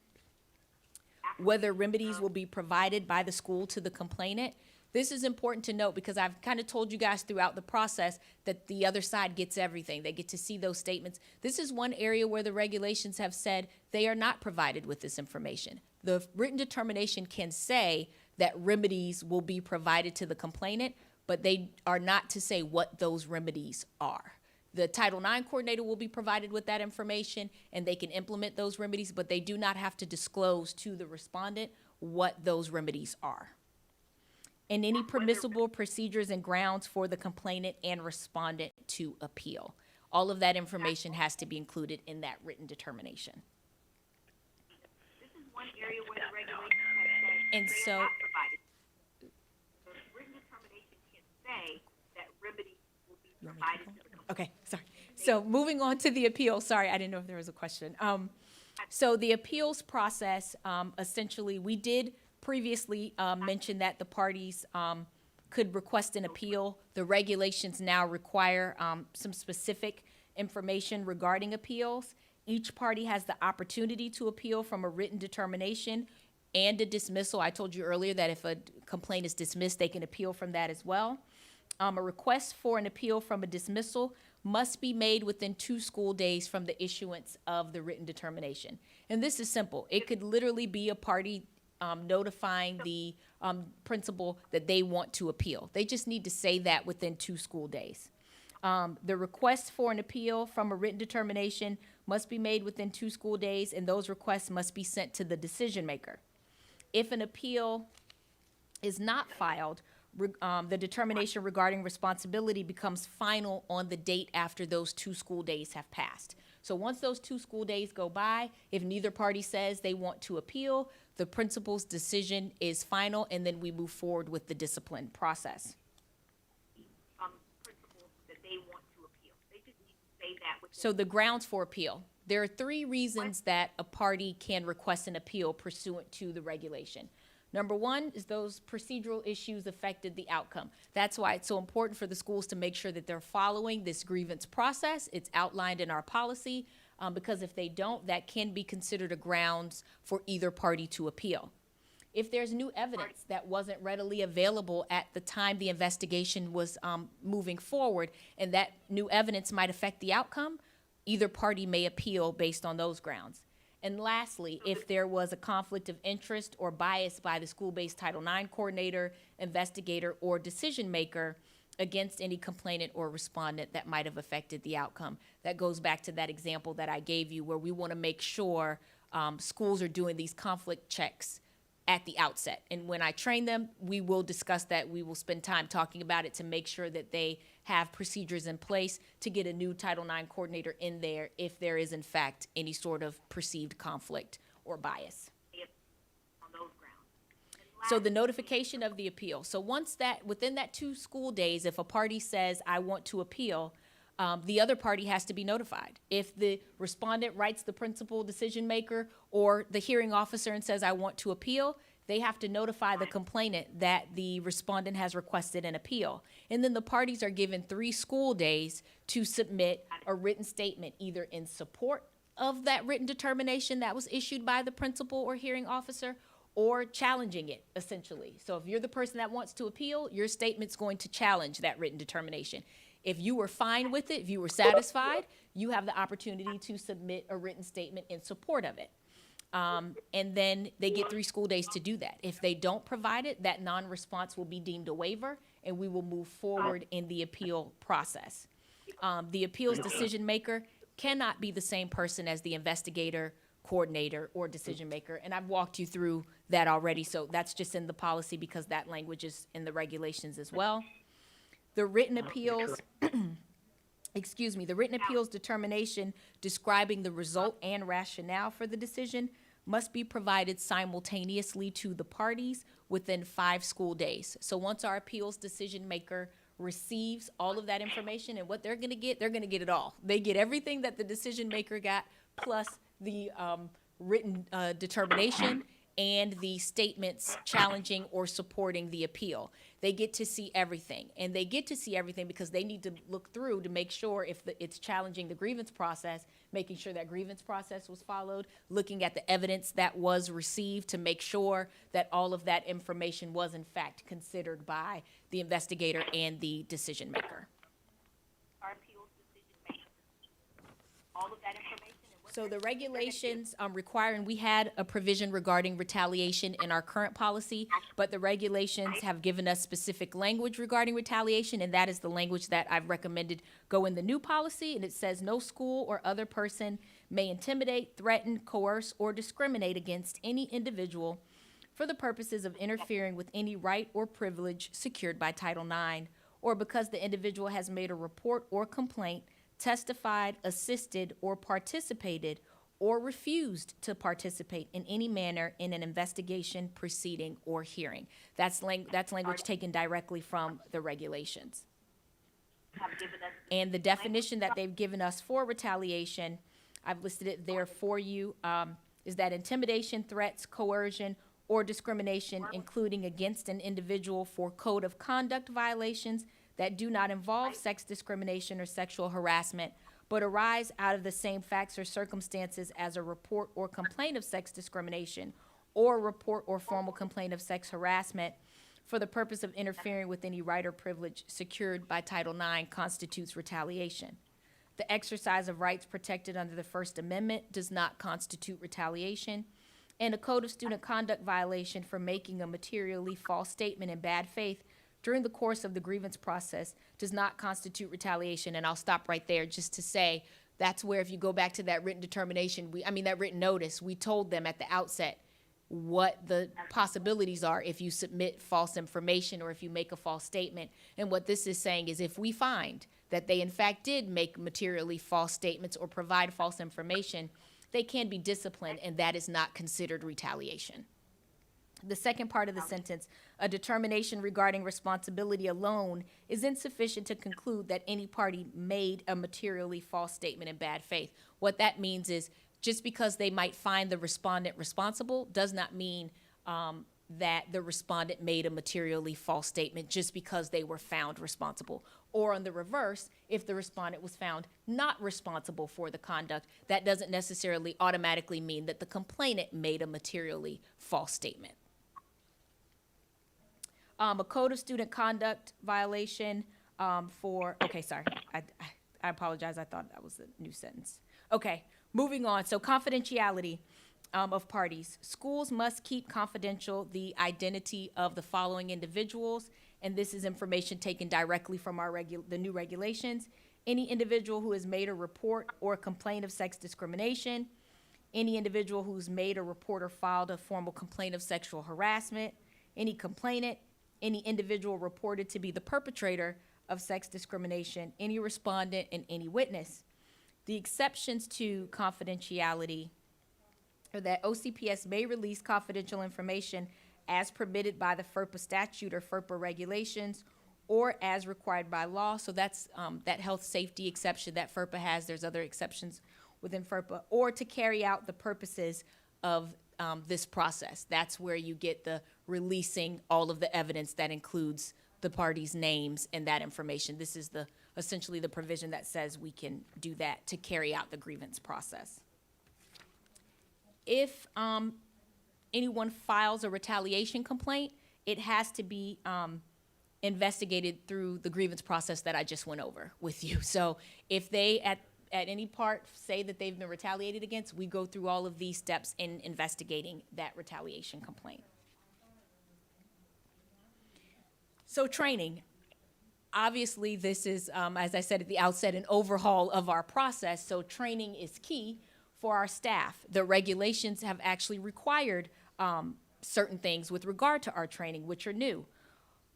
Whether remedies will be provided by the school to the complainant. This is important to note because I've kind of told you guys throughout the process that the other side gets everything. They get to see those statements. This is one area where the regulations have said they are not provided with this information. The written determination can say that remedies will be provided to the complainant, but they are not to say what those remedies are. The Title IX coordinator will be provided with that information and they can implement those remedies, but they do not have to disclose to the respondent what those remedies are. And any permissible procedures and grounds for the complainant and respondent to appeal. All of that information has to be included in that written determination. This is one area where the regulations have said And they so- are not provided. The written determination can say that remedies will be provided to the complainant. Okay, sorry. So moving on to the appeal, sorry, I didn't know if there was a question. So the appeals process, essentially, we did previously mention that the parties could request an appeal. The regulations now require some specific information regarding appeals. Each party has the opportunity to appeal from a written determination and a dismissal. I told you earlier that if a complaint is dismissed, they can appeal from that as well. A request for an appeal from a dismissal must be made within 2 school days from the issuance of the written determination. And this is simple. It could literally be a party notifying the principal that they want to appeal. They just need to say that within 2 school days. The request for an appeal from a written determination must be made within 2 school days, and those requests must be sent to the decision maker. If an appeal is not filed, the determination regarding responsibility becomes final on the date after those 2 school days have passed. So once those 2 school days go by, if neither party says they want to appeal, the principal's decision is final, and then we move forward with the discipline process. Principles that they want to appeal. They just need to say that with So the grounds for appeal. There are 3 reasons that a party can request an appeal pursuant to the regulation. Number 1 is those procedural issues affected the outcome. That's why it's so important for the schools to make sure that they're following this grievance process. It's outlined in our policy, because if they don't, that can be considered a grounds for either party to appeal. If there's new evidence that wasn't readily available at the time the investigation was moving forward, and that new evidence might affect the outcome, either party may appeal based on those grounds. And lastly, if there was a conflict of interest or bias by the school-based Title IX coordinator, investigator, or decision maker against any complainant or respondent that might have affected the outcome. That goes back to that example that I gave you where we want to make sure schools are doing these conflict checks at the outset. And when I train them, we will discuss that. We will spend time talking about it to make sure that they have procedures in place to get a new Title IX coordinator in there if there is, in fact, any sort of perceived conflict or bias. on those grounds. So the notification of the appeal. So once that, within that 2 school days, if a party says, I want to appeal, the other party has to be notified. If the respondent writes the principal decision maker or the hearing officer and says, I want to appeal, they have to notify the complainant that the respondent has requested an appeal. And then the parties are given 3 school days to submit a written statement, either in support of that written determination that was issued by the principal or hearing officer, or challenging it, essentially. So if you're the person that wants to appeal, your statement's going to challenge that written determination. If you were fine with it, if you were satisfied, you have the opportunity to submit a written statement in support of it. And then they get 3 school days to do that. If they don't provide it, that non-response will be deemed a waiver, and we will move forward in the appeal process. The appeals decision maker cannot be the same person as the investigator, coordinator, or decision maker, and I've walked you through that already, so that's just in the policy because that language is in the regulations as well. The written appeals, the written appeals determination describing the result and rationale for the decision must be provided simultaneously to the parties within 5 school days. So once our appeals decision maker receives all of that information, and what they're gonna get it all. They get everything that the decision maker got, plus the written determination and the statements challenging or supporting the appeal. They get to see everything, and they get to see everything because they need to look through to make sure if it's challenging the grievance process, making sure that grievance process was followed, looking at the evidence that was received to make sure that all of that information was in fact considered by the investigator and the decision maker. Our appeals decision makers, all of that information. And what So they're- the regulations require, and we had a provision regarding retaliation in our current policy, but the regulations have given us specific language regarding retaliation, and that is the language that I've recommended go in the new policy, and it says no school or other person may intimidate, threaten, coerce, or discriminate against any individual for the purposes of interfering with any right or privilege secured by Title IX, or because the individual has made a report or complaint, testified, assisted, or participated, or refused to participate in any manner in an investigation, proceeding, or hearing. That's language taken directly from the regulations. have given us And the definition that they've given us for retaliation, I've listed it there for you, is that intimidation, threats, coercion, or discrimination, including against an individual for code of conduct violations that do not involve sex discrimination or sexual harassment, but arise out of the same facts or circumstances as a report or complaint of sex discrimination, or a report or formal complaint of sex harassment for the purpose of interfering with any right or privilege secured by Title IX constitutes retaliation. The exercise of rights protected under the First Amendment does not constitute retaliation, and a code of student conduct violation for making a materially false statement in bad faith during the course of the grievance process does not constitute retaliation. And I'll stop right there just to say that's where, if you go back to that written determination, that written notice, we told them at the outset what the possibilities are if you submit false information or if you make a false statement. And what this is saying is if we find that they in fact did make materially false statements or provide false information, they can be disciplined, and that is not considered retaliation. The second part of the sentence, a determination regarding responsibility alone is insufficient to conclude that any party made a materially false statement in bad faith. What that means is just because they might find the respondent responsible does not mean that the respondent made a materially false statement just because they were found responsible. Or on the reverse, if the respondent was found not responsible for the conduct, that doesn't necessarily automatically mean that the complainant made a materially false statement. A code of student conduct violation I apologize, I thought that was a new sentence. Okay, moving on. So confidentiality of parties. Schools must keep confidential the identity of the following individuals, and this is information taken directly from the new regulations. Any individual who has made a report or complaint of sex discrimination, any individual who's made a report or filed a formal complaint of sexual harassment, any complainant, any individual reported to be the perpetrator of sex discrimination, any respondent, and any witness. The exceptions to confidentiality are that OCPS may release confidential information as permitted by the FERPA statute or FERPA regulations, or as required by law. So that's that health safety exception that FERPA has. There's other exceptions within FERPA, or to carry out the purposes of this process. That's where you get the releasing all of the evidence that includes the parties' names and that information. This is essentially the provision that says we can do that to carry out the grievance process. If anyone files a retaliation complaint, it has to be investigated through the grievance process that I just went over with you. So if they at any part say that they've been retaliated against, we go through all of these steps in investigating that retaliation complaint. So training. Obviously, this is, as I said at the outset, an overhaul of our process, so training is key for our staff. The regulations have actually required certain things with regard to our training, which are new.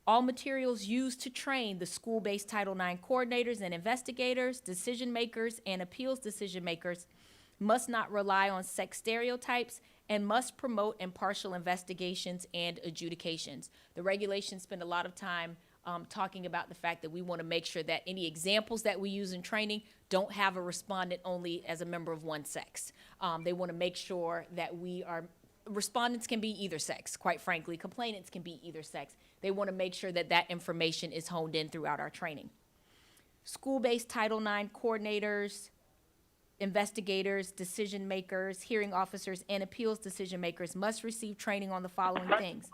All materials used to train the school-based Title IX coordinators and investigators, decision makers, and appeals decision makers must not rely on sex stereotypes and must promote impartial investigations and adjudications. The regulations spend a lot of time talking about the fact that we want to make sure that any examples that we use in training don't have a respondent only as a member of one sex. They want to make sure that we are respondents can be either sex, quite frankly. Complainants can be either sex. They want to make sure that that information is honed in throughout our training. School-based Title IX coordinators, investigators, decision makers, hearing officers, and appeals decision makers must receive training on the following things.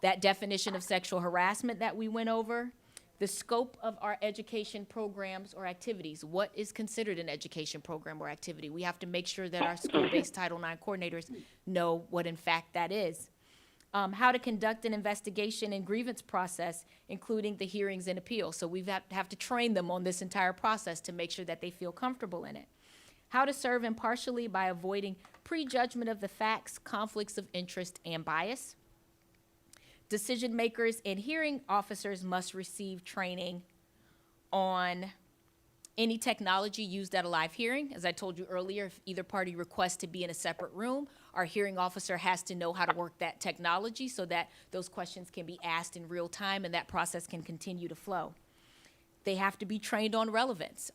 That definition of sexual harassment that we went over, the scope of our education programs or activities. What is considered an education program or activity? We have to make sure that our school-based Title IX coordinators know what in fact that is. How to conduct an investigation and grievance process, including the hearings and appeals. So we have to train them on this entire process to make sure that they feel comfortable in it. How to serve impartially by avoiding prejudgment of the facts, conflicts of interest, and bias. Decision makers and hearing officers must receive training on any technology used at a live hearing. As I told you earlier, if either party requests to be in a separate room, our hearing officer has to know how to work that technology so that those questions can be asked in real time and that process can continue to flow. They have to be trained on relevance,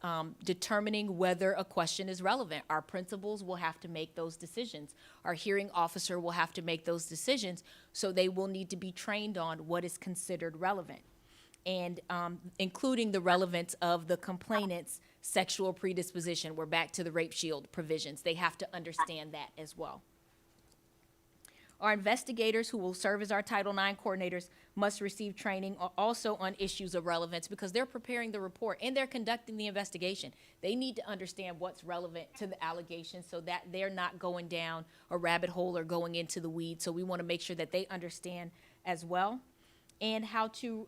determining whether a question is relevant. Our principals will have to make those decisions. Our hearing officer will have to make those decisions, so they will need to be trained on what is considered relevant, and including the relevance of the complainant's sexual predisposition. We're back to the rape shield provisions. They have to understand that as well. Our investigators who will serve as our Title IX coordinators must receive training also on issues of relevance because they're preparing the report and they're conducting the investigation. They need to understand what's relevant to the allegations so that they're not going down a rabbit hole or going into the weeds. So we want to make sure that they understand as well, and how to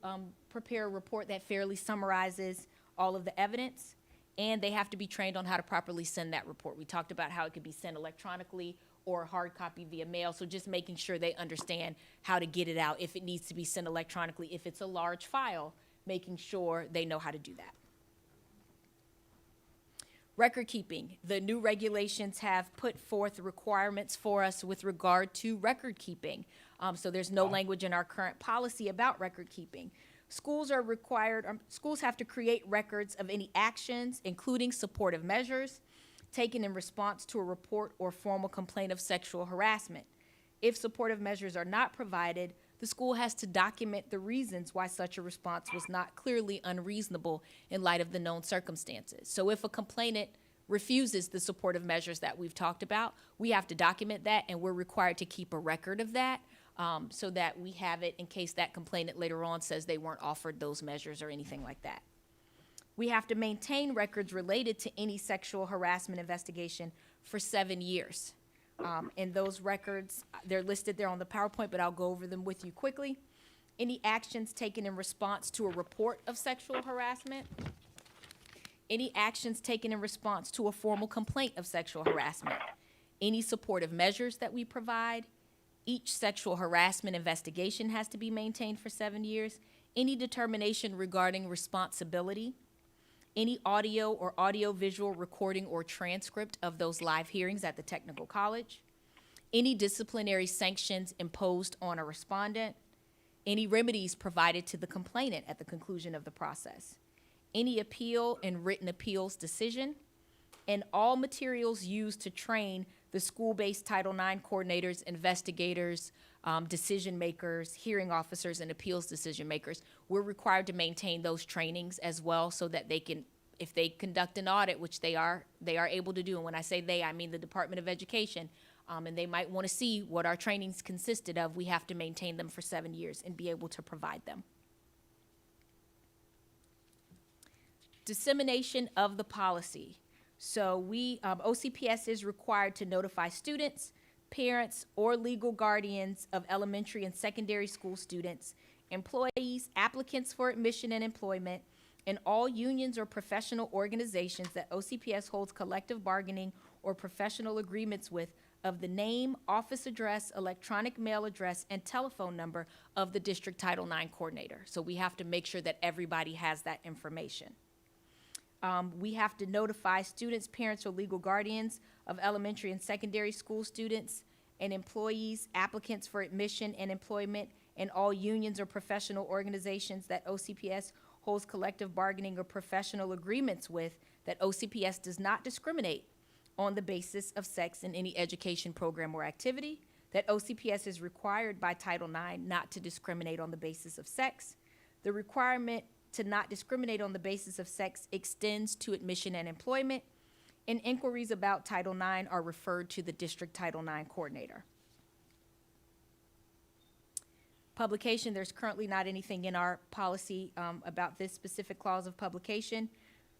prepare a report that fairly summarizes all of the evidence. And they have to be trained on how to properly send that report. We talked about how it could be sent electronically or hard copy via mail. So just making sure they understand how to get it out if it needs to be sent electronically. If it's a large file, making sure they know how to do that. Record keeping. The new regulations have put forth requirements for us with regard to record keeping. So there's no language in our current policy about record keeping. Schools are required, schools have to create records of any actions, including supportive measures, taken in response to a report or formal complaint of sexual harassment. If supportive measures are not provided, the school has to document the reasons why such a response was not clearly unreasonable in light of the known circumstances. So if a complainant refuses the supportive measures that we've talked about, we have to document that, and we're required to keep a record of that so that we have it in case that complainant later on says they weren't offered those measures or anything like that. We have to maintain records related to any sexual harassment investigation for 7 years. And those records, they're listed there on the PowerPoint, but I'll go over them with you quickly. Any actions taken in response to a report of sexual harassment. Any actions taken in response to a formal complaint of sexual harassment. Any supportive measures that we provide. Each sexual harassment investigation has to be maintained for 7 years. Any determination regarding responsibility. Any audio or audio-visual recording or transcript of those live hearings at the technical college. Any disciplinary sanctions imposed on a respondent. Any remedies provided to the complainant at the conclusion of the process. Any appeal and written appeals decision. And all materials used to train the school-based Title IX coordinators, investigators, decision makers, hearing officers, and appeals decision makers. We're required to maintain those trainings as well so that they can, if they conduct an audit, which they are able to do. And when I say they, I mean the Department of Education, and they might want to see what our trainings consisted of. We have to maintain them for 7 years and be able to provide them. Dissemination of the policy. So OCPS is required to notify students, parents, or legal guardians of elementary and secondary school students, employees, applicants for admission and employment, and all unions or professional organizations that OCPS holds collective bargaining or professional agreements with of the name, office address, electronic mail address, and telephone number of the district Title IX coordinator. So we have to make sure that everybody has that information. We have to notify students, parents, or legal guardians of elementary and secondary school students and employees, applicants for admission and employment, and all unions or professional organizations that OCPS holds collective bargaining or professional agreements with that OCPS does not discriminate on the basis of sex in any education program or activity, that OCPS is required by Title IX not to discriminate on the basis of sex. The requirement to not discriminate on the basis of sex extends to admission and employment, and inquiries about Title IX are referred to the district Title IX coordinator. Publication, there's currently not anything in our policy about this specific clause of publication.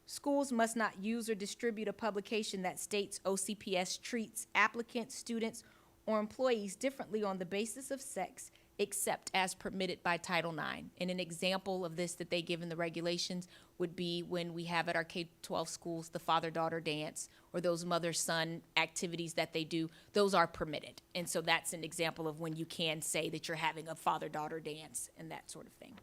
Schools must not use or distribute a publication that states OCPS treats applicants, students, or employees differently on the basis of sex, except as permitted by Title IX. And an example of this that they give in the regulations would be when we have at our K-12 schools the father-daughter dance or those mother-son activities that they do, those are permitted. And so that's an example of when you can say that you're having a father-daughter dance and that sort of thing.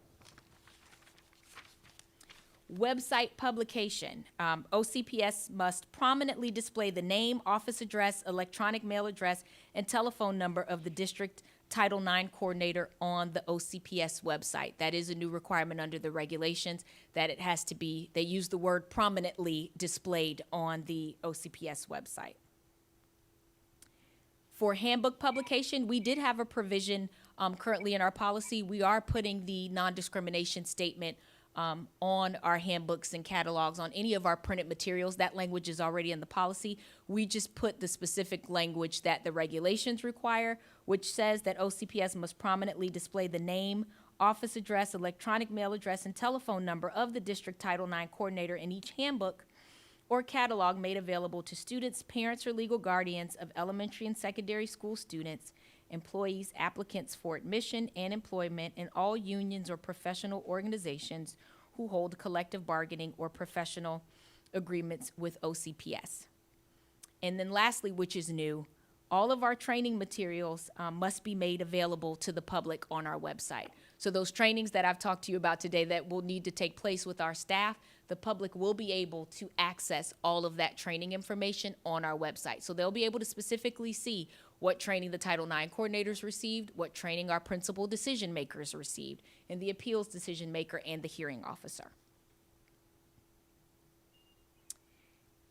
Website publication. OCPS must prominently display the name, office address, electronic mail address, and telephone number of the district Title IX coordinator on the OCPS website. That is a new requirement under the regulations, that it has to be, they use the word prominently displayed on the OCPS website. For handbook publication, we did have a provision currently in our policy. We are putting the non-discrimination statement on our handbooks and catalogs, on any of our printed materials. That language is already in the policy. We just put the specific language that the regulations require, which says that OCPS must prominently display the name, office address, electronic mail address, and telephone number of the district Title IX coordinator in each handbook or catalog made available to students, parents, or legal guardians of elementary and secondary school students, employees, applicants for admission and employment, and all unions or professional organizations who hold collective bargaining or professional agreements with OCPS. And then lastly, which is new, all of our training materials must be made available to the public on our website. So those trainings that I've talked to you about today that will need to take place with our staff, the public will be able to access all of that training information on our website. So they'll be able to specifically see what training the Title IX coordinators received, what training our principal decision makers received, and the appeals decision maker and the hearing officer.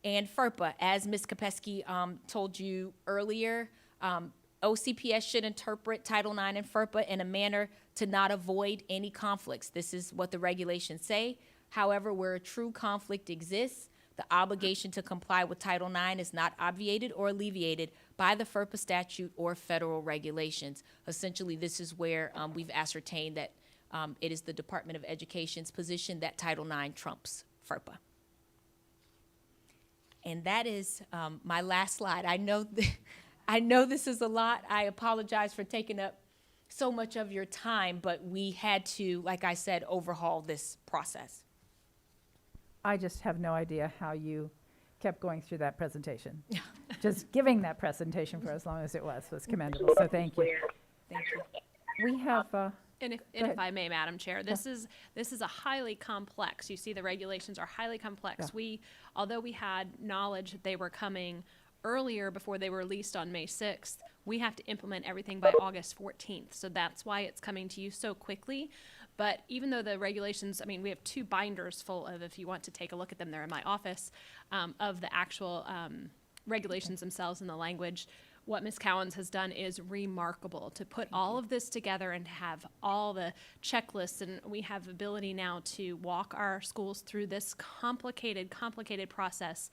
And FERPA, as Ms. Kopesky told you earlier, OCPS should interpret Title IX and FERPA in a manner to not avoid any conflicts. This is what the regulations say. However, where a true conflict exists, the obligation to comply with Title IX is not obviated or alleviated by the FERPA statute or federal regulations. Essentially, this is where we've ascertained that it is the Department of Education's position that Title IX trumps FERPA. And that is my last slide. I know this is a lot. I apologize for taking up so much of your time, but we had to, like I said, overhaul this process. I just have no idea how you kept going through that presentation. Just giving that presentation for as long as it was commendable, so thank you. Thank you. We have, And ahead. if I may, Madam Chair, this is a highly complex, you see the regulations are highly complex. Yeah. Although we had knowledge that they were coming earlier before they were released on May 6th, we have to implement everything by August 14th. So that's why it's coming to you so quickly. But even though the regulations, I mean, we have 2 binders full of, if you want to take a look at them, they're in my office, of the actual regulations themselves and the language. What Ms. Cowens has done is remarkable to put all of this together and have all the checklists, and we have ability now to walk our schools through this complicated process.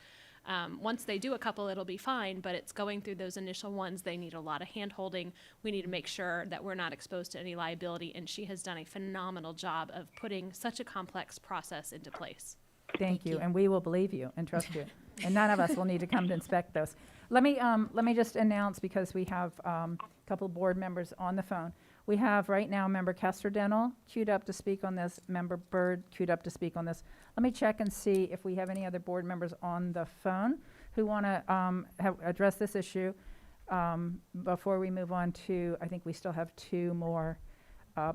Once they do a couple, it'll be fine, but it's going through those initial ones. They need a lot of hand-holding. We need to make sure that we're not exposed to any liability, and she has done a phenomenal job of putting such a complex process into place. thank you, and we will believe you and trust you. And none of us will need to come to inspect those. Let me just announce, because we have a couple of board members on the phone. We have right now Member Kester-Denel queued up to speak on this, Member Byrd queued up to speak on this. Let me check and see if we have any other board members on the phone who want to address this issue before we move on to, I think we still have 2 more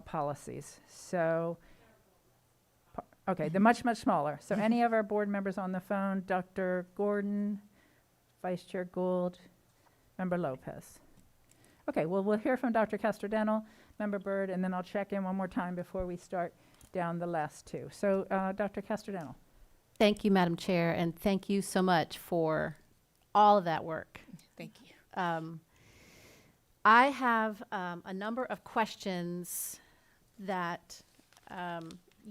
policies. So, okay, they're much, much smaller. So any of our board members on the phone, Dr. Gordon, Vice Chair Gould, Member Lopez. Okay, well, we'll hear from Dr. Kester-Denel, Member Byrd, and then I'll check in one more time before we start down the last 2. So, Dr. Kester-Denel. Thank you, Madam Chair, and thank you so much for all of that work. Thank you. I have a number of questions that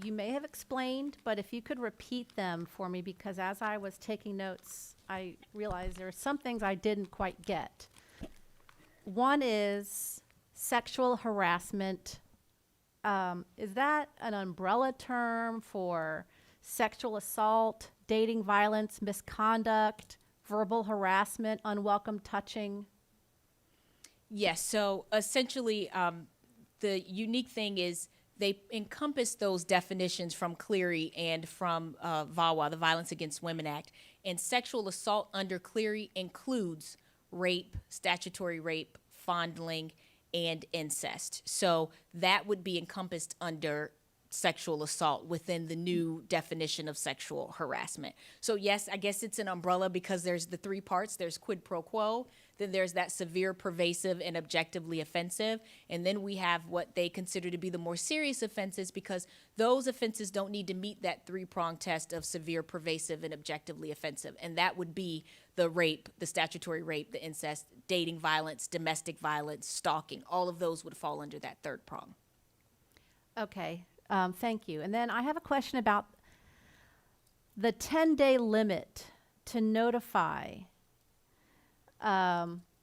you may have explained, but if you could repeat them for me, because as I was taking notes, I realized there are some things I didn't quite get. One is sexual harassment. Is that an umbrella term for sexual assault, dating violence, misconduct, verbal harassment, unwelcome touching? Yes, so essentially, the unique thing is they encompass those definitions from Cleary and from VAWA, the Violence Against Women Act. And sexual assault under Cleary includes rape, statutory rape, fondling, and incest. So that would be encompassed under sexual assault within the new definition of sexual harassment. So yes, I guess it's an umbrella because there's the three parts. There's quid pro quo, then there's that severe, pervasive, and objectively offensive, and then we have what they consider to be the more serious offenses because those offenses don't need to meet that three-pronged test of severe, pervasive, and objectively offensive, and that would be the rape, the statutory rape, the incest, dating violence, domestic violence, stalking. All of those would fall under that third prong. Okay, thank you. And then I have a question about the 10-day limit to notify.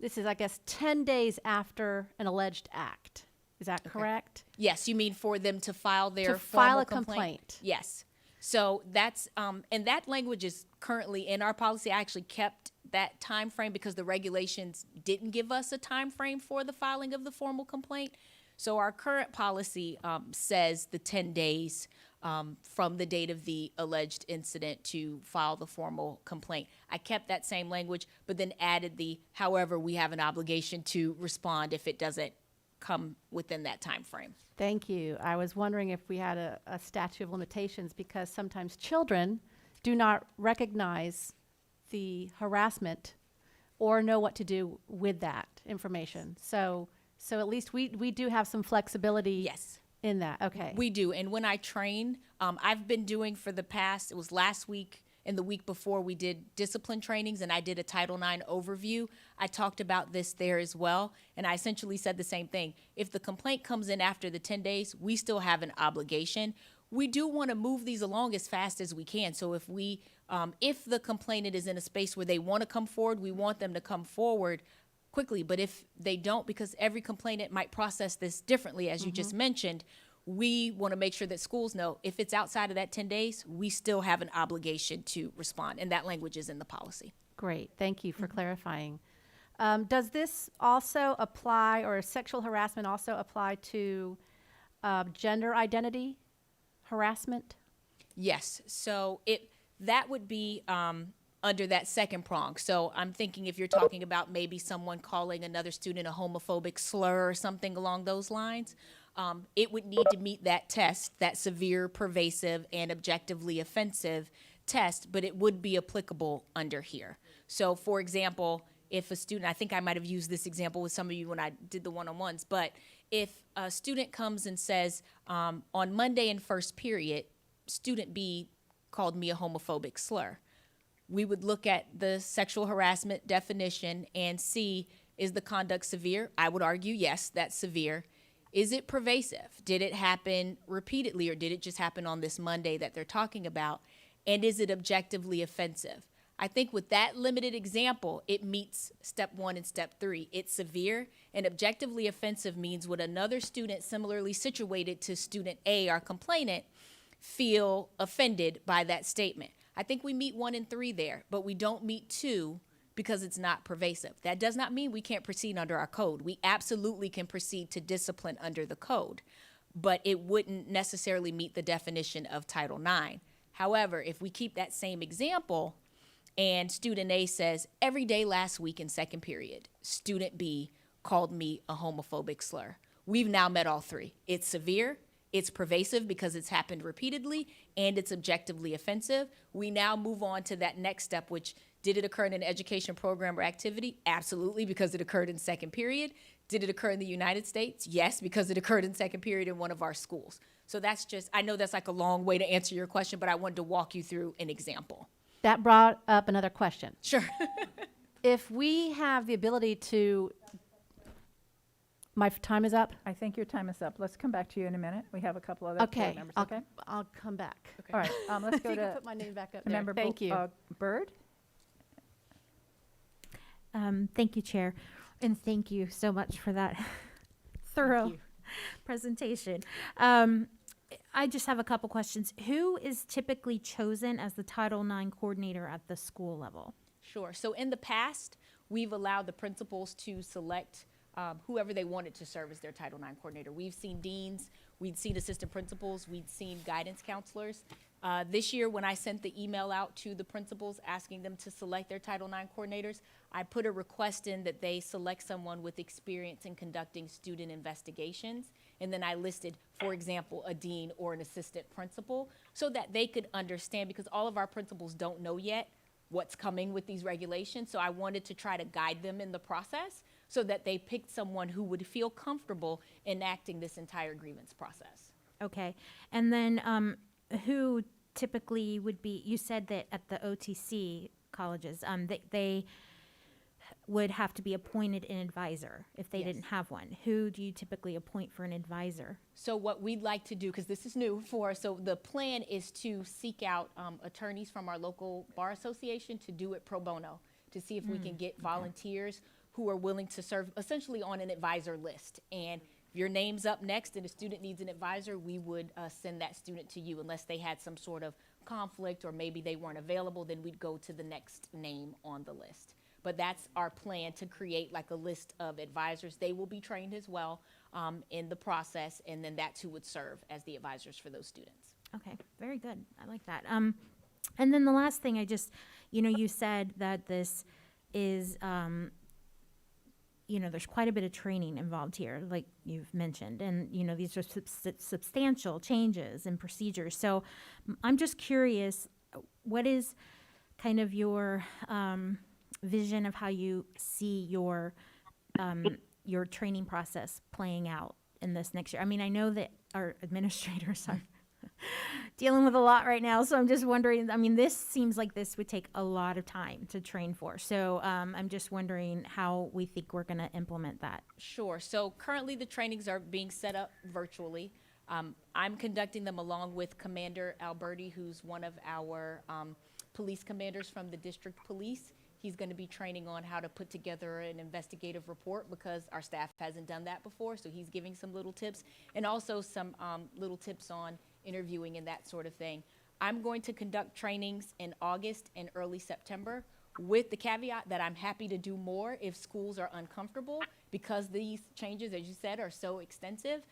This is, I guess, 10 days after an alleged act. Is that correct? Yes, you mean for them to file their To file formal a complaint. Yes. So that's, and that language is currently in our policy. I actually kept that time frame because the regulations didn't give us a time frame for the filing of the formal complaint. So our current policy says the 10 days from the date of the alleged incident to file the formal complaint. I kept that same language, but then added the, however, we have an obligation to respond if it doesn't come within that time frame. Thank you. I was wondering if we had a statute of limitations because sometimes children do not recognize the harassment or know what to do with that information. So at least we do have some flexibility. Yes. In that, okay. We do, and when I train, I've been doing for the past, it was last week and the week before we did discipline trainings and I did a Title IX overview. I talked about this there as well, and I essentially said the same thing. If the complaint comes in after the 10 days, we still have an obligation. We do want to move these along as fast as we can, so if if the complainant is in a space where they want to come forward, we want them to come forward quickly, but if they don't, because every complainant might process this differently, as you just mentioned, we want to make sure that schools know if it's outside of that 10 days, we still have an obligation to respond, and that language is in the policy. Great, thank you for clarifying. Does this also apply, or sexual harassment also apply to gender identity harassment? Yes, so that would be under that second prong. So I'm thinking if you're talking about maybe someone calling another student a homophobic slur or something along those lines, it would need to meet that test, that severe, pervasive, and objectively offensive test, but it would be applicable under here. So for example, if a student, I think I might have used this example with some of you when I did the one-on-ones, but if a student comes and says, on Monday in first period, student B called me a homophobic slur, we would look at the sexual harassment definition and see, is the conduct severe? I would argue, yes, that's severe. Is it pervasive? Did it happen repeatedly, or did it just happen on this Monday that they're talking about? And is it objectively offensive? I think with that limited example, it meets step 1 and step 3. It's severe, and objectively offensive means would another student similarly situated to student A, our complainant, feel offended by that statement? I think we meet 1 and 3 there, but we don't meet 2 because it's not pervasive. That does not mean we can't proceed under our code. We absolutely can proceed to discipline under the code, but it wouldn't necessarily meet the definition of Title IX. However, if we keep that same example and student A says, every day last week in second period, student B called me a homophobic slur, we've now met all 3. It's severe, it's pervasive because it's happened repeatedly, and it's objectively offensive. We now move on to that next step, which, did it occur in an education program or activity? Absolutely, because it occurred in second period. Did it occur in the United States? Yes, because it occurred in second period in one of our schools. So that's just, I know that's like a long way to answer your question, but I wanted to walk you through an example. That brought up another question. Sure. If we have the ability to My time is up? I think your time is up. Let's come back to you in a minute. We have a couple other board Okay, members, I'll, okay? I'll come back. All right, let's If go you can to put my name back up there. member Thank you. Byrd. Thank you, Chair, and thank you so much for that thorough presentation. I just have a couple questions. Who is typically chosen as the Title IX coordinator at the school level? Sure. So in the past, we've allowed the principals to select whoever they wanted to serve as their Title IX coordinator. We've seen deans, we'd seen assistant principals, we'd seen guidance counselors. This year, when I sent the email out to the principals asking them to select their Title IX coordinators, I put a request in that they select someone with experience in conducting student investigations. And then I listed, for example, a dean or an assistant principal so that they could understand, because all of our principals don't know yet what's coming with these regulations. So I wanted to try to guide them in the process so that they picked someone who would feel comfortable enacting this entire grievance process. Okay, and then who typically would be, you said that at the OTC colleges, they would have to be appointed an advisor if they Yes. didn't have one. Who do you typically appoint for an advisor? So what we'd like to do, because this is new for us, so the plan is to seek out attorneys from our local bar association to do it pro bono, to see if we can get volunteers who are willing to serve essentially on an advisor list. And if your name's up next and a student needs an advisor, we would send that student to you unless they had some sort of conflict or maybe they weren't available, then we'd go to the next name on the list. But that's our plan, to create like a list of advisors. They will be trained as well in the process, and then that's who would serve as the advisors for those students. Okay, very good. I like that. And then the last thing, I just, you said that this is, there's quite a bit of training involved here, like you've mentioned, and, these are substantial changes and procedures. So I'm just curious, what is kind of your vision of how you see your training process playing out in this next year? I mean, I know that our administrators are dealing with a lot right now, so I'm just wondering, I mean, this seems like this would take a lot of time to train for. So I'm just wondering how we think we're going to implement that. Sure. So currently the trainings are being set up virtually. I'm conducting them along with Commander Alberti, who's one of our police commanders from the district police. He's going to be training on how to put together an investigative report because our staff hasn't done that before. So he's giving some little tips, and also some little tips on interviewing and that sort of thing. I'm going to conduct trainings in August and early September, with the caveat that I'm happy to do more if schools are uncomfortable, because these changes, as you said, are so extensive.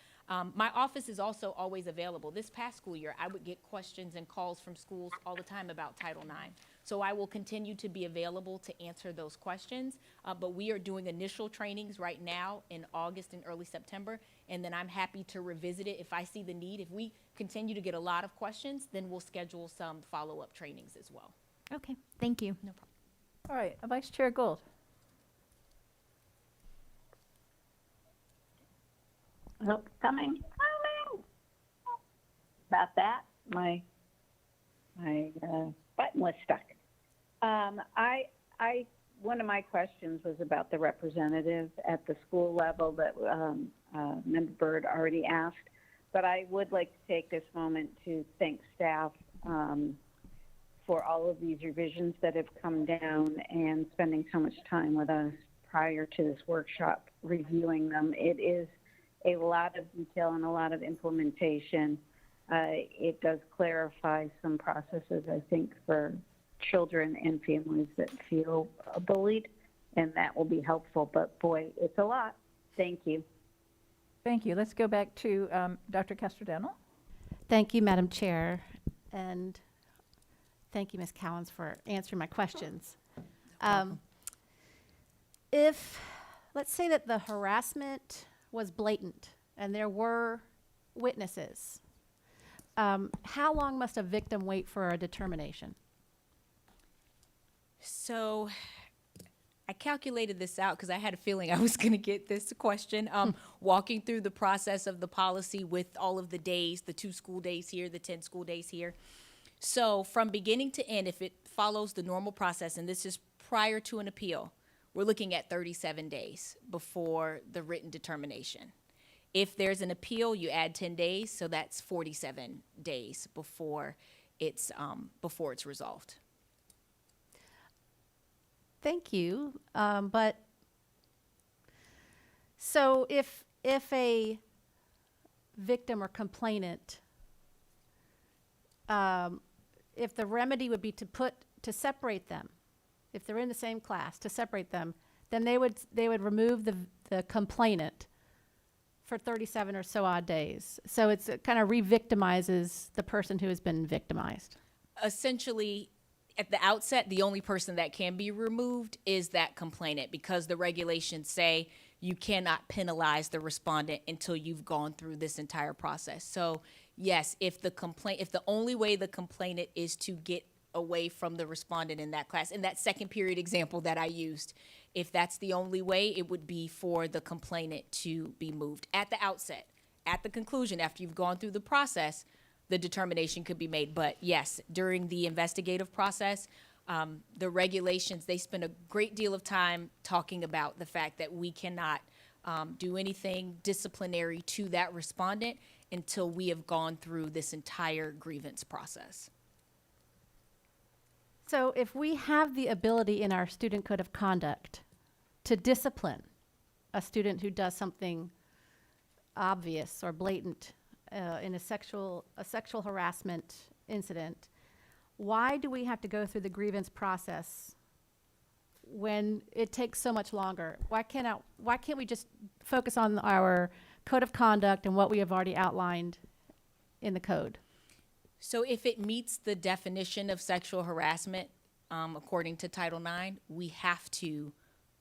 My office is also always available. This past school year, I would get questions and calls from schools all the time about Title IX. So I will continue to be available to answer those questions. But we are doing initial trainings right now in August and early September, and then I'm happy to revisit it if I see the need. If we continue to get a lot of questions, then we'll schedule some follow-up trainings as well. Okay, thank you. No problem. All right, Vice Chair Gould. Nope, coming. About that, my button was stuck. One of my questions was about the representative at the school level that Member Byrd already asked, but I would like to take this moment to thank staff for all of these revisions that have come down and spending so much time with us prior to this workshop reviewing them. It is a lot of detail and a lot of implementation. It does clarify some processes, I think, for children and families that feel bullied, and that will be helpful. But boy, it's a lot. Thank you. Thank you. Let's go back to Dr. Castrodental. Thank you, Madam Chair, and thank you, Ms. Cowens, for answering my questions. If, let's say that the harassment was blatant and there were witnesses, how long must a victim wait for a determination? So I calculated this out because I had a feeling I was going to get this question. Walking through the process of the policy with all of the days, the 2 school days here, the 10 school days here. So from beginning to end, if it follows the normal process, and this is prior to an appeal, we're looking at 37 days before the written determination. If there's an appeal, you add 10 days, so that's 47 days before it's resolved. Thank you. But so if a victim or complainant, if the remedy would be to separate them, if they're in the same class, to separate them, then they would remove the complainant for 37 or so odd days. So it kind of re-victimizes the person who has been victimized. Essentially, at the outset, the only person that can be removed is that complainant, because the regulations say you cannot penalize the respondent until you've gone through this entire process. So yes, if the only way the complainant is to get away from the respondent in that class, in that second period example that I used, if that's the only way, it would be for the complainant to be moved at the outset. At the conclusion, after you've gone through the process, the determination could be made. But yes, during the investigative process, the regulations, they spend a great deal of time talking about the fact that we cannot do anything disciplinary to that respondent until we have gone through this entire grievance process. So if we have the ability in our student code of conduct to discipline a student who does something obvious or blatant in a sexual harassment incident, why do we have to go through the grievance process when it takes so much longer? Why can't we just focus on our code of conduct and what we have already outlined in the code? So if it meets the definition of sexual harassment, according to Title IX, we have to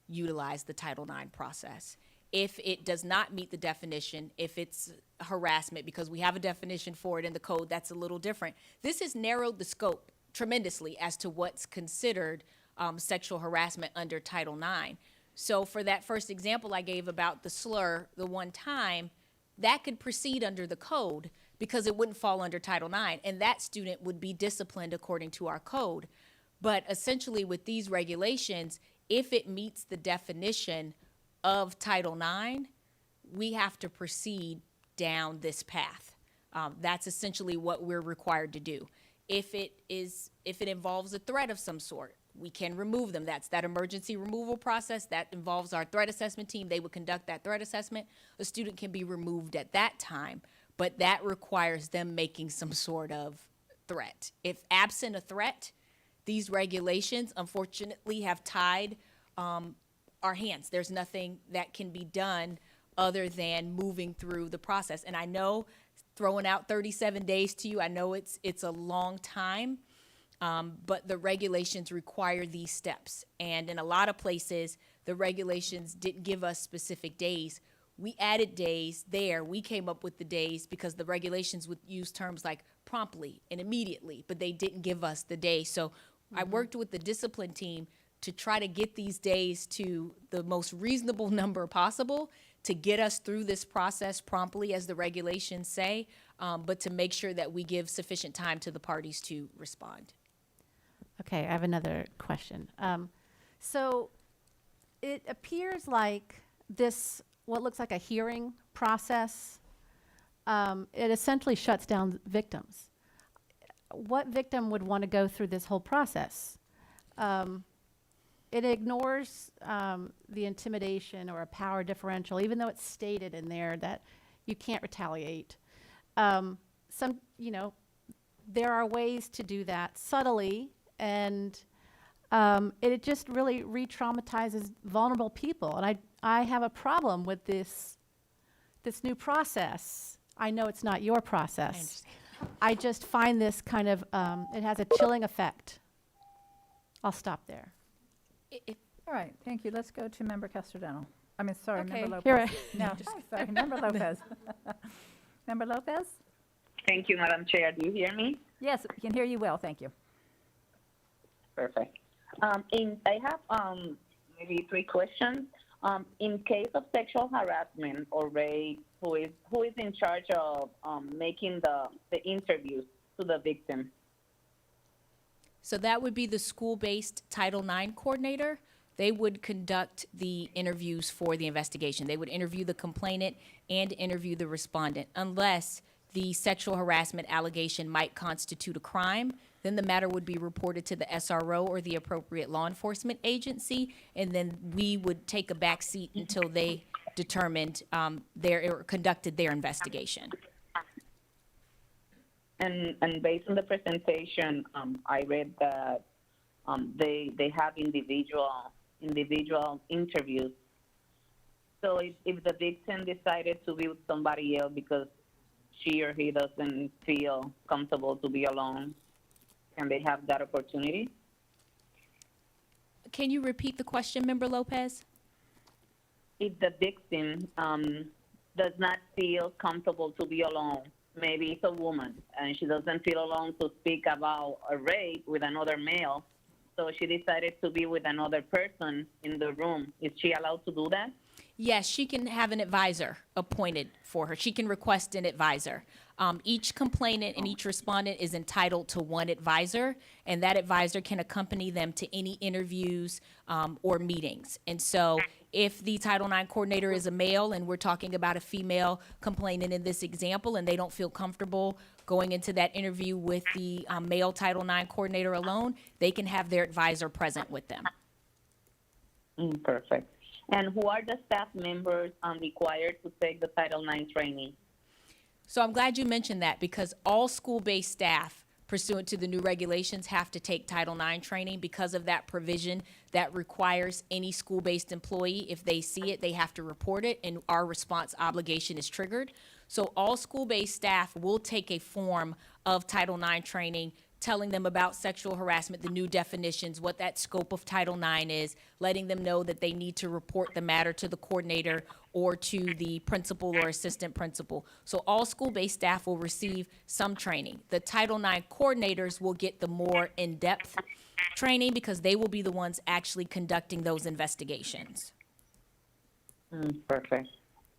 utilize the Title IX process. If it does not meet the definition, if it's harassment, because we have a definition for it in the code that's a little different, this has narrowed the scope tremendously as to what's considered sexual harassment under Title IX. So for that first example I gave about the slur, the one time, that could proceed under the code because it wouldn't fall under Title IX, and that student would be disciplined according to our code. But essentially with these regulations, if it meets the definition of Title IX, we have to proceed down this path. That's essentially what we're required to do. If it involves a threat of some sort, we can remove them. That's that emergency removal process. That involves our threat assessment team. They would conduct that threat assessment. A student can be removed at that time, but that requires them making some sort of threat. If absent a threat, these regulations unfortunately have tied our hands. There's nothing that can be done other than moving through the process. And I know throwing out 37 days to you, I know it's a long time, but the regulations require these steps. And in a lot of places, the regulations didn't give us specific days. We added days there. We came up with the days because the regulations would use terms like promptly and immediately, but they didn't give us the day. So I worked with the discipline team to try to get these days to the most reasonable number possible to get us through this process promptly, as the regulations say, but to make sure that we give sufficient time to the parties to respond. Okay, I have another question. So it appears like this, what looks like a hearing process, it essentially shuts down victims. What victim would want to go through this whole process? It ignores the intimidation or a power differential, even though it's stated in there that you can't retaliate. There are ways to do that subtly, and it just really re-traumatizes vulnerable people. And I have a problem with this new process. I know it's not your process. I just find this kind of, it has a chilling effect. I'll stop there. All right, thank you. Let's go to Member Castellano. I mean, sorry, Okay, Member here Lopez. No, sorry, Member Lopez. Member Lopez? Thank you, Madam Chair. Do you hear me? Yes, we can hear you well, thank you. Perfect. I have maybe 3 questions. In case of sexual harassment or rape, who is in charge of making the interviews to the victim? So that would be the school-based Title IX coordinator. they would conduct the interviews for the investigation. They would interview the complainant and interview the respondent. Unless the sexual harassment allegation might constitute a crime, then the matter would be reported to the SRO or the appropriate law enforcement agency, and then we would take a back seat until they determined or conducted their investigation. And based on the presentation, I read that they have individual interviews. So if the victim decided to be with somebody else because she or he doesn't feel comfortable to be alone, can they have that opportunity? Can you repeat the question, Member Lopez? If the victim does not feel comfortable to be alone, maybe it's a woman and she doesn't feel alone to speak about a rape with another male, so she decided to be with another person in the room. Is she allowed to do that? Yes, she can have an advisor appointed for her. She can request an advisor. Each complainant and each respondent is entitled to one advisor, and that advisor can accompany them to any interviews or meetings. And so if the Title IX coordinator is a male and we're talking about a female complainant in this example and they don't feel comfortable going into that interview with the male Title IX coordinator alone, they can have their advisor present with them. Perfect. And who are the staff members required to take the Title IX training? So I'm glad you mentioned that, because all school-based staff pursuant to the new regulations have to take Title IX training because of that provision that requires any school-based employee, if they see it, they have to report it, and our response obligation is triggered. So all school-based staff will take a form of Title IX training telling them about sexual harassment, the new definitions, what that scope of Title IX is, letting them know that they need to report the matter to the coordinator or to the principal or assistant principal. So all school-based staff will receive some training. The Title IX coordinators will get the more in-depth training because they will be the ones actually conducting those investigations. Perfect.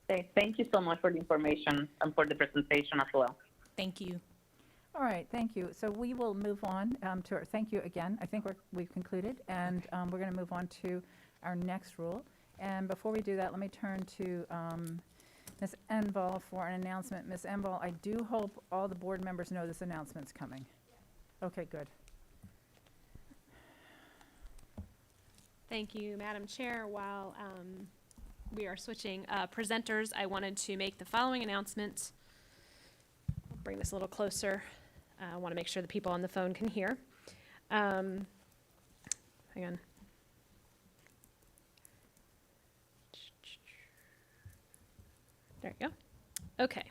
Okay, thank you so much for the information and for the presentation as well. Thank you. All right, thank you. So we will move on to our, thank you again. I think we've concluded, and we're going to move on to our next rule. And before we do that, let me turn to Ms. Enval for an announcement. Ms. Enval, I do hope all the board members know this announcement's coming. Okay, good. Thank you, Madam Chair. While we are switching presenters, I wanted to make the following announcement. I'll bring this a little closer. I want to make sure the people on the phone can hear. Hang on. There you go. Okay.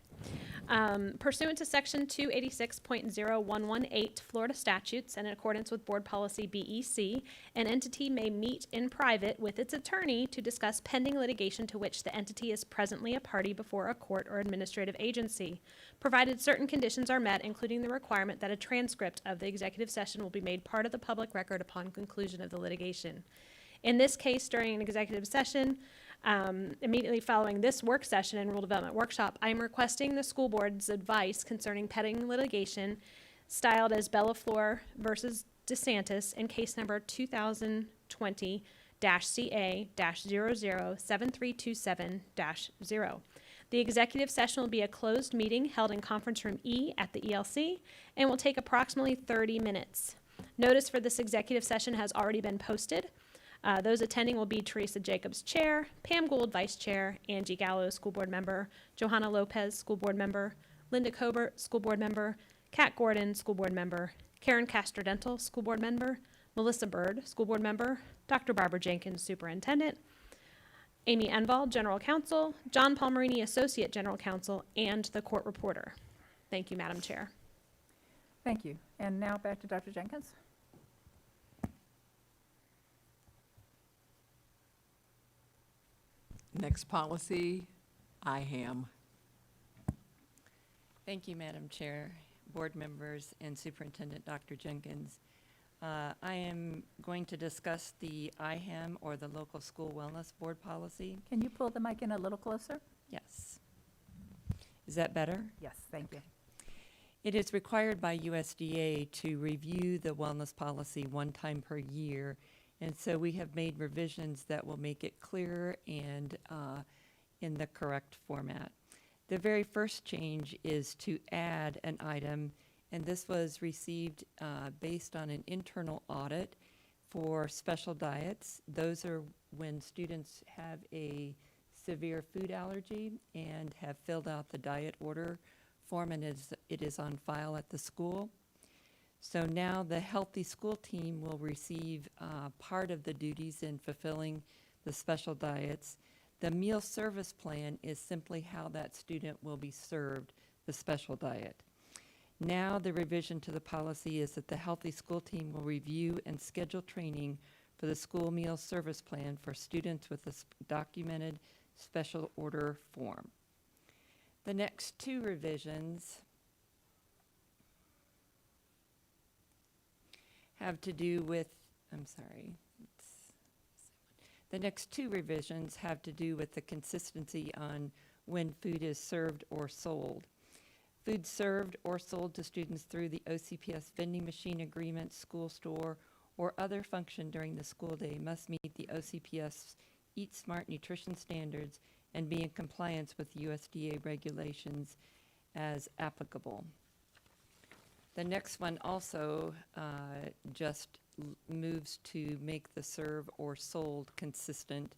Pursuant to Section 286.0118 Florida statutes and in accordance with Board Policy BEC, an entity may meet in private with its attorney to discuss pending litigation to which the entity is presently a party before a court or administrative agency, provided certain conditions are met, including the requirement that a transcript of the executive session will be made part of the public record upon conclusion of the litigation. In this case, during an executive session, immediately following this work session and rule development workshop, I am requesting the school board's advice concerning pending litigation styled as Bellafleur versus DeSantis in case number 2020-CA-007327-0. The executive session will be a closed meeting held in conference room E at the ELC and will take approximately 30 minutes. Notice for this executive session has already been posted. Those attending will be Teresa Jacobs, Chair, Pam Gould, Vice Chair, Angie Gallo, School Board Member, Johanna Lopez, School Board Member, Linda Cobert, School Board Member, Kat Gordon, School Board Member, Karen Castrodental, School Board Member, Melissa Bird, School Board Member, Dr. Barbara Jenkins, Superintendent, Amy Enval, General Counsel, John Palmerini, Associate General Counsel, and the Court Reporter. Thank you, Madam Chair. Thank you. And now back to Dr. Jenkins. Next policy, IHAM. Thank you, Madam Chair, board members, and Superintendent Dr. Jenkins. I am going to discuss the IHAM, or the Local School Wellness Board policy. Can you pull the mic in a little closer? Yes. Is that better? Yes, thank you. It is required by USDA to review the wellness policy one time per year And so we have made revisions that will make it clearer and in the correct format. The very first change is to add an item, and this was received based on an internal audit for special diets. Those are when students have a severe food allergy and have filled out the diet order form, and it is on file at the school. So now the Healthy School team will receive part of the duties in fulfilling the special diets. The meal service plan is simply how that student will be served the special diet. Now the revision to the policy is that the Healthy School team will review and schedule training for the school meal service plan for students with a documented special order form. The next two revisions have to do with, the next two revisions have to do with the consistency on when food is served or sold. Food served or sold to students through the OCPS vending machine agreement, school store, or other function during the school day must meet the OCPS Eat Smart nutrition standards and be in compliance with USDA regulations as applicable. The next one also just moves to make the serve or sold consistent.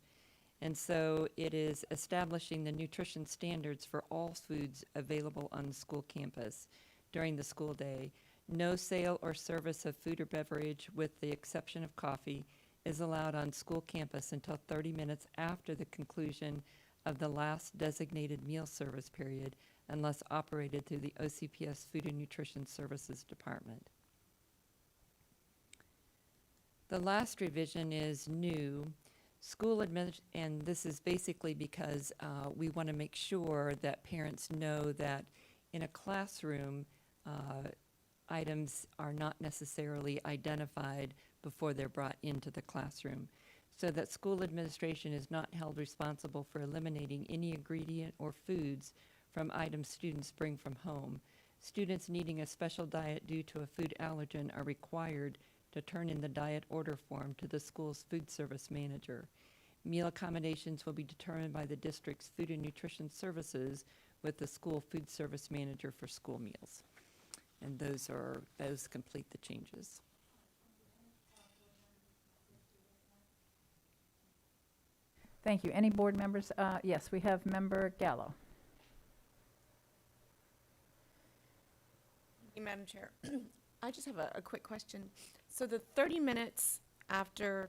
And so it is establishing the nutrition standards for all foods available on the school campus during the school day. No sale or service of food or beverage, with the exception of coffee, is allowed on school campus until 30 minutes after the conclusion of the last designated meal service period, unless operated through the OCPS Food and Nutrition Services Department. The last revision is new. And this is basically because we want to make sure that parents know that in a classroom, items are not necessarily identified before they're brought into the classroom, so that school administration is not held responsible for eliminating any ingredient or foods from items students bring from home. Students needing a special diet due to a food allergen are required to turn in the diet order form to the school's food service manager. Meal accommodations will be determined by the district's food and nutrition services with the school food service manager for school meals. And those complete the changes. Thank you. Any board members? Yes, we have Member Gallo. Thank you, Madam Chair. I just have a quick question. So the 30 minutes after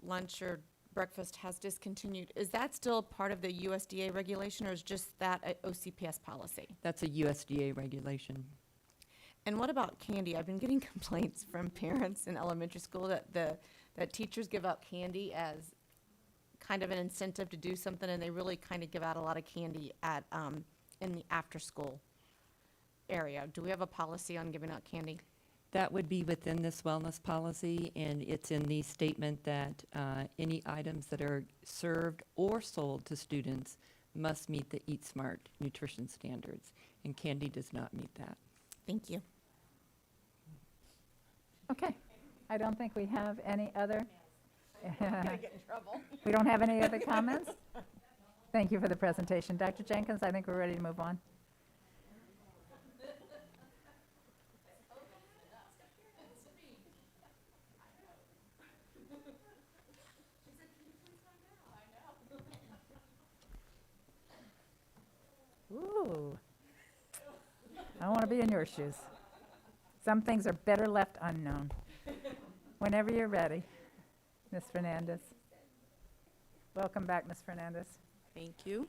lunch or breakfast has discontinued, is that still part of the USDA regulation, or is just that a OCPS policy? That's a USDA regulation. And what about candy? I've been getting complaints from parents in elementary school that teachers give out candy as kind of an incentive to do something, and they really kind of give out a lot of candy at in the after-school area. Do we have a policy on giving out candy? That would be within this wellness policy, and it's in the statement that any items that are served or sold to students must meet the Eat Smart nutrition standards, and candy does not meet that. Thank you. Okay. I don't think we have any other. I'm gonna get in trouble. We don't have any other comments? Thank you for the presentation. Dr. Jenkins, I think we're ready to move on. Ooh. I want to be in your shoes. Some things are better left unknown. Whenever you're ready, Ms. Fernandez. Welcome back, Ms. Fernandez. Thank you.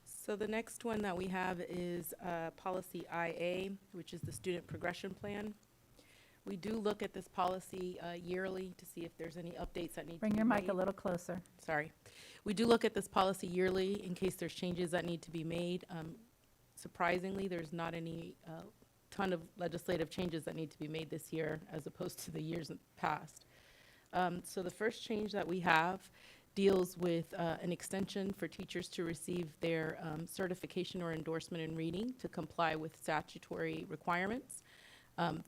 So the next one that we have is policy IA, which is the student progression plan. We do look at this policy yearly to see if there's any updates that need to be Bring your mic made. a little closer. Sorry. We do look at this policy yearly in case there's changes that need to be made. Surprisingly, there's not any ton of legislative changes that need to be made this year as opposed to the years past. So the first change that we have deals with an extension for teachers to receive their certification or endorsement in reading to comply with statutory requirements.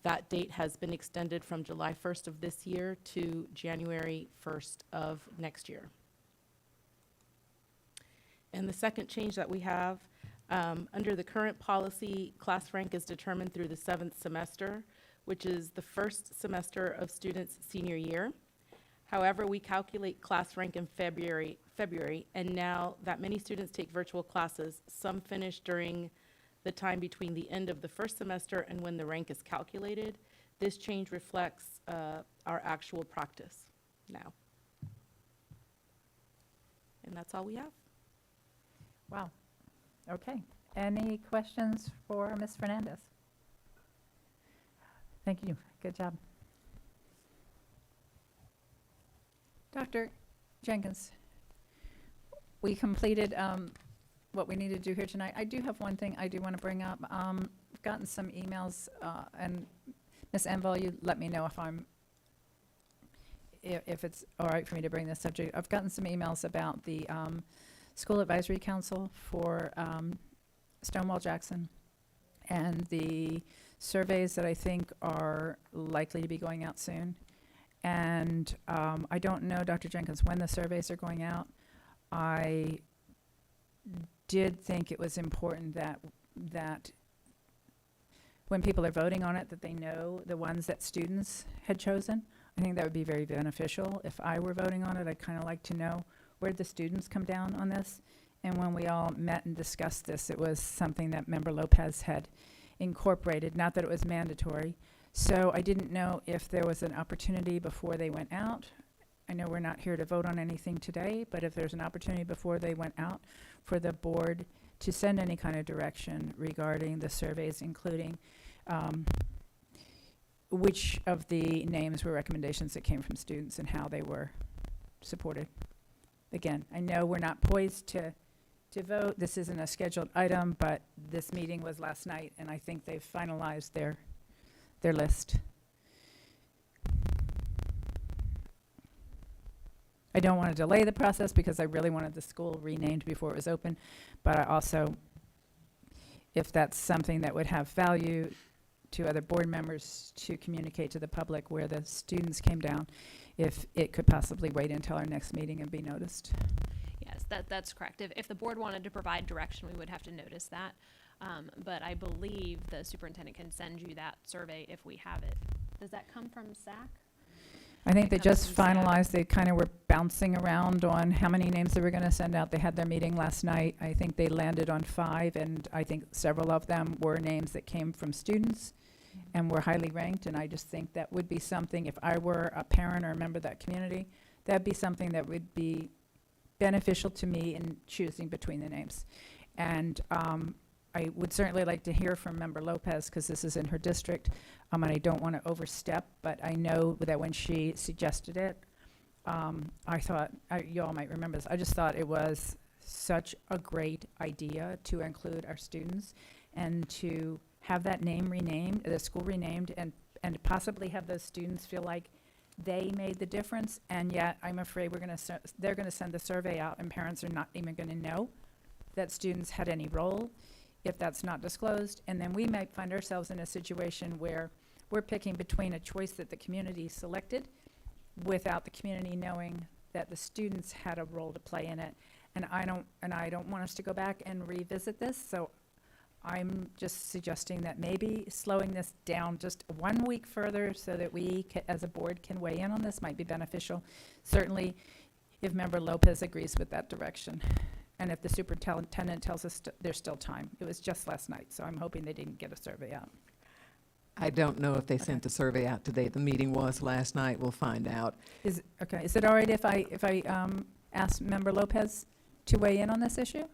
That date has been extended from July 1st of this year to January 1st of next year. And the second change that we have, under the current policy, class rank is determined through the 7th semester, which is the first semester of students' senior year. However, we calculate class rank in February, and now that many students take virtual classes, some finish during the time between the end of the first semester and when the rank is calculated. This change reflects our actual practice now. And that's all we have. Wow. Okay. Any questions for Ms. Fernandez? Thank you. Good job. Dr. Jenkins, we completed what we need to do here tonight. I do have one thing I do want to bring up. I've gotten some emails, and Ms. Envol, you let me know if it's all right for me to bring this subject. I've gotten some emails about the School Advisory Council for Stonewall Jackson and the surveys that I think are likely to be going out soon. And I don't know, Dr. Jenkins, when the surveys are going out. I did think it was important that when people are voting on it, that they know the ones that students had chosen. I think that would be very beneficial. If I were voting on it, I'd kind of like to know where the students come down on this. And when we all met and discussed this, it was something that Member Lopez had incorporated, not that it was mandatory. So I didn't know if there was an opportunity before they went out. I know we're not here to vote on anything today, but if there's an opportunity before they went out for the board to send any kind of direction regarding the surveys, including which of the names were recommendations that came from students and how they were supported. Again, I know we're not poised to vote. This isn't a scheduled item, but this meeting was last night, and I think they've finalized their list. I don't want to delay the process because I really wanted the school renamed before it was open, but I also, if that's something that would have value to other board members to communicate to the public where the students came down, if it could possibly wait until our next meeting and be noticed. Yes, that's correct. If the board wanted to provide direction, we would have to notice that. But I believe the superintendent can send you that survey if we have it. Does that come from SAC? I think they just finalized, they kind of were bouncing around on how many names they were going to send out. They had their meeting last night. I think they landed on 5, and I think several of them were names that came from students and were highly ranked. And I just think that would be something, if I were a parent or a member of that community, that'd be something that would be beneficial to me in choosing between the names. And I would certainly like to hear from Member Lopez, because this is in her district, and I don't want to overstep, but I know that when she suggested it, I thought, you all might remember this, I just thought it was such a great idea to include our students and to have that name renamed, the school renamed, and possibly have those students feel like they made the difference. And yet I'm afraid they're going to send the survey out, and parents are not even going to know that students had any role if that's not disclosed. And then we might find ourselves in a situation where we're picking between a choice that the community selected without the community knowing that the students had a role to play in it. And I don't want us to go back and revisit this. So I'm just suggesting that maybe slowing this down just 1 week further so that we as a board can weigh in on this might be beneficial. Certainly if Member Lopez agrees with that direction. And if the superintendent tells us there's still time. It was just last night, so I'm hoping they didn't get a survey out. I don't know if they sent the survey out today. The meeting was last night. We'll find out. Is it all right if I ask Member Lopez to weigh in on this issue?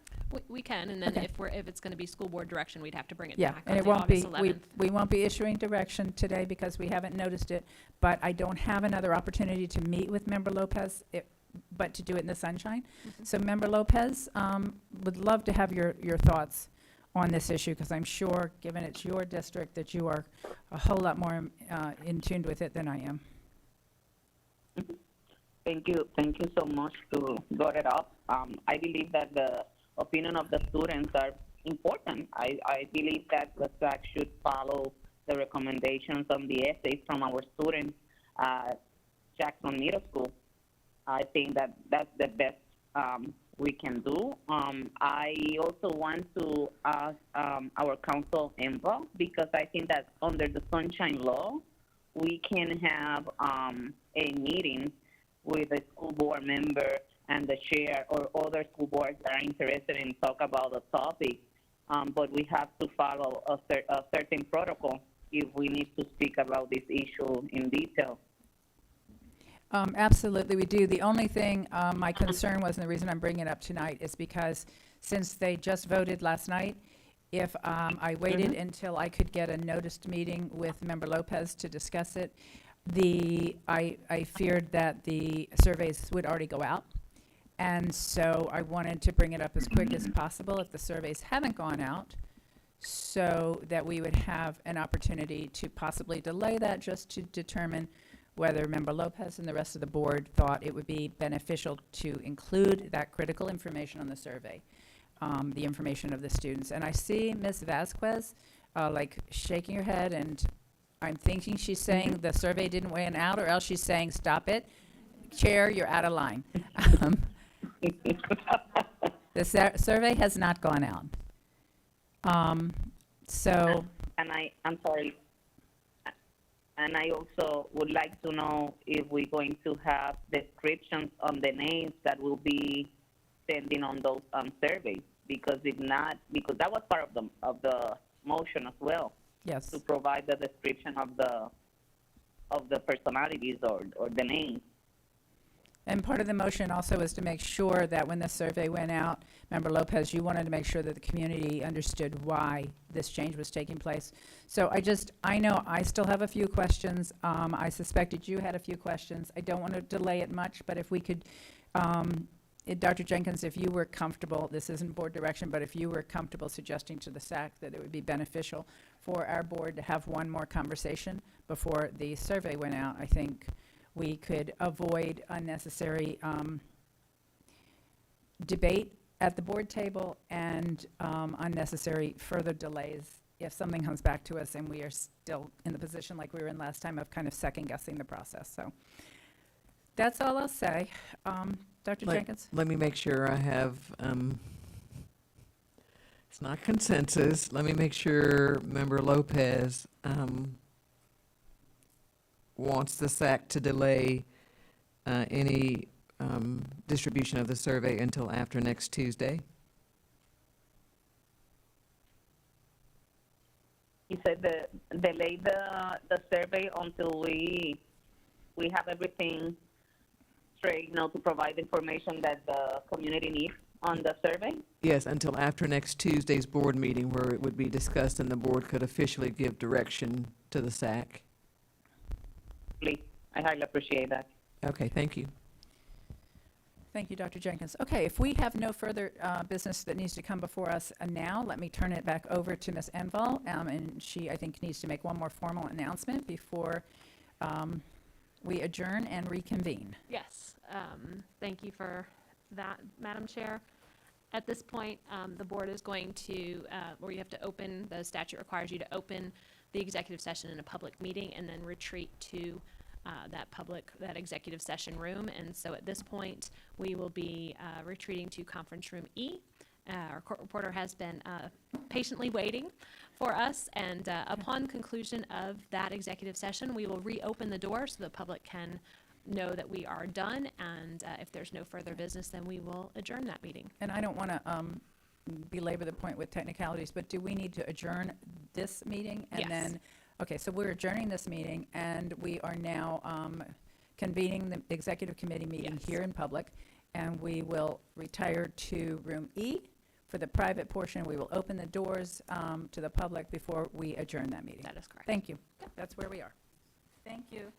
We can, and then Okay. if it's going to be school board direction, we'd have to bring it Yeah, back and on it the won't be, August 11th. we won't be issuing direction today because we haven't noticed it, but I don't have another opportunity to meet with Member Lopez, but to do it in the sunshine. So Member Lopez, would love to have your thoughts on this issue, because I'm sure, given it's your district, that you are a whole lot more in tune with it than I am. Thank you so much to brought it up. I believe that the opinion of the students are important. I believe that the SAC should follow the recommendations on the essays from our students at Jackson Middle School. I think that that's the best we can do. I also want to ask our council involved because I think that under the Sunshine Law, we can have a meeting with a school board member and the chair or other school boards that are interested in talk about the topic. But we have to follow a certain protocol if we need to speak about this issue in detail. Absolutely, we do. The only thing my concern was, and the reason I'm bringing it up tonight, is because since they just voted last night, if I waited until I could get a noticed meeting with Member Lopez to discuss it, I feared that the surveys would already go out. And so I wanted to bring it up as quick as possible if the surveys haven't gone out, so that we would have an opportunity to possibly delay that just to determine whether Member Lopez and the rest of the board thought it would be beneficial to include that critical information on the survey, the information of the students. And I see Ms. Vasquez like shaking her head, and I'm thinking she's saying the survey didn't weigh out, or else she's saying, stop it. Chair, you're out of line. The survey has not gone out. I'm sorry. And I also would like to know if we're going to have descriptions on the names that will be sending on those surveys. Because if not, because that was part of the motion as well. Yes. To provide the description of the personalities or the names. And part of the motion also was to make sure that when the survey went out, Member Lopez, you wanted to make sure that the community understood why this change was taking place. So I know I still have a few questions. I suspected you had a few questions. I don't want to delay it much, but if we could, Dr. Jenkins, if you were comfortable, this isn't board direction, but if you were comfortable suggesting to the SAC that it would be beneficial for our board to have one more conversation before the survey went out, I think we could avoid unnecessary debate at the board table and unnecessary further delays if something comes back to us and we are still in the position like we were in last time of kind of second guessing the process. So that's all I'll say. Dr. Jenkins? Let me make sure I have, it's not consensus. Let me make sure Member Lopez wants the SAC to delay any distribution of the survey until after next Tuesday. You said delay the survey until we have everything straight, to provide information that the community needs on the survey? Yes, until after next Tuesday's board meeting where it would be discussed and the board could officially give direction to the SAC. Please, I highly appreciate that. Okay, thank you. Thank you, Dr. Jenkins. Okay, if we have no further business that needs to come before us now, let me turn it back over to Ms. Enval, and she, I think, needs to make one more formal announcement before we adjourn and reconvene. Yes, thank you for that, Madam Chair. At this point, the board is going to, or you have to open, the statute requires you to open the executive session in a public meeting and then retreat to that executive session room. And so at this point, we will be retreating to conference room E. Our court reporter has been patiently waiting for us, and upon conclusion of that executive session, we will reopen the door so the public can know that we are done, and if there's no further business, then we will adjourn that meeting. And I don't want to belabor the point with technicalities, but do we need to adjourn this meeting? And Yes. then, okay, so we're adjourning this meeting, and we are now convening the executive committee meeting Yes. here in public, and we will retire to room E. For the private portion, we will open the doors to the public before we adjourn that meeting. That is correct. Thank you. That's where we are. Thank you.